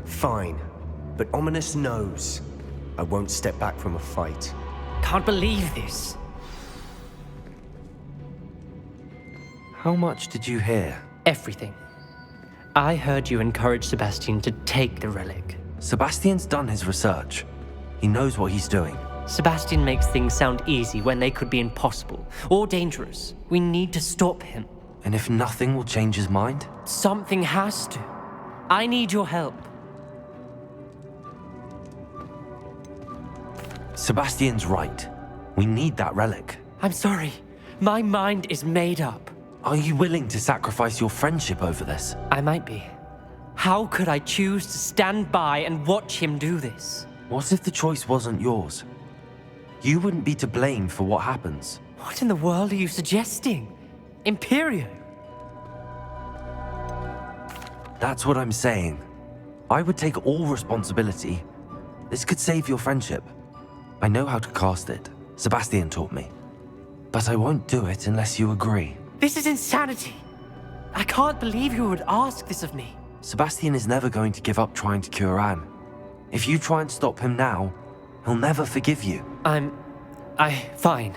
Fine, but Ominous knows I won't step back from a fight. Can't believe this. How much did you hear? Everything. I heard you encourage Sebastian to take the relic. Sebastian's done his research. He knows what he's doing. Sebastian makes things sound easy when they could be impossible or dangerous. We need to stop him. And if nothing will change his mind? Something has to. I need your help. Sebastian's right. We need that relic. I'm sorry. My mind is made up. Are you willing to sacrifice your friendship over this? I might be. How could I choose to stand by and watch him do this? What if the choice wasn't yours? You wouldn't be to blame for what happens. What in the world are you suggesting? Imperio? That's what I'm saying. I would take all responsibility. This could save your friendship. I know how to cast it. Sebastian taught me. But I won't do it unless you agree. This is insanity. I can't believe you would ask this of me. Sebastian is never going to give up trying to cure Anne. If you try and stop him now, he'll never forgive you. Fine.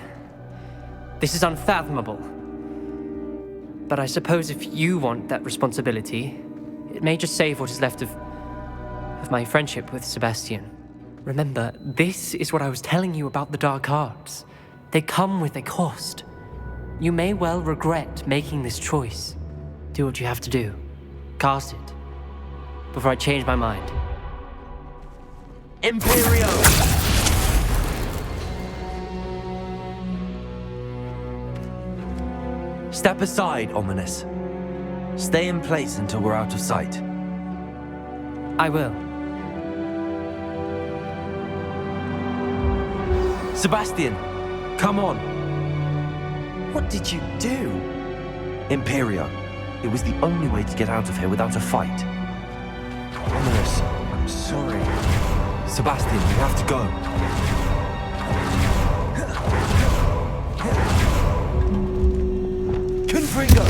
This is unfathomable. But I suppose if you want that responsibility, it may just save what is left of my friendship with Sebastian. Remember, this is what I was telling you about the dark arts. They come with a cost. You may well regret making this choice. Do what you have to do. Cast it. Before I change my mind. Imperio! Step aside, Ominous. Stay in place until we're out of sight. I will. Sebastian, come on. What did you do? Imperio. It was the only way to get out of here without a fight. Ominous, I'm sorry. Sebastian, we have to go. Confringo!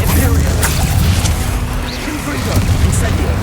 Imperio! Confringo! Incendio!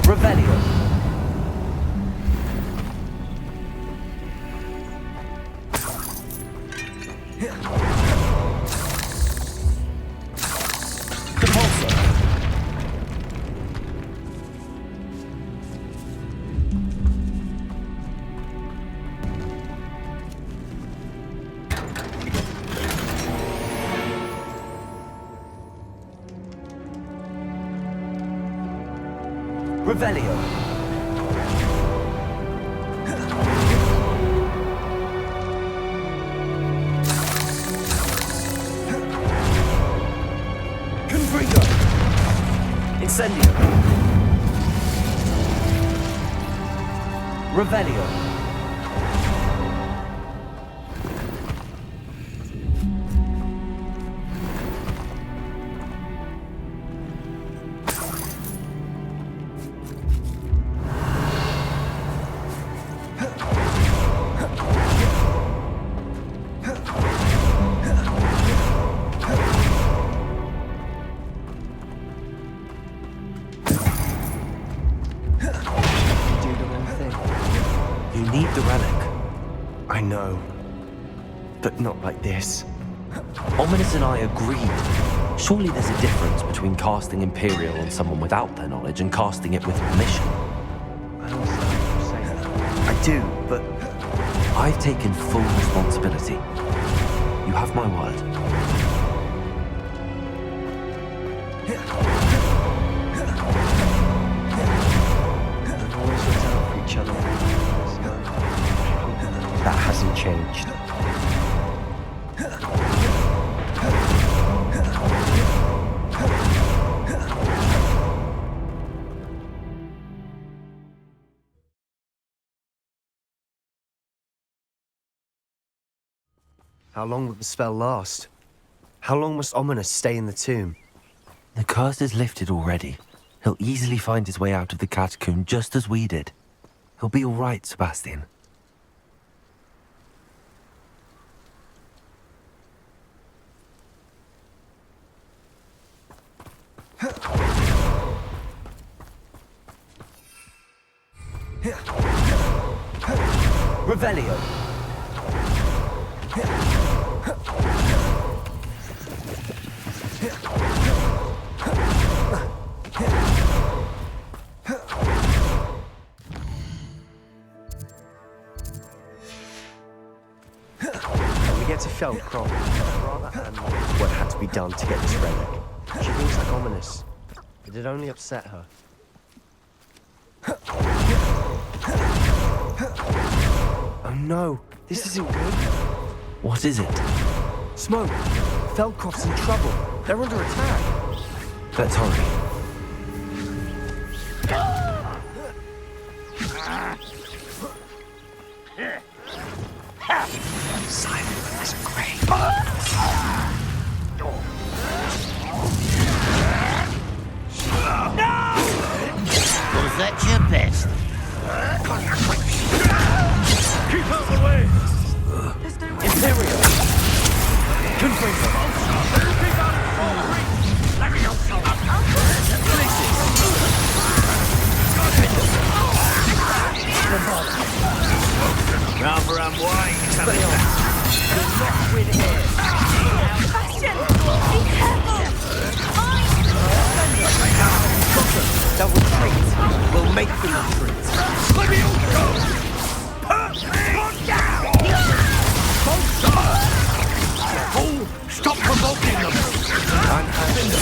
Revelio. Incendio. Revelio. But not like this. Ominous and I agreed. Surely there's a difference between casting Imperial on someone without their knowledge and casting it with permission. I understand what you're saying. I do, but... I've taken full responsibility. You have my word. We've always looked out for each other. That hasn't changed. How long will the spell last? How long must Ominous stay in the tomb? The curse is lifted already. He'll easily find his way out of the catacomb just as we did. He'll be all right, Sebastian. Revelio. When we get to Feldcroft, rather than what had to be done to get this relic. She feels like Ominous. It'd only upset her. Oh no, this isn't good. What is it? Smoke! Feldcroft's in trouble. They're under attack. Let's hurry. Silent as a grave. Was that your best? Keep out the way! Imperial! Confringo! Rather unwise. Bastion! Be careful! They'll retreat. We'll make them retreat. Let me go! Put down! Oh, stop provoking them! I'm handling it!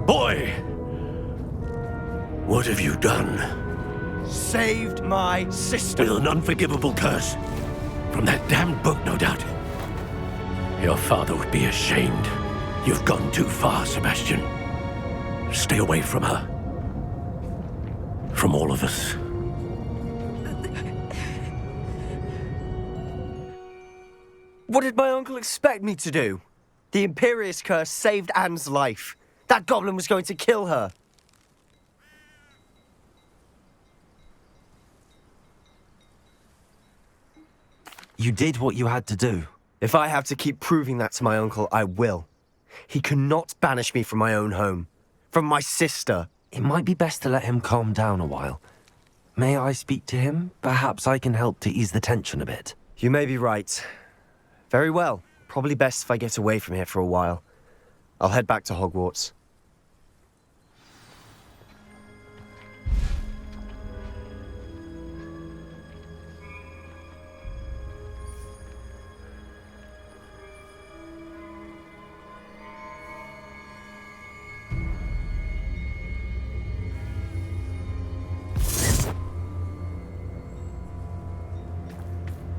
Boy! What have you done? Saved my sister. With an unforgivable curse. From that damned book, no doubt. Your father would be ashamed. You've gone too far, Sebastian. Stay away from her. From all of us. What did my uncle expect me to do? The Imperious curse saved Anne's life. That goblin was going to kill her. You did what you had to do. If I have to keep proving that to my uncle, I will. He cannot banish me from my own home. From my sister. It might be best to let him calm down a while. May I speak to him? Perhaps I can help to ease the tension a bit. You may be right. Very well. Probably best if I get away from here for a while. I'll head back to Hogwarts.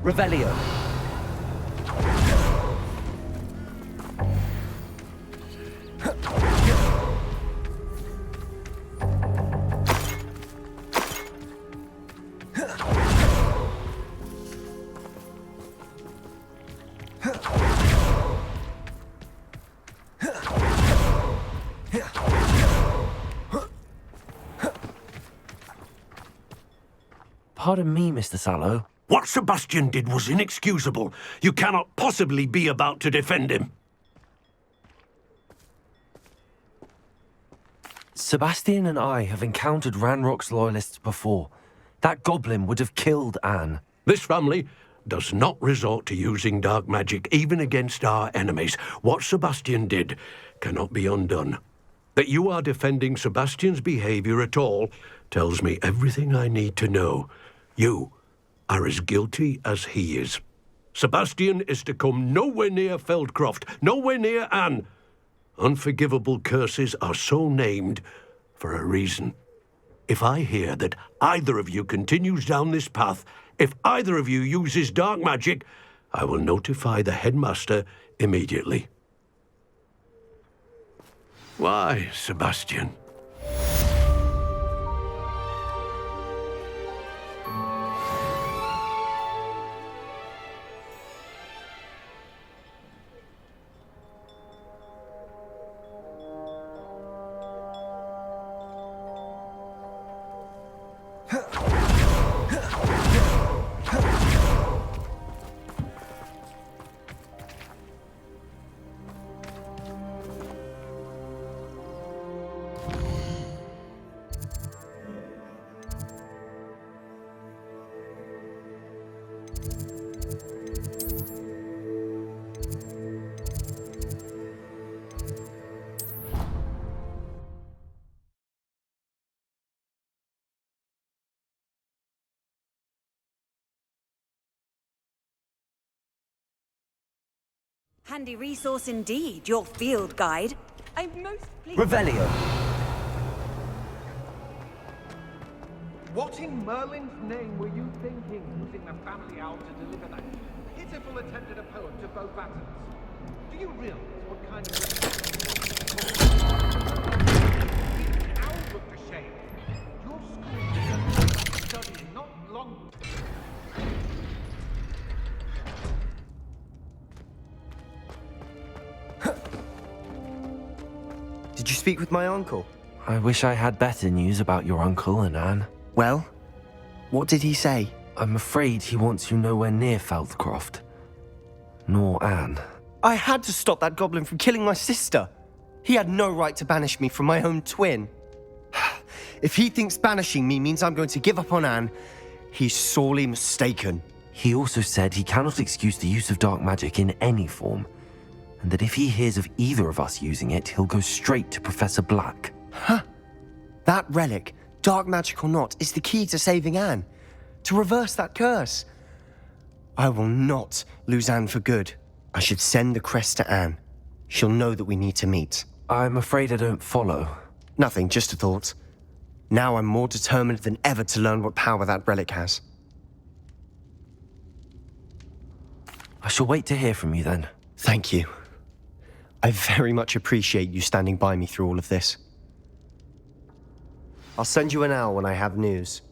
Revelio. Pardon me, Mr. Sallow. What Sebastian did was inexcusable. You cannot possibly be about to defend him. Sebastian and I have encountered Ranrock's loyalists before. That goblin would have killed Anne. This family does not resort to using dark magic even against our enemies. What Sebastian did cannot be undone. That you are defending Sebastian's behavior at all tells me everything I need to know. You are as guilty as he is. Sebastian is to come nowhere near Feldcroft, nowhere near Anne. Unforgivable curses are so named for a reason. If I hear that either of you continues down this path, if either of you uses dark magic, I will notify the headmaster immediately. Why, Sebastian? Handy resource indeed, your field guide. I'm most pleased. Revelio. What in Merlin's name were you thinking, using the family owl to deliver that pitiful attempt at a poem to Beau Battens? Do you realize what kind of... The owl looked ashamed. Your school is studying not long... Did you speak with my uncle? I wish I had better news about your uncle and Anne. Well, what did he say? I'm afraid he wants you nowhere near Feldcroft. Nor Anne. I had to stop that goblin from killing my sister. He had no right to banish me from my own twin. If he thinks banishing me means I'm going to give up on Anne, he's sorely mistaken. He also said he cannot excuse the use of dark magic in any form, and that if he hears of either of us using it, he'll go straight to Professor Black. Huh? That relic, dark magic or not, is the key to saving Anne. To reverse that curse. I will not lose Anne for good. I should send the crest to Anne. She'll know that we need to meet. I'm afraid I don't follow. Nothing, just a thought. Now I'm more determined than ever to learn what power that relic has. I shall wait to hear from you then. Thank you. I very much appreciate you standing by me through all of this. I'll send you an owl when I have news.